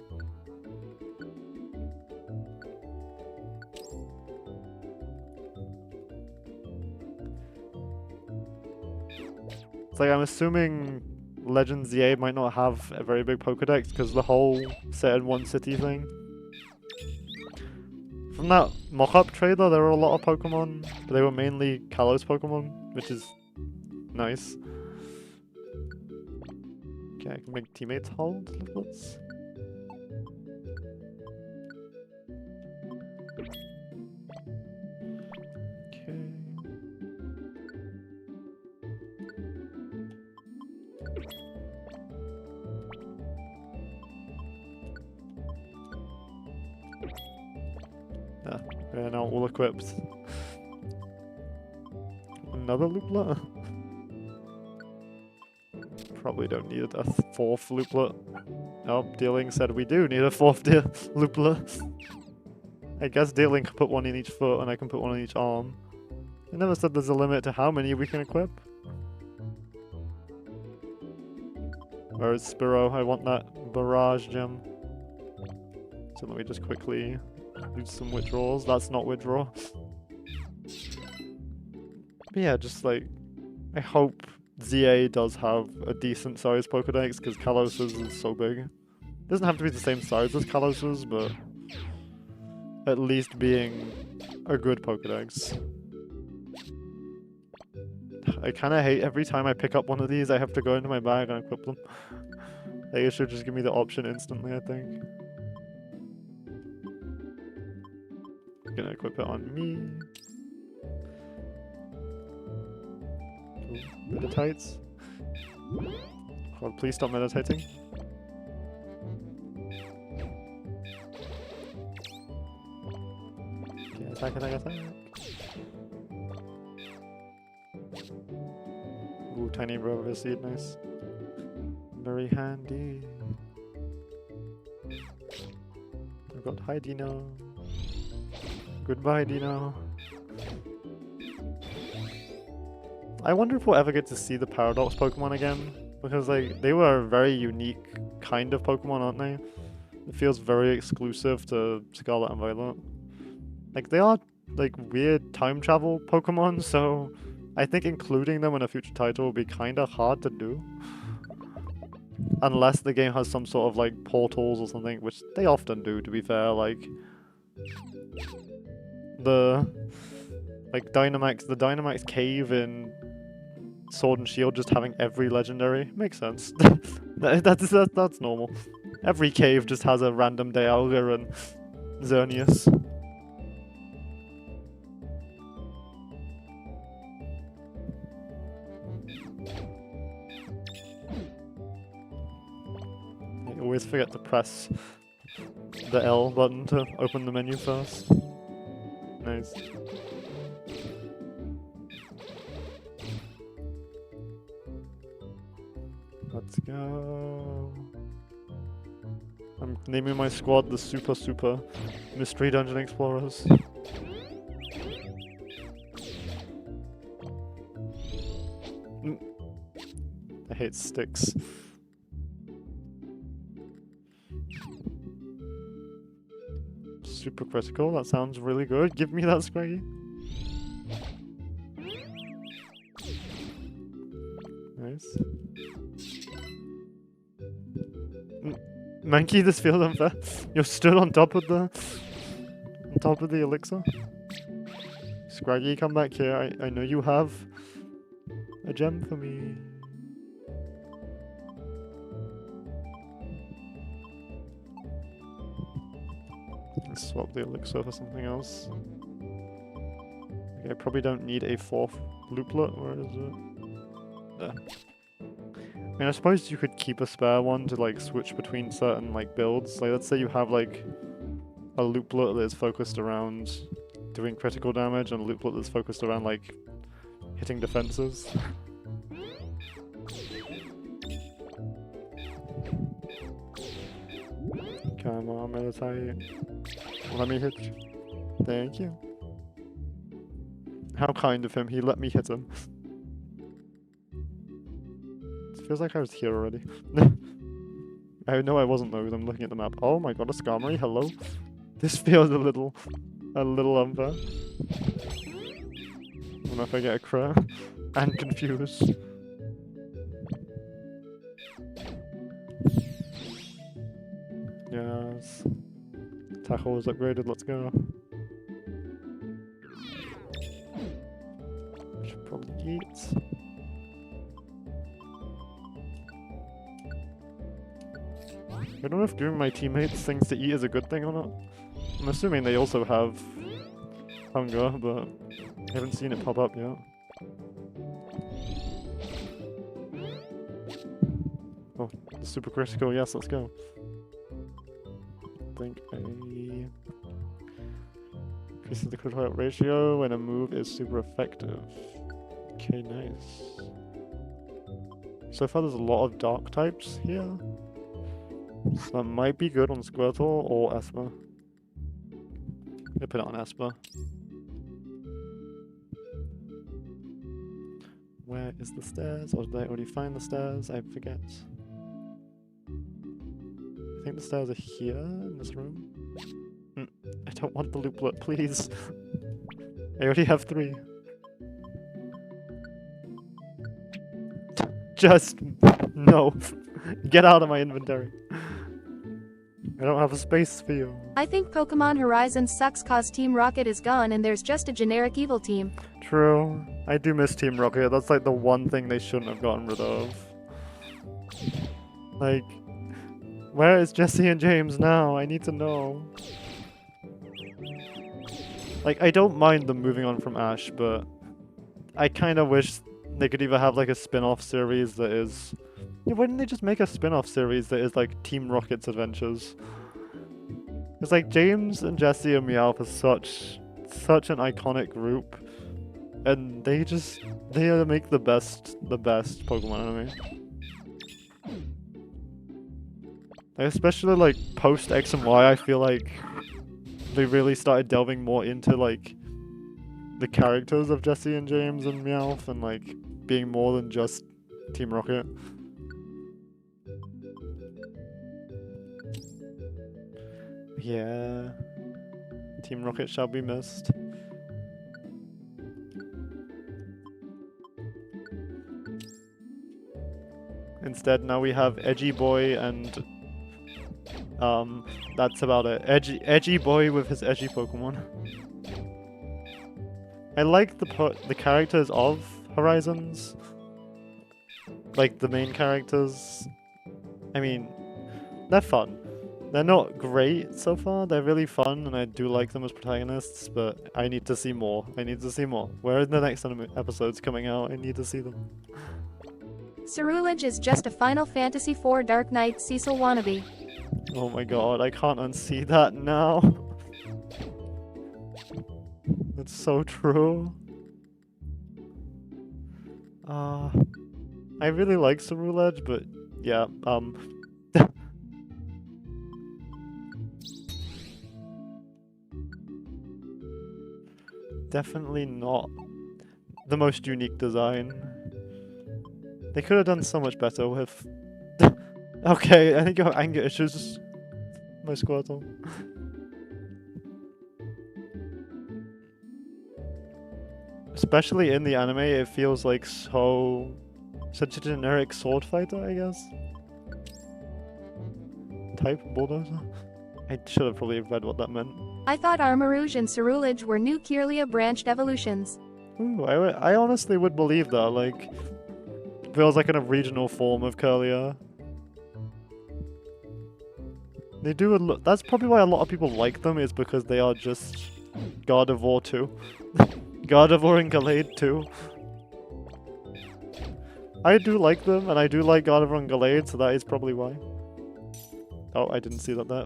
It's like I'm assuming Legends EA might not have a very big Pokedex because the whole set in one city thing. From that mock-up trailer, there were a lot of Pokemon, but they were mainly Kalos Pokemon, which is nice. Okay, I can make teammates hold leaflets. Okay. Yeah, we're now all equipped. Another looplet? Probably don't need a fourth looplet. Nope, Dealing said we do need a fourth looplet. I guess Dealing can put one in each foot and I can put one in each arm. They never said there's a limit to how many we can equip. Where is Spiro? I want that barrage gem. So let me just quickly do some withdrawals. That's not withdraw. But yeah, just like, I hope ZA does have a decent sized Pokedex because Kalos's is so big. It doesn't have to be the same size as Kalos's, but at least being a good Pokedex. I kind of hate every time I pick up one of these, I have to go into my bag and equip them. They should just give me the option instantly, I think. I'm gonna equip it on me. Meditates. God, please stop meditating. Okay, attack, attack, attack. Ooh, tiny rubber seed, nice. Very handy. I've got hi Dino. Goodbye Dino. I wonder if we'll ever get to see the Paradox Pokemon again, because like they were a very unique kind of Pokemon, aren't they? It feels very exclusive to Scarlet and Violet. Like they are like weird time travel Pokemon, so I think including them in a future title will be kind of hard to do. Unless the game has some sort of like portals or something, which they often do, to be fair. Like the Dynamax cave in Sword and Shield just having every legendary makes sense. That's normal. Every cave just has a random Dialga and Xerneas. I always forget to press the L button to open the menu first. Nice. Let's go. I'm naming my squad the Super Mystery Dungeon Explorers. I hate sticks. Super critical, that sounds really good. Give me that, Scraggy. Nice. Mankey, this feels unfair. You're stood on top of the elixir. Scraggy, come back here. I know you have a gem for me. Let's swap the elixir for something else. Okay, I probably don't need a fourth looplet. Where is it? There. I mean, I suppose you could keep a spare one to like switch between certain like builds. Like, let's say you have like a looplet that is focused around doing critical damage and a looplet that's focused around like hitting defenses. Come on, meditate. Let me hit you. Thank you. How kind of him, he let me hit him. It feels like I was here already. I know I wasn't though, because I'm looking at the map. Oh my god, a Skarmory, hello? This feels a little unfair. What if I get a crit? And confused. Yes. Tackle was upgraded, let's go. Should probably eat. I don't know if giving my teammates things to eat is a good thing or not. I'm assuming they also have hunger, but I haven't seen it pop up yet. Oh, the super critical, yes, let's go. I think increases the critical hit ratio when a move is super effective. Okay, nice. So far there's a lot of dark types here. So that might be good on Squirtle or Esper. I'm gonna put it on Esper. Where is the stairs? Or did I already find the stairs? I forget. I think the stairs are here in this room. I don't want the looplet, please. I already have 3. Just no. Get out of my inventory. I don't have a space for you. I think Pokemon Horizons sucks cause Team Rocket is gone and there's just a generic evil team. True. I do miss Team Rocket. That's like the one thing they shouldn't have gotten rid of. Like, where is Jesse and James now? I need to know. Like, I don't mind them moving on from Ash, but I kind of wish they could either have like a spin-off series that is... Yeah, why didn't they just make a spin-off series that is like Team Rocket's adventures? It's like James and Jesse and Meowth are such an iconic group, and they make the best Pokemon anime. Like, especially like post X and Y, I feel like they really started delving more into like the characters of Jesse and James and Meowth, and like being more than just Team Rocket. Yeah, Team Rocket shall be missed. Instead, now we have Edgy Boy, and that's about it. Edgy Boy with his edgy Pokemon. I like the characters of Horizons, like the main characters. I mean, they're fun. They're not great so far, they're really fun, and I do like them as protagonists, but I need to see more. I need to see more. Where are the next episodes coming out? I need to see them. Cerulege is just a Final Fantasy IV Dark Knight Cecil wannabe. Oh my god, I can't unsee that now. That's so true. I really like Cerulege, but yeah, definitely not the most unique design. They could have done so much better with... Okay, I think you have anger issues, my Squirtle. Especially in the anime, it feels like such a generic sword fighter, I guess. Type Bulldozer? I should have probably read what that meant. I thought Armarouge and Cerulege were new Kirlia branched evolutions. Ooh, I honestly would believe that, like, feels like a regional form of Kirlia. They do that's probably why a lot of people like them, is because they are just Gardevoir 2. Gardevoir and Gallade 2. I do like them, and I do like Gardevoir and Gallade, so that is probably why. Oh, I didn't see that there.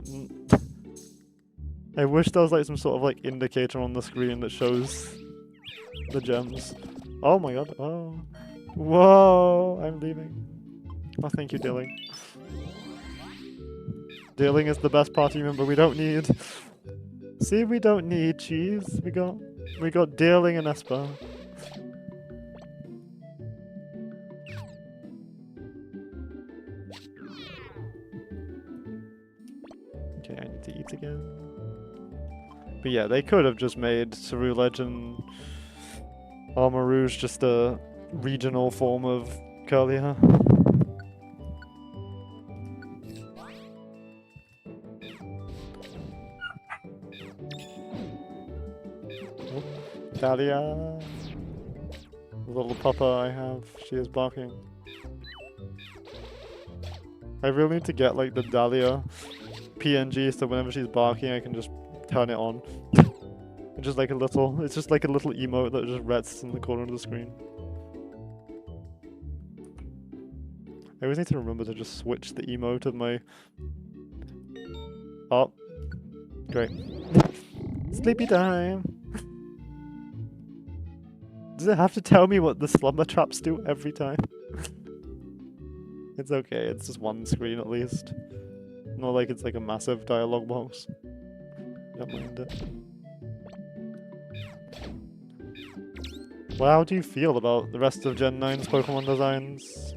I wish there was like some sort of like indicator on the screen that shows the gems. Oh my god, oh. Whoa, I'm leaving. Oh, thank you, Dilling. Dilling is the best party member we don't need. See, we don't need cheese. We got Dilling and Esper. Okay, I need to eat again. But yeah, they could have just made Ceruledge and Armarouge just a regional form of Kirlia. Oh, Dahlia! The little puppa I have, she is barking. I really need to get like the Dahlia PNG so whenever she's barking I can just turn it on. It's just like a little emote that just rests in the corner of the screen. I always need to remember to just switch the emote of my... Oh. Great. Sleepy time! Does it have to tell me what the slumber traps do every time? It's okay, it's just one screen at least. Not like it's like a massive dialogue box. Don't mind it. Well, how do you feel about the rest of Gen 9's Pokemon designs?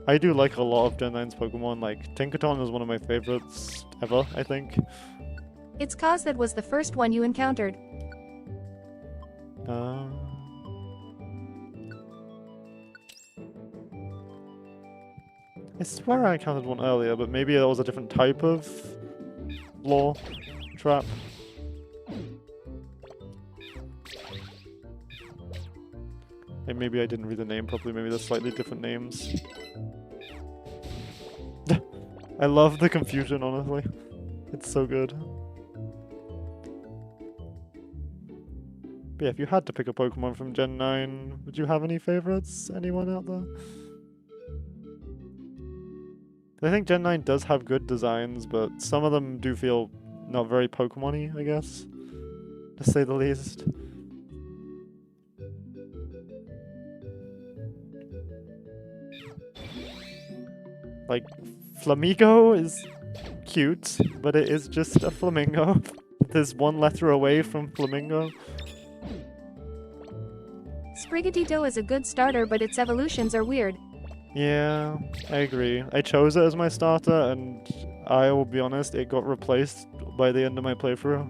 I do like a lot of Gen 9's Pokemon, like Tinkaton is one of my favorites ever, I think. It's 'cause that was the first one you encountered. I swear I encountered one earlier, but maybe that was a different type of lore trap. Like maybe I didn't read the name properly, maybe they're slightly different names. I love the confusion, honestly. It's so good. But yeah, if you had to pick a Pokemon from Gen 9, would you have any favorites? Anyone out there? I think Gen 9 does have good designs, but some of them do feel not very Pokemon-y, I guess. To say the least. Like, Flamigo is cute, but it is just a flamingo. There's one letter away from Flamingo. Sprigatito is a good starter, but its evolutions are weird. Yeah, I agree. I chose it as my starter, and I will be honest, it got replaced by the end of my playthrough.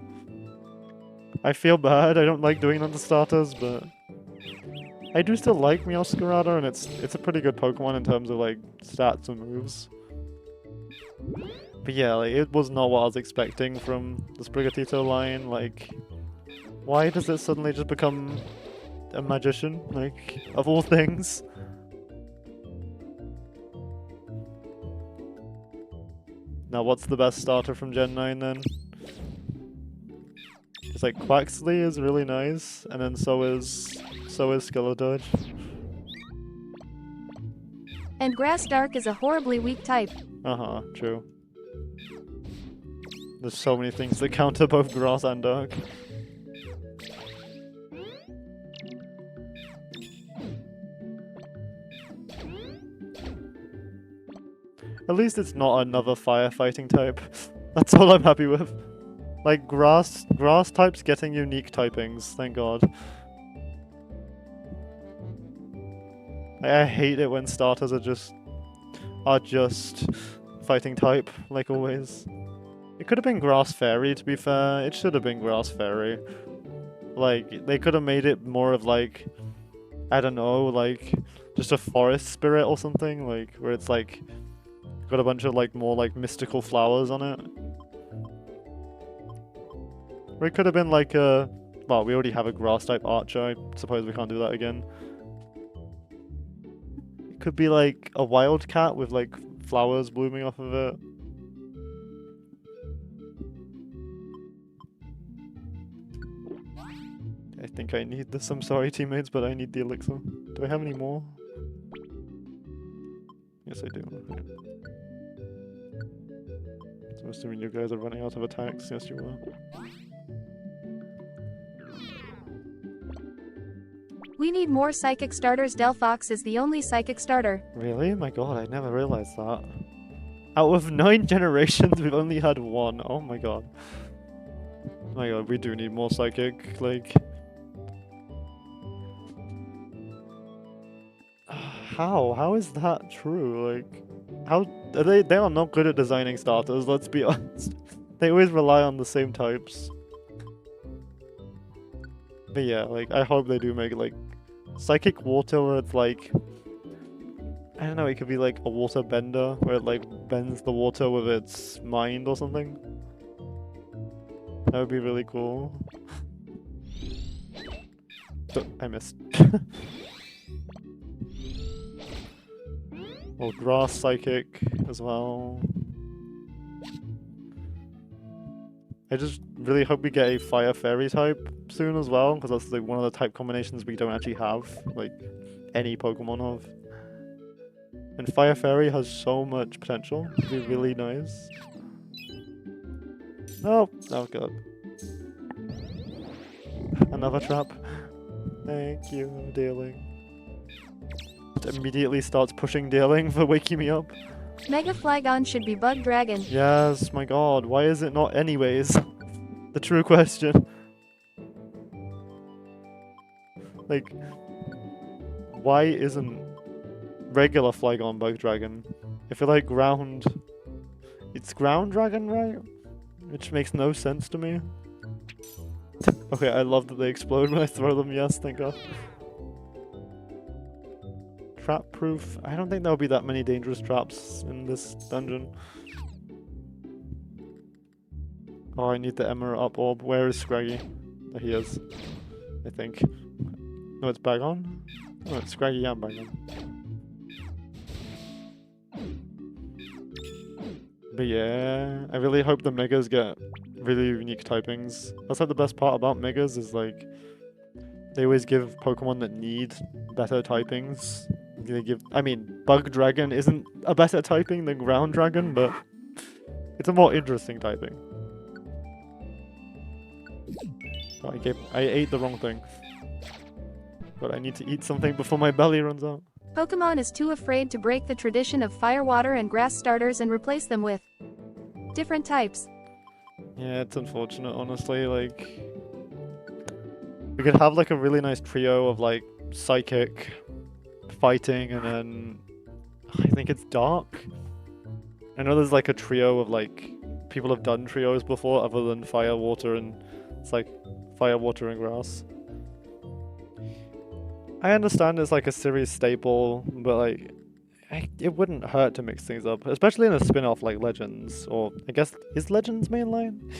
I feel bad, I don't like doing it on the starters, but I do still like Meowscarada, and it's a pretty good Pokemon in terms of like stats and moves. But yeah, like it was not what I was expecting from the Sprigatito line. Like, why does it suddenly just become a magician? Like, of all things. Now, what's the best starter from Gen 9 then? It's like Quaxley is really nice, and then so is Skeleturge. And Grass Dark is a horribly weak type. Uh-huh, true. There's so many things that counter both Grass and Dark. At least it's not another firefighting type. That's all I'm happy with. Like, grass types getting unique typings, thank god. I hate it when starters are just fighting type, like always. It could have been Grass Fairy, to be fair. It should have been Grass Fairy. Like, they could have made it more of like, I don't know, like, just a forest spirit or something, like, where it's like, got a bunch of like more like mystical flowers on it. Or it could have been like a... Well, we already have a grass type archer, I suppose we can't do that again. It could be like a wildcat with like flowers blooming off of it. I think I need this, I'm sorry teammates, but I need the elixir. Do I have any more? Yes I do. Okay. So assuming you guys are running out of attacks, yes you are. We need more psychic starters. Delphox is the only psychic starter. Really? My god, I never realized that. Out of 9 generations, we've only had 1. Oh my god. My god, we do need more psychic, like... How? How is that true? Like... How are they? They are not good at designing starters. Let's be honest. They always rely on the same types. But yeah, like I hope they do make like psychic water where it's like I don't know. It could be like a water bender where it like bends the water with its mind or something. That would be really cool. I missed. Or grass psychic as well. I just really hope we get a fire fairy type soon as well, because that's like one of the type combinations we don't actually have, like any Pokemon have. And fire fairy has so much potential. It'd be really nice. Oh god. Another trap. Thank you, Dealing. It immediately starts pushing Dealing for waking me up. Mega Flygon should be Bug Dragon. Yes, my god, why is it not anyways? The true question. Like, why isn't regular Flygon Bug Dragon? I feel like ground... It's ground dragon, right? Which makes no sense to me. Okay, I love that they explode when I throw them, yes, thank god. Trap proof? I don't think there'll be that many dangerous traps in this dungeon. Oh, I need the Emerald Up Orb. Where is Scraggy? There he is. I think. No, it's Bagon? Oh, it's Scraggy and Bagon. But yeah, I really hope the Megas get really unique typings. That's like the best part about Megas is like, they always give Pokemon that need better typings. They give, I mean, Bug Dragon isn't a better typing than Ground Dragon, but it's a more interesting typing. Oh, I ate the wrong thing. But I need to eat something before my belly runs out. Pokemon is too afraid to break the tradition of fire, water, and grass starters and replace them with different types. Yeah, it's unfortunate, honestly. Like, we could have like a really nice trio of like psychic, fighting, and then I think it's dark. I know there's like a trio of like people have done trios before other than fire, water, and it's like fire, water, and grass. I understand it's like a series staple, but like it wouldn't hurt to mix things up, especially in a spin-off like Legends, or I guess is Legends mainline?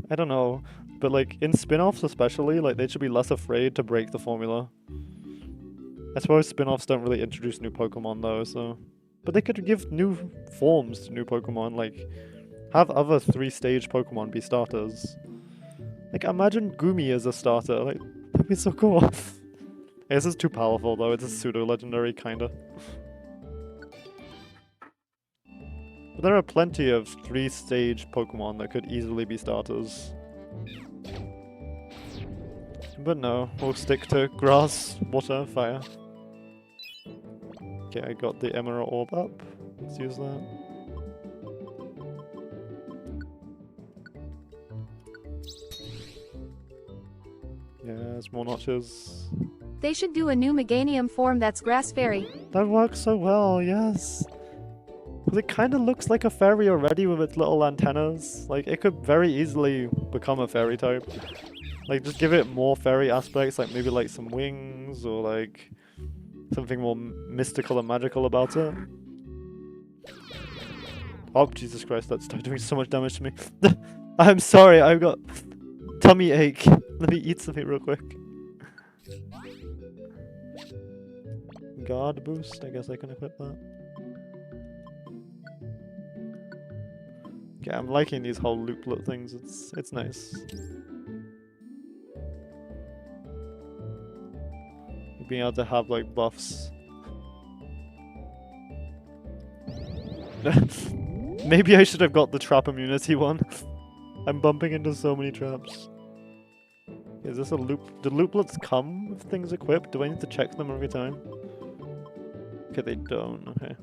I don't know, but like in spin-offs especially, like they should be less afraid to break the formula. I suppose spin-offs don't really introduce new Pokemon though, so but they could give new forms to new Pokemon, like have other 3-stage Pokemon be starters. Like imagine Gumi as a starter, like that'd be so cool. This is too powerful though, it's a pseudo-legendary kinda. But there are plenty of 3-stage Pokemon that could easily be starters. But no, we'll stick to grass, water, fire. Okay, I got the Emerald Orb up. Let's use that. Yes, more notches. They should do a new Meganium form that's Grass Fairy. That works so well, yes. Because it kind of looks like a fairy already with its little antennas. Like, it could very easily become a fairy type. Like, just give it more fairy aspects, like maybe like some wings, or like something more mystical and magical about it. Oh, Jesus Christ, that's doing so much damage to me. I'm sorry, I've got tummy ache. Let me eat something real quick. Guard boost, I guess I can equip that. Yeah, I'm liking these whole looplet things, it's nice. Being able to have like buffs. Maybe I should have got the trap immunity one. I'm bumping into so many traps. Is this a loop? Do looplets come with things equipped? Do I need to check them every time? Okay, they don't. Okay.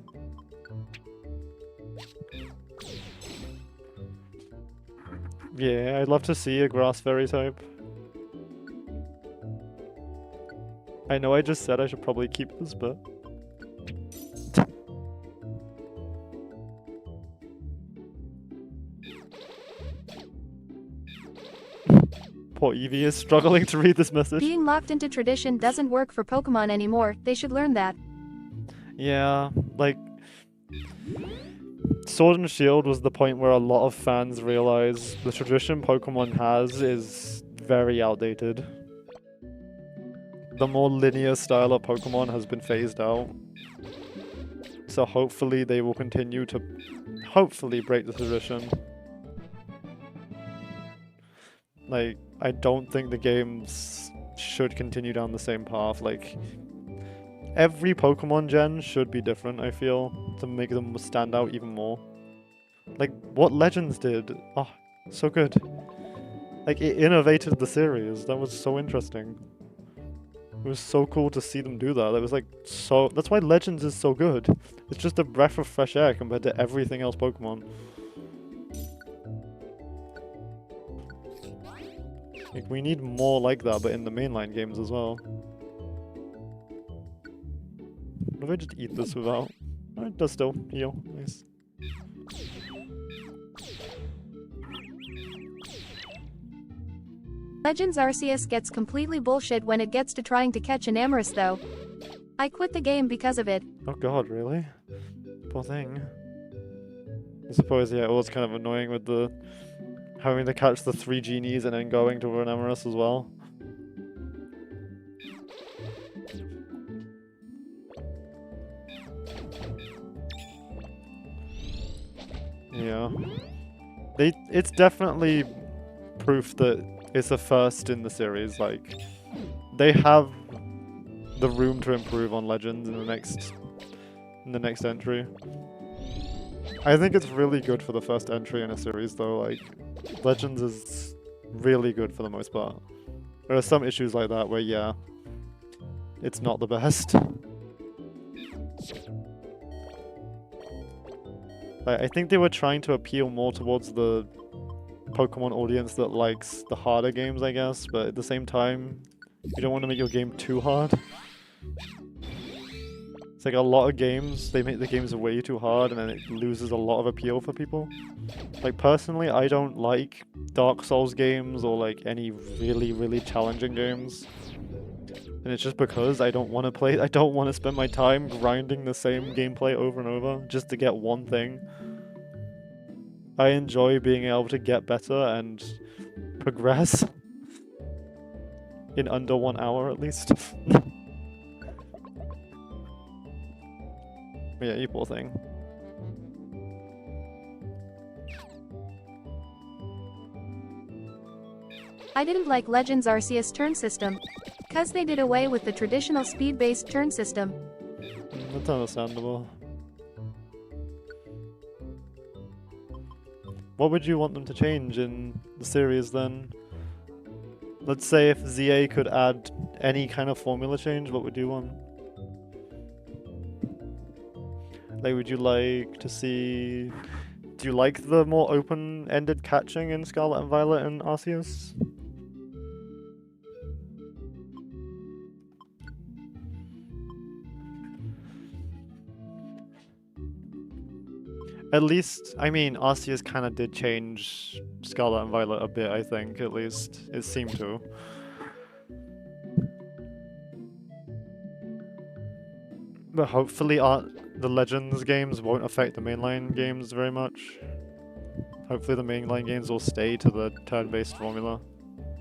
Yeah, I'd love to see a grass fairy type. I know I just said I should probably keep this, but... poor Eevee is struggling to read this message. Being locked into tradition doesn't work for Pokemon anymore, they should learn that. Yeah, like... Sword and Shield was the point where a lot of fans realized the tradition Pokemon has is very outdated. The more linear style of Pokemon has been phased out. So hopefully they will continue to hopefully break the tradition. Like, I don't think the games should continue down the same path. Like, every Pokemon gen should be different, I feel, to make them stand out even more. Like, what Legends did, oh, so good. Like, it innovated the series, that was so interesting. It was so cool to see them do that. That was like so. That's why Legends is so good. It's just a breath of fresh air compared to everything else Pokemon. Like, we need more like that, but in the mainline games as well. What if I just eat this without? Oh, it does still heal. Nice. Legends Arceus gets completely bullshit when it gets to trying to catch an Amoris though. I quit the game because of it. Oh god, really? Poor thing. I suppose, yeah, it was kind of annoying with the having to catch the 3 genies and then going to an Amoris as well. Yeah. It's definitely proof that it's the first in the series. Like, they have the room to improve on Legends in the next entry. I think it's really good for the first entry in a series though. Like, Legends is really good for the most part. There are some issues like that where, yeah, it's not the best. I think they were trying to appeal more towards the Pokemon audience that likes the harder games, I guess, but at the same time, you don't want to make your game too hard. It's like a lot of games, they make the games way too hard and then it loses a lot of appeal for people. Like, personally, I don't like Dark Souls games or like any really, really challenging games. And it's just because I don't want to spend my time grinding the same gameplay over and over just to get one thing. I enjoy being able to get better and progress in under 1 hour at least. Yeah, you poor thing. I didn't like Legends Arceus turn system, cause they did away with the traditional speed-based turn system. That's understandable. What would you want them to change in the series then? Let's say if ZA could add any kind of formula change, what would you want? Like, would you like to see... Do you like the more open-ended catching in Scarlet and Violet and Arceus? At least, I mean, Arceus kind of did change Scarlet and Violet a bit, I think, at least. It seemed to. But hopefully the Legends games won't affect the mainline games very much. Hopefully the mainline games will stay to the turn-based formula.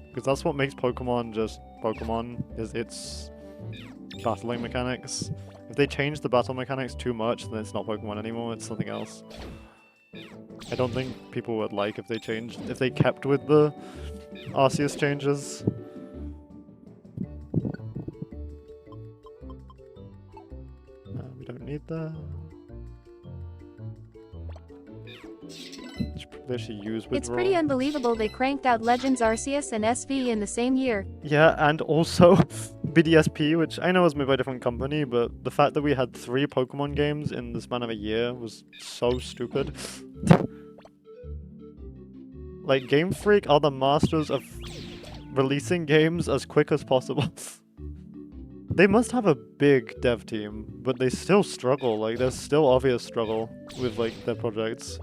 Because that's what makes Pokemon just Pokemon, is its battling mechanics. If they change the battle mechanics too much, then it's not Pokemon anymore, it's something else. I don't think people would like if they kept with the Arceus changes. No, we don't need that. They should use withdraw. It's pretty unbelievable they cranked out Legends Arceus and SV in the same year. Yeah, and also BDSP, which I know was made by a different company, but the fact that we had 3 Pokemon games in the span of a year was so stupid. Like, Game Freak are the masters of releasing games as quick as possible. They must have a big dev team, but they still struggle. Like, there's still obvious struggle with, like, their projects.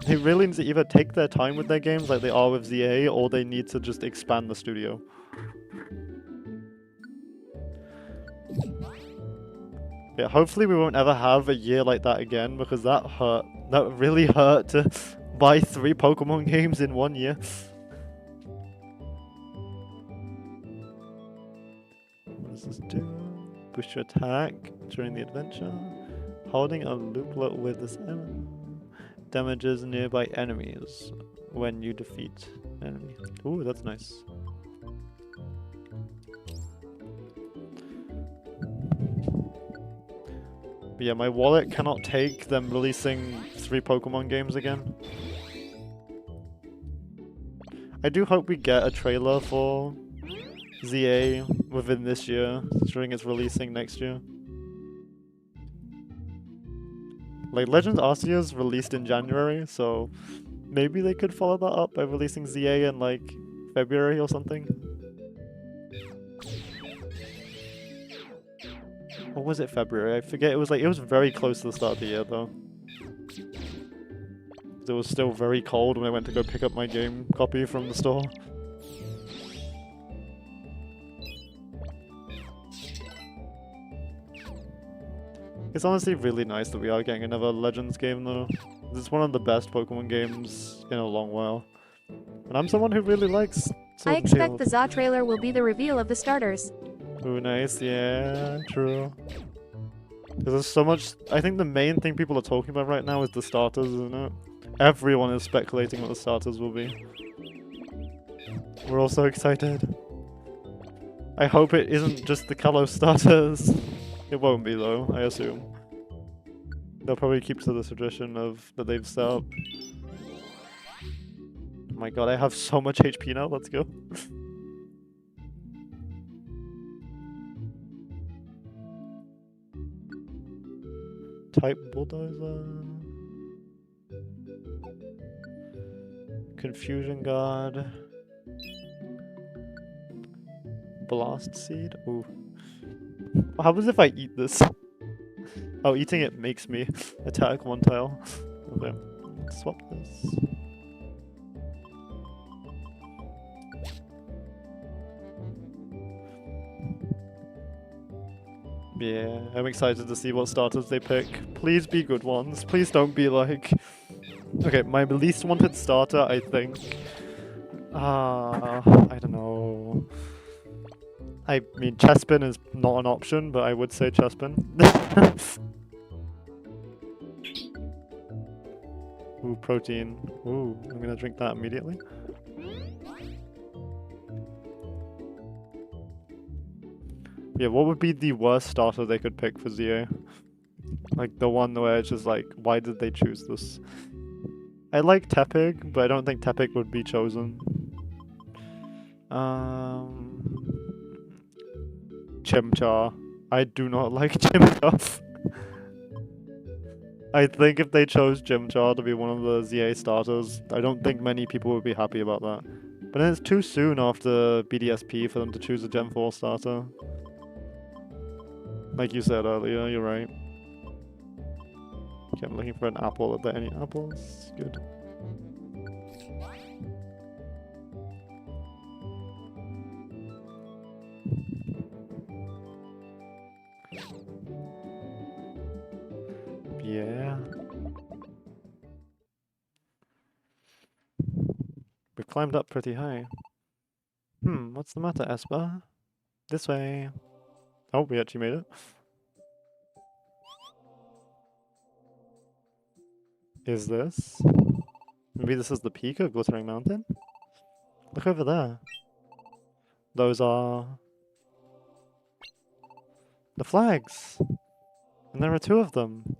They really need to either take their time with their games like they are with ZA, or they need to just expand the studio. Yeah, hopefully we won't ever have a year like that again, because that hurt. That really hurt to buy 3 Pokemon games in 1 year. What does this do? Boost your attack during the adventure. Holding a looplet with this damages nearby enemies when you defeat enemy. Ooh, that's nice. But yeah, my wallet cannot take them releasing 3 Pokemon games again. I do hope we get a trailer for ZA within this year, during its releasing next year. Like, Legends Arceus released in January, so maybe they could follow that up by releasing ZA in, like, February or something. Or was it February? I forget. It was very close to the start of the year, though. It was still very cold when I went to go pick up my game copy from the store. It's honestly really nice that we are getting another Legends game, though. It's one of the best Pokemon games in a long while. And I'm someone who really likes Sword I and expect Shield. the ZA trailer will be the reveal of the starters. Ooh, nice. Yeah, true. There's so much. I think the main thing people are talking about right now is the starters, isn't it? Everyone is speculating what the starters will be. We're all so excited. I hope it isn't just the Kalos starters. It won't be though, I assume. They'll probably keep to the tradition of that they've set up. Oh my god, I have so much HP now, let's go. Type Bulldozer. Confusion Guard. Blast Seed. Ooh. What happens if I eat this? Oh, eating it makes me attack one tile. Okay, let's swap this. Yeah, I'm excited to see what starters they pick. Please be good ones. Please don't be like... Okay, my least wanted starter, I think... I don't know... I mean, Chespin is not an option, but I would say Chespin. Ooh, protein. Ooh, I'm gonna drink that immediately. Yeah, what would be the worst starter they could pick for ZA? Like, the one where it's just like, why did they choose this? I like Tepig, but I don't think Tepig would be chosen. Chimchar. I do not like Chimchar. I think if they chose Chimchar to be one of the ZA starters, I don't think many people would be happy about that. But then it's too soon after BDSP for them to choose a Gen 4 starter. Like you said earlier, you're right. Okay, I'm looking for an apple. Are there any apples? Good. Yeah. We climbed up pretty high. What's the matter, Esper? This way. Oh, we actually made it. Is this? Maybe this is the peak of Glittering Mountain? Look over there. Those are... the flags! And there are 2 of them.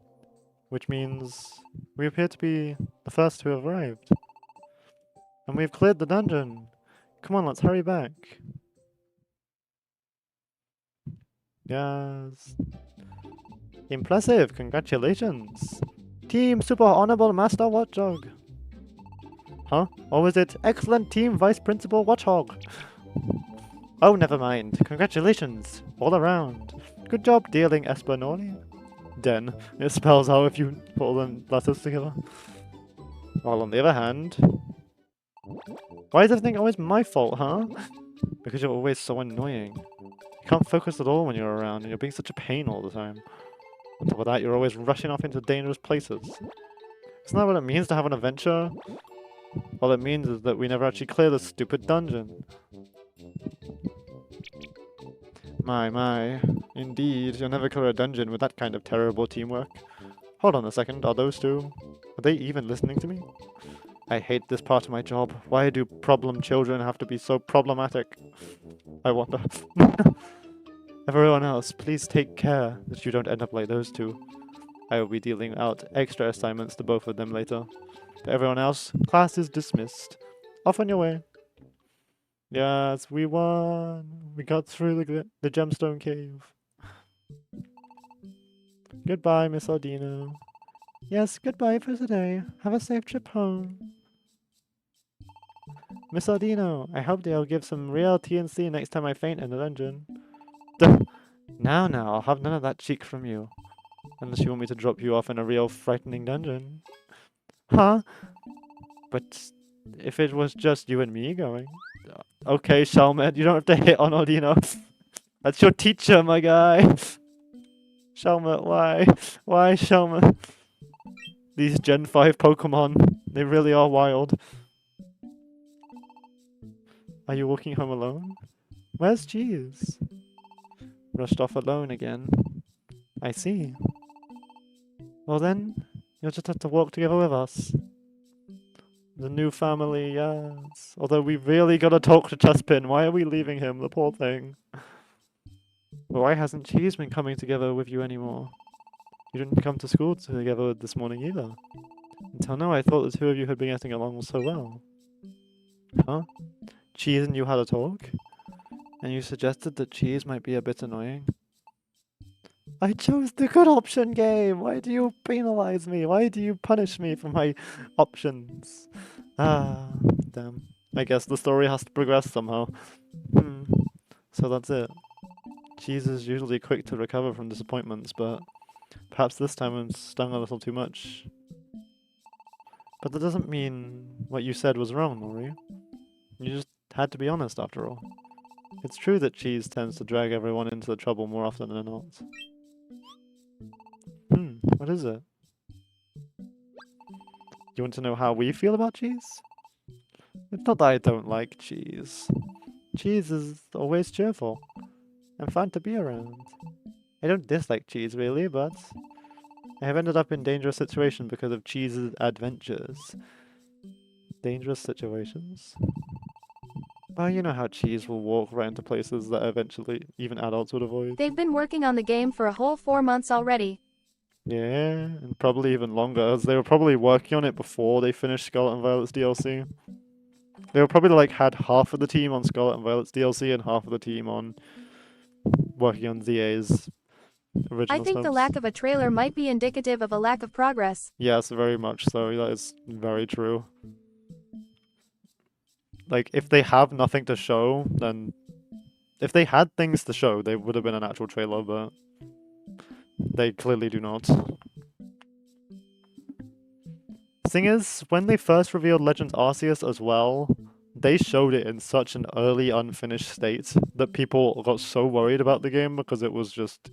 Which means we appear to be the first to have arrived. And we've cleared the dungeon! Come on, let's hurry back. Yes. Impressive, congratulations! Team Super Honorable Master Watchdog! Huh? Or was it Excellent Team Vice Principal Watchhog? Oh, never mind. Congratulations, all around. Good job dealing, Esper Nori. Den. It spells out if you put all the letters together. While on the other hand, why is everything always my fault, huh? Because you're always so annoying. You can't focus at all when you're around, and you're being such a pain all the time. On top of that, you're always rushing off into dangerous places. Isn't that what it means to have an adventure? All it means is that we never actually clear this stupid dungeon. My. Indeed, you'll never clear a dungeon with that kind of terrible teamwork. Hold on a second, are those two? Are they even listening to me? I hate this part of my job. Why do problem children have to be so problematic? I wonder. Everyone else, please take care that you don't end up like those two. I will be dealing out extra assignments to both of them later. For everyone else, class is dismissed. Off on your way. Yes, we won. We got through the gemstone cave. Goodbye, Miss Aldino. Yes, goodbye for today. Have a safe trip home. Miss Aldino, I hope they'll give some real TNC next time I faint in the dungeon. Now, I'll have none of that cheek from you. Unless you want me to drop you off in a real frightening dungeon. Huh? But if it was just you and me going... Okay, Shalmed, you don't have to hit on Aldino. That's your teacher, my guy. Shalmed, why? Why, Shalmed? These Gen 5 Pokemon, they really are wild. Are you walking home alone? Where's Cheese? Rushed off alone again. I see. Well then, you'll just have to walk together with us. The new family, yes. Although we really gotta talk to Chespin. Why are we leaving him, the poor thing? But why hasn't Cheese been coming together with you anymore? You didn't come to school together this morning either. Until now, I thought the two of you had been getting along so well. Huh? Cheese and you had a talk? And you suggested that Cheese might be a bit annoying? I chose the good option game! Why do you penalize me? Why do you punish me for my options? Ah, damn. I guess the story has to progress somehow. So that's it. Cheese is usually quick to recover from disappointments, but perhaps this time I'm stung a little too much. But that doesn't mean what you said was wrong, Nori. You just had to be honest after all. It's true that Cheese tends to drag everyone into the trouble more often than not. What is it? You want to know how we feel about Cheese? It's not that I don't like Cheese. Cheese is always cheerful and fun to be around. I don't dislike Cheese really, but I have ended up in dangerous situations because of Cheese's adventures. Dangerous situations? Well, you know how Cheese will walk right into places that eventually even adults would avoid. They've been working on the game for a whole 4 months already. Yeah, and probably even longer, as they were probably working on it before they finished Scarlet and Violet's DLC. They were probably like had half of the team on Scarlet and Violet's DLC and half of the team on working on ZA's I original think the stuff. lack of a trailer might be indicative of a lack of progress. Yes, very much so. That is very true. Like, if they have nothing to show, then... If they had things to show, they would have been an actual trailer, but... They clearly do not. Thing is, when they first revealed Legends Arceus as well, they showed it in such an early, unfinished state that people got so worried about the game because it was just...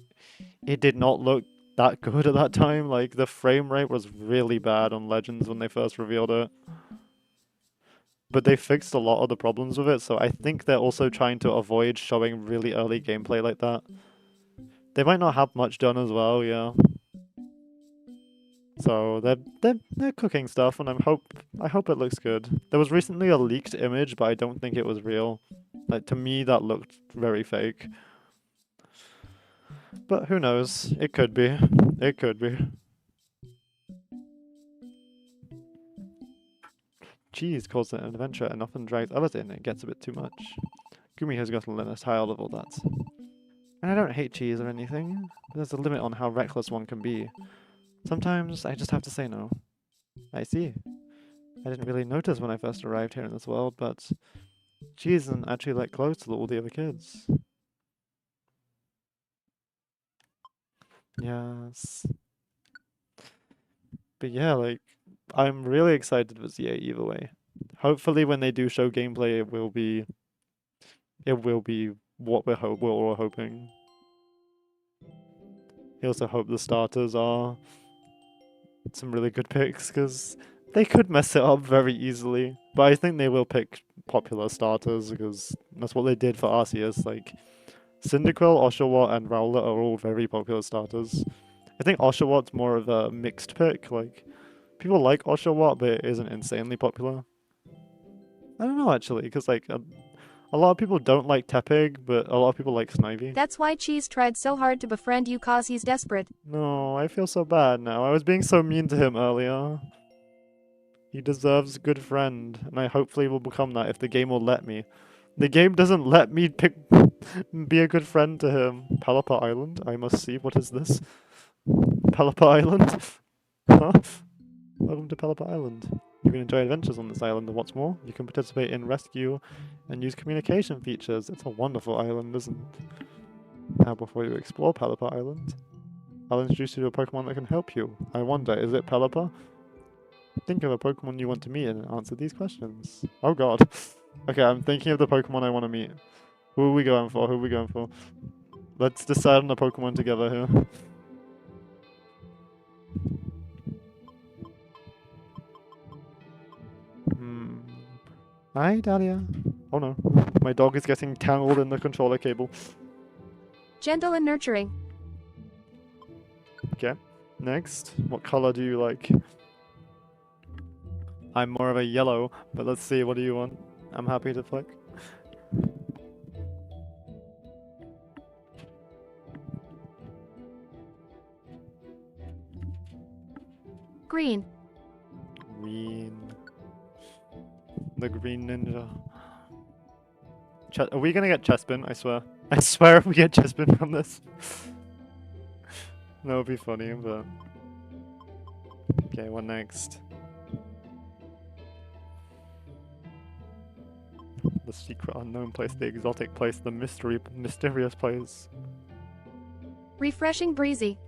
It did not look that good at that time. Like, the frame rate was really bad on Legends when they first revealed it. But they fixed a lot of the problems with it, so I think they're also trying to avoid showing really early gameplay like that. They might not have much done as well, yeah. So they're cooking stuff, and I hope it looks good. There was recently a leaked image, but I don't think it was real. Like, to me, that looked very fake. But who knows? It could be. It could be. Cheese calls it an adventure and often drags others in. It gets a bit too much. Gumi has gotten a little tired of all that. And I don't hate Cheese or anything. There's a limit on how reckless one can be. Sometimes I just have to say no. I see. I didn't really notice when I first arrived here in this world, but Cheese isn't actually that close to all the other kids. Yes. But yeah, like, I'm really excited for ZA either way. Hopefully, when they do show gameplay, it will be what we're all hoping. I also hope the starters are some really good picks because they could mess it up very easily. But I think they will pick popular starters because that's what they did for Arceus. Like Cyndaquil, Oshawott, and Rowlet are all very popular starters. I think Oshawott's more of a mixed pick. Like people like Oshawott, but it isn't insanely popular. I don't know actually, because like a lot of people don't like Tepig, but a lot of people like Snivy. That's why Cheese tried so hard to befriend you cause he's desperate. No, I feel so bad now. I was being so mean to him earlier. He deserves a good friend, and I hopefully will become that if the game will let me. The game doesn't let me pick be a good friend to him. Pelipper Island? I must see. What is this? Pelipper Island? Huh? Welcome to Pelipper Island. You can enjoy adventures on this island, and what's more, you can participate in rescue and use communication features. It's a wonderful island, isn't it? Now, before you explore Pelipper Island, I'll introduce you to a Pokemon that can help you. I wonder, is it Pelipper? Think of a Pokemon you want to meet and answer these questions. Oh god. Okay, I'm thinking of the Pokemon I want to meet. Who are we going for? Who are we going for? Let's decide on a Pokemon together here. Hi, Dahlia. Oh no. My dog is getting tangled in the controller cable. Gentle and nurturing. Okay. Next. What color do you like? I'm more of a yellow, but let's see, what do you want? I'm happy to flick. Green. Green. The green ninja. Are we gonna get Chespin? I swear. I swear if we get Chespin from this. That would be funny, but... Okay, what next? The secret unknown place, the exotic place, the mysterious place. Refreshing breezy.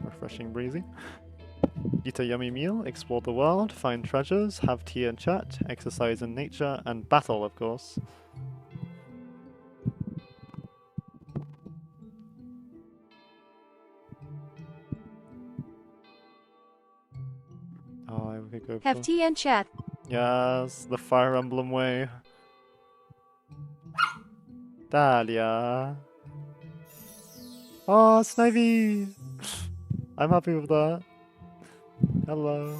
Refreshing breezy. Eat a yummy meal, explore the world, find treasures, have tea and chat, exercise in nature, and battle, of course. Oh, we could go Have for... tea and chat. Yes, the Fire Emblem way. Dahlia. Oh, Snivy! I'm happy with that. Hello.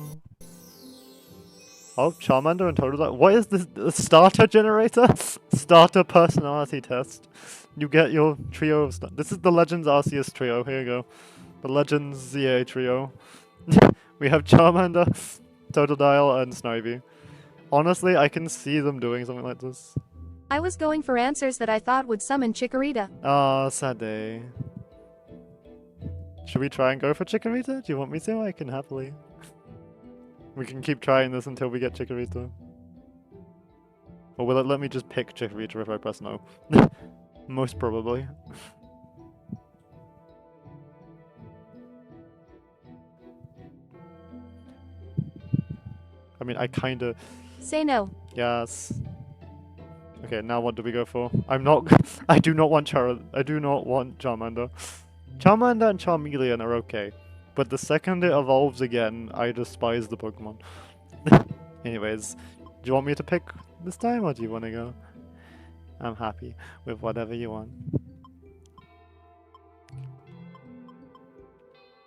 Oh, Charmander and Totodile. What is this? The starter generator? Starter personality test. You get your trio of stuff. This is the Legends Arceus trio. Here you go. The Legends ZA trio. We have Charmander, Totodile, and Snivy. Honestly, I can see them doing something like this. I was going for answers that I thought would summon Chikorita. Ah, sad day. Should we try and go for Chikorita? Do you want me to? I can happily. We can keep trying this until we get Chikorita. Or will it let me just pick Chikorita if I press no? Most probably. I mean, I kinda... Say no. Yes. Okay, now what do we go for? I'm not... I do not want I do not want Charmander. Charmander and Charmeleon are okay. But the second it evolves again, I despise the Pokemon. Anyways, do you want me to pick this time, or do you want to go? I'm happy with whatever you want.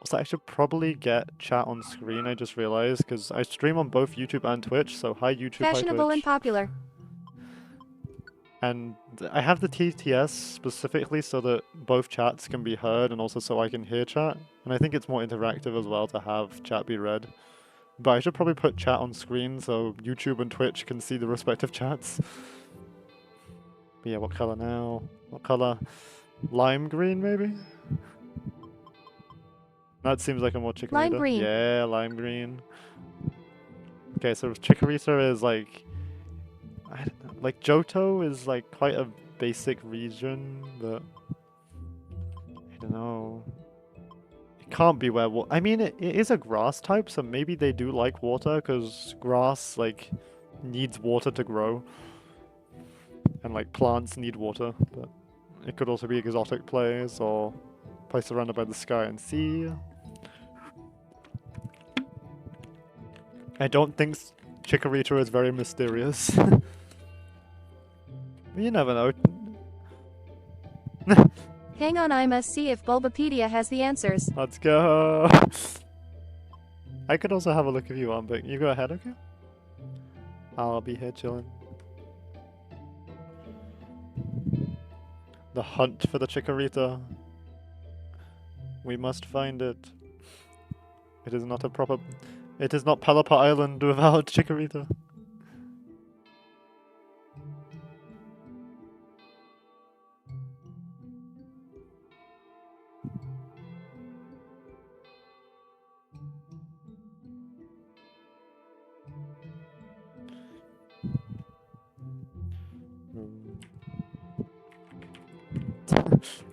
Also, I should probably get chat on screen, I just realized, because I stream on both YouTube and Twitch, so hi YouTube, Fashionable hi and Twitch. popular. And I have the TTS specifically so that both chats can be heard and also so I can hear chat. And I think it's more interactive as well to have chat be read. But I should probably put chat on screen so YouTube and Twitch can see the respective chats. But yeah, what color now? What color? Lime green, maybe? That seems like a more Chikorita. Lime green. Yeah, lime green. Okay, so Chikorita is like... I don't know. Like, Johto is like quite a basic region, but... I don't know. It can't be where I mean, it is a grass type, so maybe they do like water, because grass, like, needs water to grow. And, like, plants need water, but it could also be exotic place, or place surrounded by the sky and sea. I don't think Chikorita is very mysterious. But you never know. Hang on, I must see if Bulbapedia has the answers. Let's go. I could also have a look if you want, but you go ahead, okay? I'll be here chilling. The hunt for the Chikorita. We must find it. It is not a proper... It is not Palapa Island without Chikorita.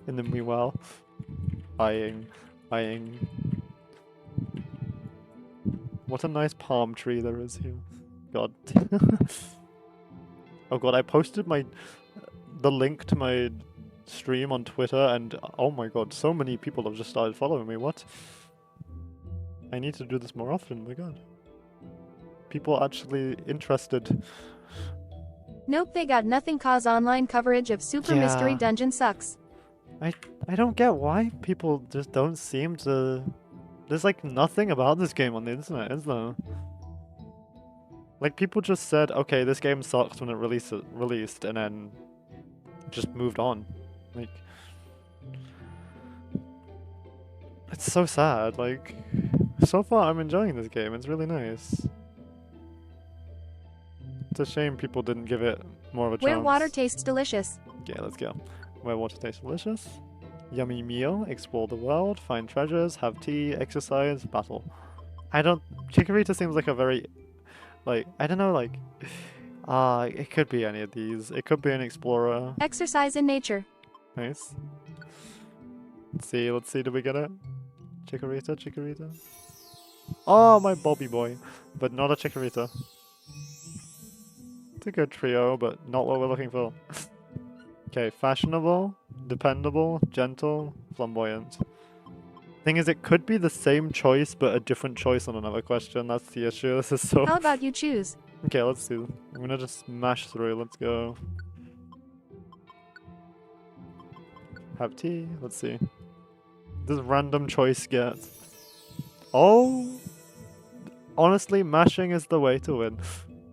In the meanwhile, eyeing. What a nice palm tree there is here. God. Oh god, I posted the link to my stream on Twitter, and oh my god, so many people have just started following me. What? I need to do this more often, my god. People are actually interested. Nope, they got nothing cause online coverage of Super Mystery Dungeon sucks. I don't get why people just don't seem to... There's like nothing about this game on the internet, is there? Like people just said, okay, this game sucks when it released, and then just moved on. Like, it's so sad. Like, so far I'm enjoying this game. It's really nice. It's a shame people didn't give it more of a chance. Where water tastes delicious. Okay, let's go. Where water tastes delicious. Yummy meal, explore the world, find treasures, have tea, exercise, battle. Chikorita seems like a very, like, I don't know, like, it could be any of these. It could be an explorer. Exercise in nature. Nice. Let's see, do we get it? Chikorita. Oh, my Bobby boy. But not a Chikorita. It's a good trio, but not what we're looking for. Okay, fashionable, dependable, gentle, flamboyant. Thing is, it could be the same choice, but a different choice on another question. That's the issue. This is so... How about you choose? Okay, let's see. I'm gonna just mash through. Let's go. Have tea. Let's see. This random choice get... Oh! Honestly, mashing is the way to win.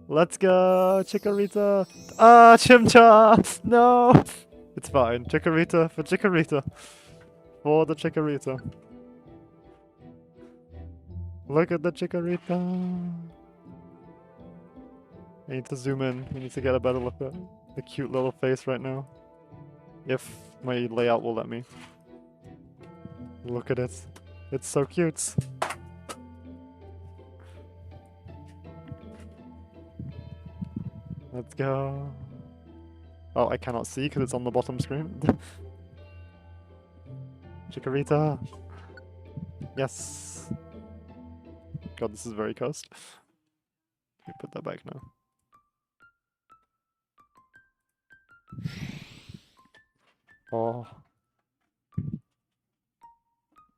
Let's go, Chikorita! Ah, Chimchar! No! It's fine. Chikorita for Chikorita. For the Chikorita. Look at the Chikorita! I need to zoom in. We need to get a better look at the cute little face right now. If my layout will let me. Look at it. It's so cute. Let's go. Oh, I cannot see because it's on the bottom screen. Chikorita. Yes. God, this is very cursed. Let me put that back now. Oh.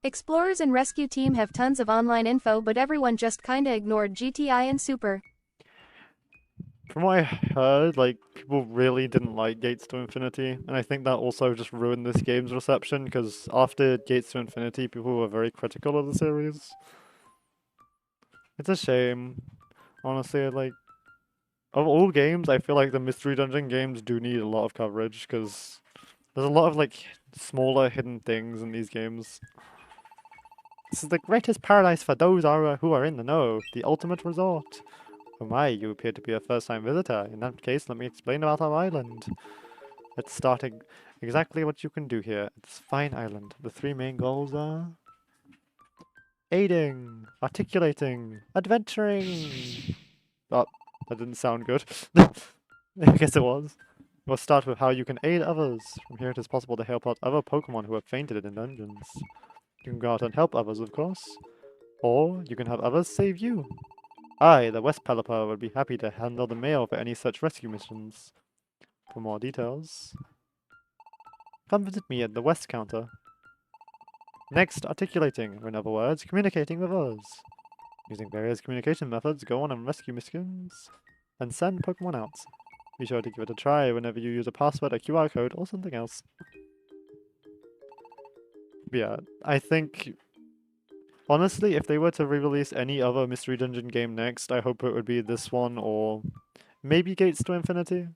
Explorers and Rescue Team have tons of online info, but everyone just kinda ignored GTI and Super. From what I heard, like, people really didn't like Gates to Infinity, and I think that also just ruined this game's reception, because after Gates to Infinity, people were very critical of the series. It's a shame. Honestly, like, of all games, I feel like the Mystery Dungeon games do need a lot of coverage, because there's a lot of, like, smaller hidden things in these games. This is the greatest paradise for those who are in the know, the ultimate resort. Oh my, you appear to be a first-time visitor. In that case, let me explain about our island. Let's start exactly what you can do here. It's a fine island. The three main goals are... aiding, articulating, adventuring. Oh, that didn't sound good. I guess it was. We'll start with how you can aid others. From here it is possible to help out other Pokémon who have fainted in dungeons. You can go out and help others, of course. Or you can have others save you. I, the West Pelipper, would be happy to handle the mail for any such rescue missions. For more details, come visit me at the West counter. Next, articulating, or in other words, communicating with others. Using various communication methods, go on and rescue missions, and send Pokemon out. Be sure to give it a try whenever you use a password, a QR code, or something else. But yeah, I think, honestly, if they were to re-release any other Mystery Dungeon game next, I hope it would be this one, or maybe Gates to Infinity.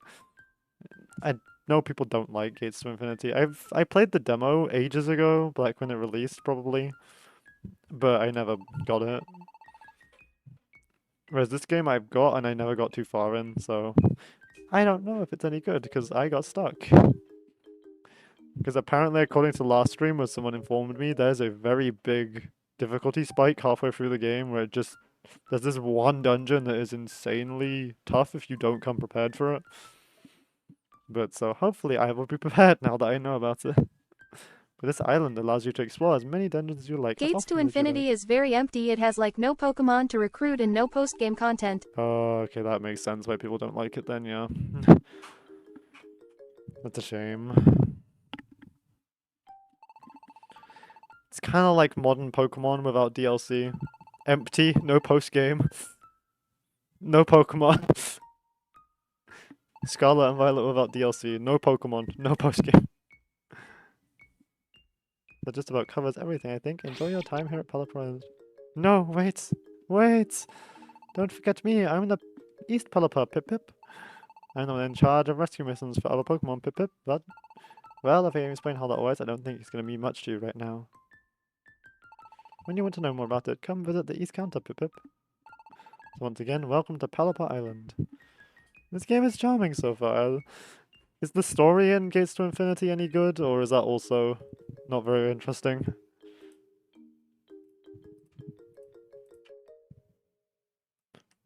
I know people don't like Gates to Infinity. I played the demo ages ago, like when it released, probably, but I never got it. Whereas this game I've got and I never got too far in, so I don't know if it's any good because I got stuck. Because apparently, according to last stream, where someone informed me, there's a very big difficulty spike halfway through the game where it just there's this one dungeon that is insanely tough if you don't come prepared for it. But so hopefully I will be prepared now that I know about it. But this island allows you to explore as many dungeons as you like. Gates to Infinity is very empty. It has like no Pokemon to recruit and no post-game content. Oh, okay, that makes sense why people don't like it then, yeah. That's a shame. It's kind of like modern Pokemon without DLC. Empty, no post-game. No Pokemon. Scarlet and Violet without DLC. No Pokemon, no post-game. That just about covers everything, I think. Enjoy your time here at Pelipper. No, wait! Wait! Don't forget me, I'm the East Pelipper, Pip Pip. I'm the one in charge of rescue missions for other Pokemon, Pip Pip, but... Well, if I can explain how that works, I don't think it's going to mean much to you right now. When you want to know more about it, come visit the East Counter, Pip Pip. So once again, welcome to Pelipper Island. This game is charming so far. Is the story in Gates to Infinity any good, or is that also not very interesting?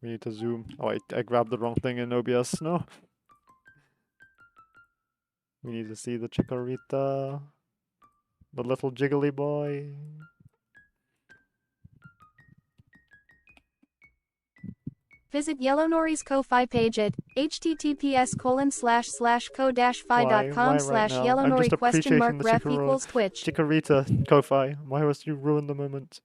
We need to zoom. Oh, I grabbed the wrong thing in OBS. No. We need to see the Chikorita. The little jiggly boy. Visit Yellow Nori's Ko-Fi page at https://ko-fi.com/Yellow I'm Nori just appreciating the ref equals Twitch. Chikorita Ko-Fi. Why must you ruin the moment?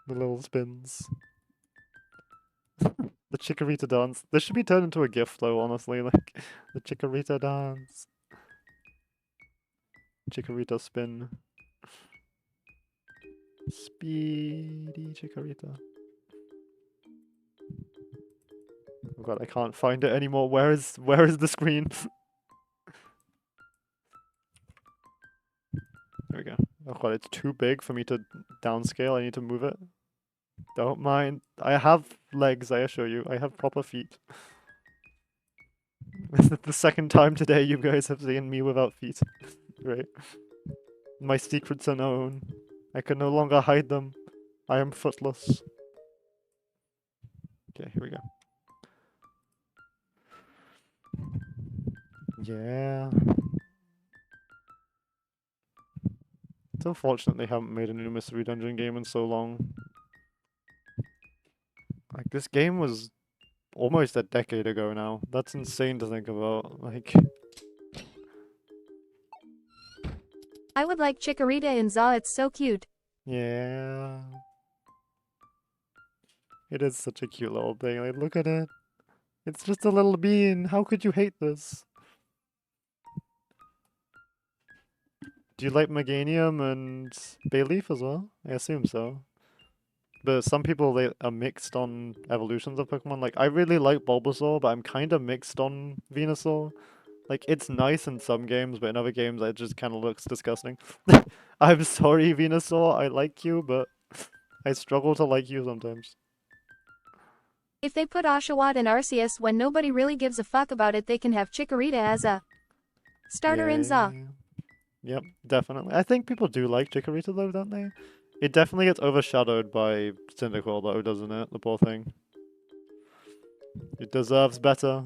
The little spins. The Chikorita dance. This should be turned into a GIF though, honestly. Like, the Chikorita dance. Chikorita spin. Speedy Chikorita. Oh god, I can't find it anymore. Where is the screen? There we go. Oh god, it's too big for me to downscale. I need to move it. Don't mind. I have legs, I assure you. I have proper feet. This is the second time today you guys have seen me without feet. Right. My secrets are known. I can no longer hide them. I am footless. Okay, here we go. Yeah. It's unfortunate they haven't made a new Mystery Dungeon game in so long. Like, this game was almost a decade ago now. That's insane to think about. Like... I would like Chikorita in Zaw, it's so cute. Yeah. It is such a cute little thing. Like, look at it. It's just a little bean. How could you hate this? Do you like Meganium and Bayleaf as well? I assume so. But some people, they are mixed on evolutions of Pokemon. Like, I really like Bulbasaur, but I'm kind of mixed on Venusaur. Like, it's nice in some games, but in other games it just kind of looks disgusting. I'm sorry, Venusaur, I like you, but I struggle to like you sometimes. If they put Oshawott and Arceus when nobody really gives a fuck about it, they can have Chikorita as a starter in Zaw. Yep, definitely. I think people do like Chikorita though, don't they? It definitely gets overshadowed by Cyndaquil though, doesn't it? The poor thing. It deserves better.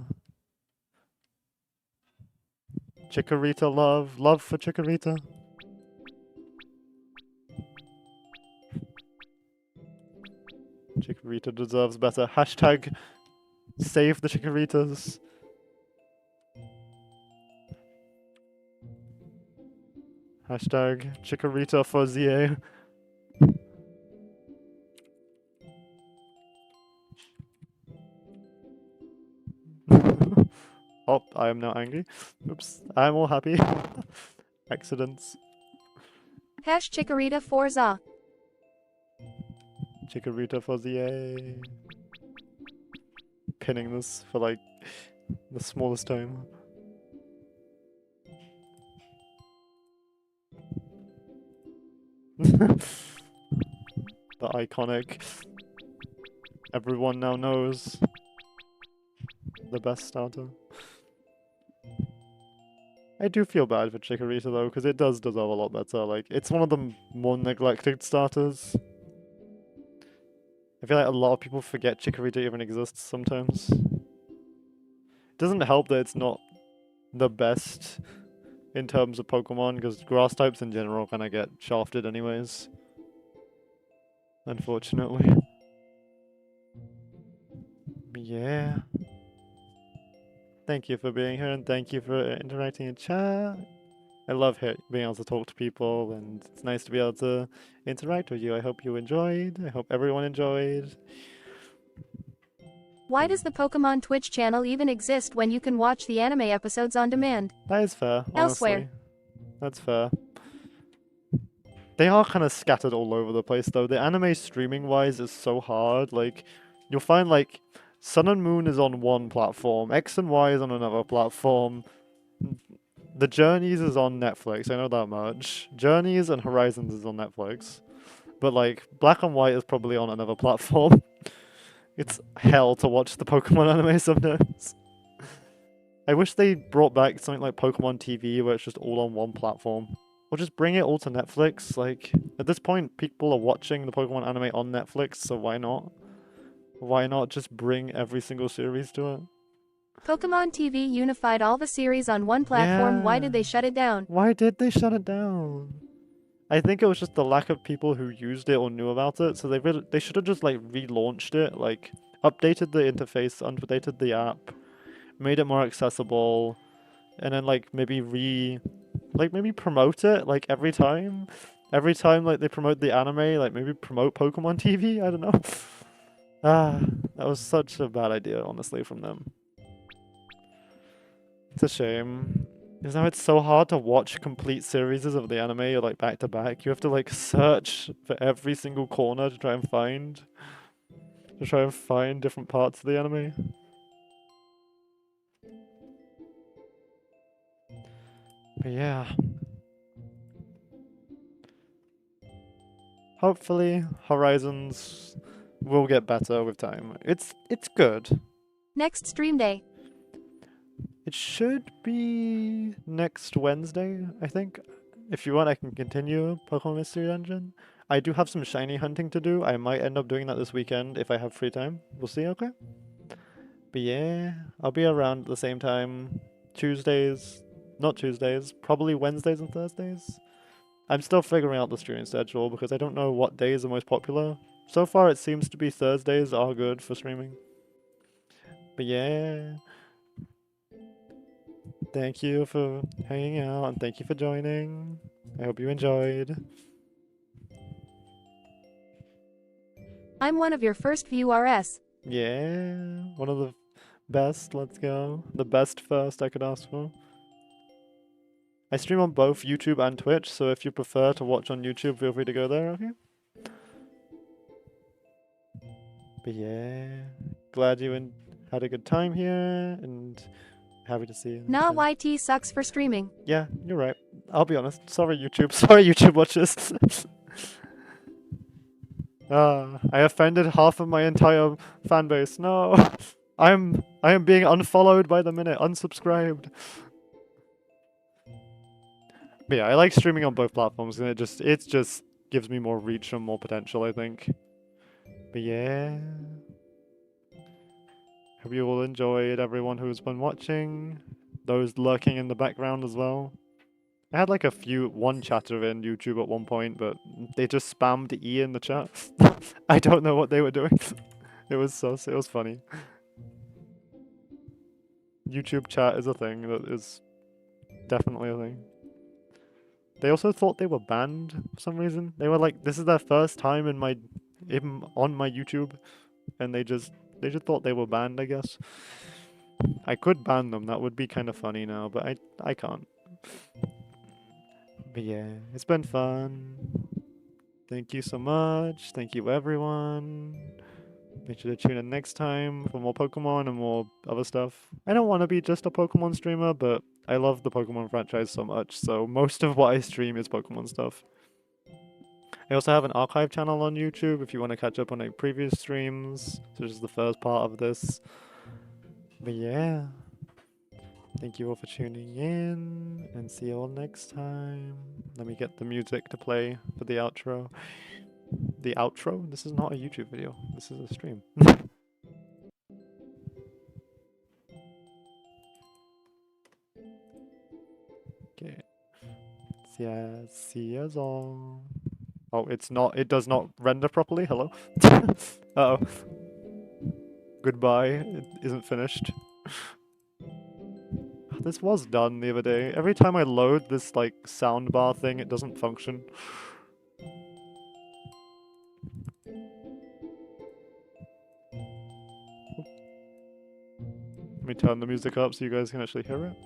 Chikorita love. Love for Chikorita. Chikorita deserves better. Hashtag save the Chikoritas. Hashtag Chikorita for ZA. Oh, I am now angry. Oops, I'm all happy. Accidents. Hash Chikorita Forza. Chikorita for ZA. Pinning this for like the smallest time. The iconic. Everyone now knows. The best starter. I do feel bad for Chikorita though, because it does deserve a lot better. Like, it's one of the more neglected starters. I feel like a lot of people forget Chikorita even exists sometimes. It doesn't help that it's not the best in terms of Pokemon, because grass types in general kind of get shafted anyways. Unfortunately. But yeah. Thank you for being here and thank you for interacting in chat. I love being able to talk to people and it's nice to be able to interact with you. I hope you enjoyed. I hope everyone enjoyed. Why does the Pokemon Twitch channel even exist when you can watch the anime episodes on demand? That is fair, honestly. Elsewhere. That's fair. They are kind of scattered all over the place though. The anime streaming wise is so hard. Like, you'll find like Sun and Moon is on one platform, X and Y is on another platform. The Journeys is on Netflix, I know that much. Journeys and Horizons is on Netflix. But like, Black and White is probably on another platform. It's hell to watch the Pokemon anime sometimes. I wish they brought back something like Pokemon TV where it's just all on one platform. Or just bring it all to Netflix. Like, at this point, people are watching the Pokemon anime on Netflix, so why not? Why not just bring every single series to it? Pokemon TV unified all the series on one platform. Why Yeah. did they shut it down? Why did they shut it down? I think it was just the lack of people who used it or knew about it, so they should have just like relaunched it, like updated the interface, updated the app, made it more accessible, and then like maybe promote it like every time. Every time like they promote the anime, like maybe promote Pokemon TV, I don't know. Ah, that was such a bad idea, honestly, from them. It's a shame. Because now it's so hard to watch complete series of the anime or like back to back. You have to like search for every single corner to try and find different parts of the anime. But yeah. Hopefully Horizons will get better with time. It's good. Next stream day. It should be next Wednesday, I think. If you want, I can continue Pokemon Mystery Dungeon. I do have some shiny hunting to do. I might end up doing that this weekend if I have free time. We'll see, okay? But yeah, I'll be around at the same time. Not Tuesdays, probably Wednesdays and Thursdays. I'm still figuring out the streaming schedule because I don't know what days are most popular. So far, it seems to be Thursdays are good for streaming. But yeah. Thank you for hanging out and thank you for joining. I hope you enjoyed. I'm one of your first viewers. Yeah, one of the best. Let's go. The best first I could ask for. I stream on both YouTube and Twitch, so if you prefer to watch on YouTube, feel free to go there, okay? But yeah, glad you had a good time here and happy to see you. Nah, YT sucks for streaming. Yeah, you're right. I'll be honest. Sorry, YouTube. Sorry, YouTube watchers. I offended half of my entire fan base. No, I am being unfollowed by the minute, unsubscribed. But yeah, I like streaming on both platforms, and it just gives me more reach and more potential, I think. But yeah, hope you all enjoyed. Everyone who's been watching, those lurking in the background as well. I had like one chatter in YouTube at one point, but they just spammed E in the chat. I don't know what they were doing. It was sus. It was funny. YouTube chat is a thing that is definitely a thing. They also thought they were banned for some reason. They were like, this is their first time on my YouTube, and they just thought they were banned, I guess. I could ban them, that would be kind of funny now, but I can't. But yeah, it's been fun. Thank you so much. Thank you everyone. Make sure to tune in next time for more Pokemon and more other stuff. I don't want to be just a Pokemon streamer, but I love the Pokemon franchise so much, so most of what I stream is Pokemon stuff. I also have an archive channel on YouTube if you want to catch up on like previous streams. So this is the first part of this. But yeah. Thank you all for tuning in, and see you all next time. Let me get the music to play for the outro. The outro? This is not a YouTube video. This is a stream. Okay. Yeah, see yous all. Oh, it's not. It does not render properly. Hello? Uh-oh. Goodbye. It isn't finished. This was done the other day. Every time I load this, like, soundbar thing, it doesn't function. Let me turn the music up so you guys can actually hear it.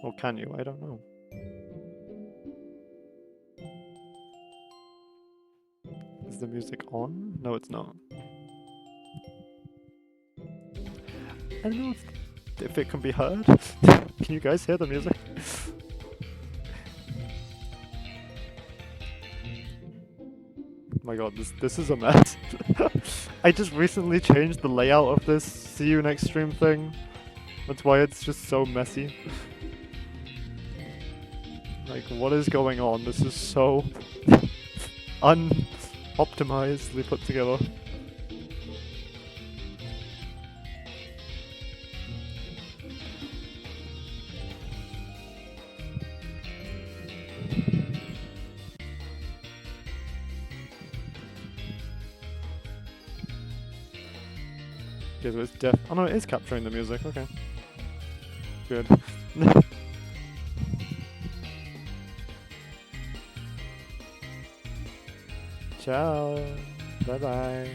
Or can you? I don't know. Is the music on? No, it's not. I don't know if it can be heard. Can you guys hear the music? My god, this is a mess. I just recently changed the layout of this see you next stream thing. That's why it's just so messy. Like, what is going on? This is so unoptimizedly put together. Okay, so it's oh no, it is capturing the music, okay. Good. Ciao. Bye bye.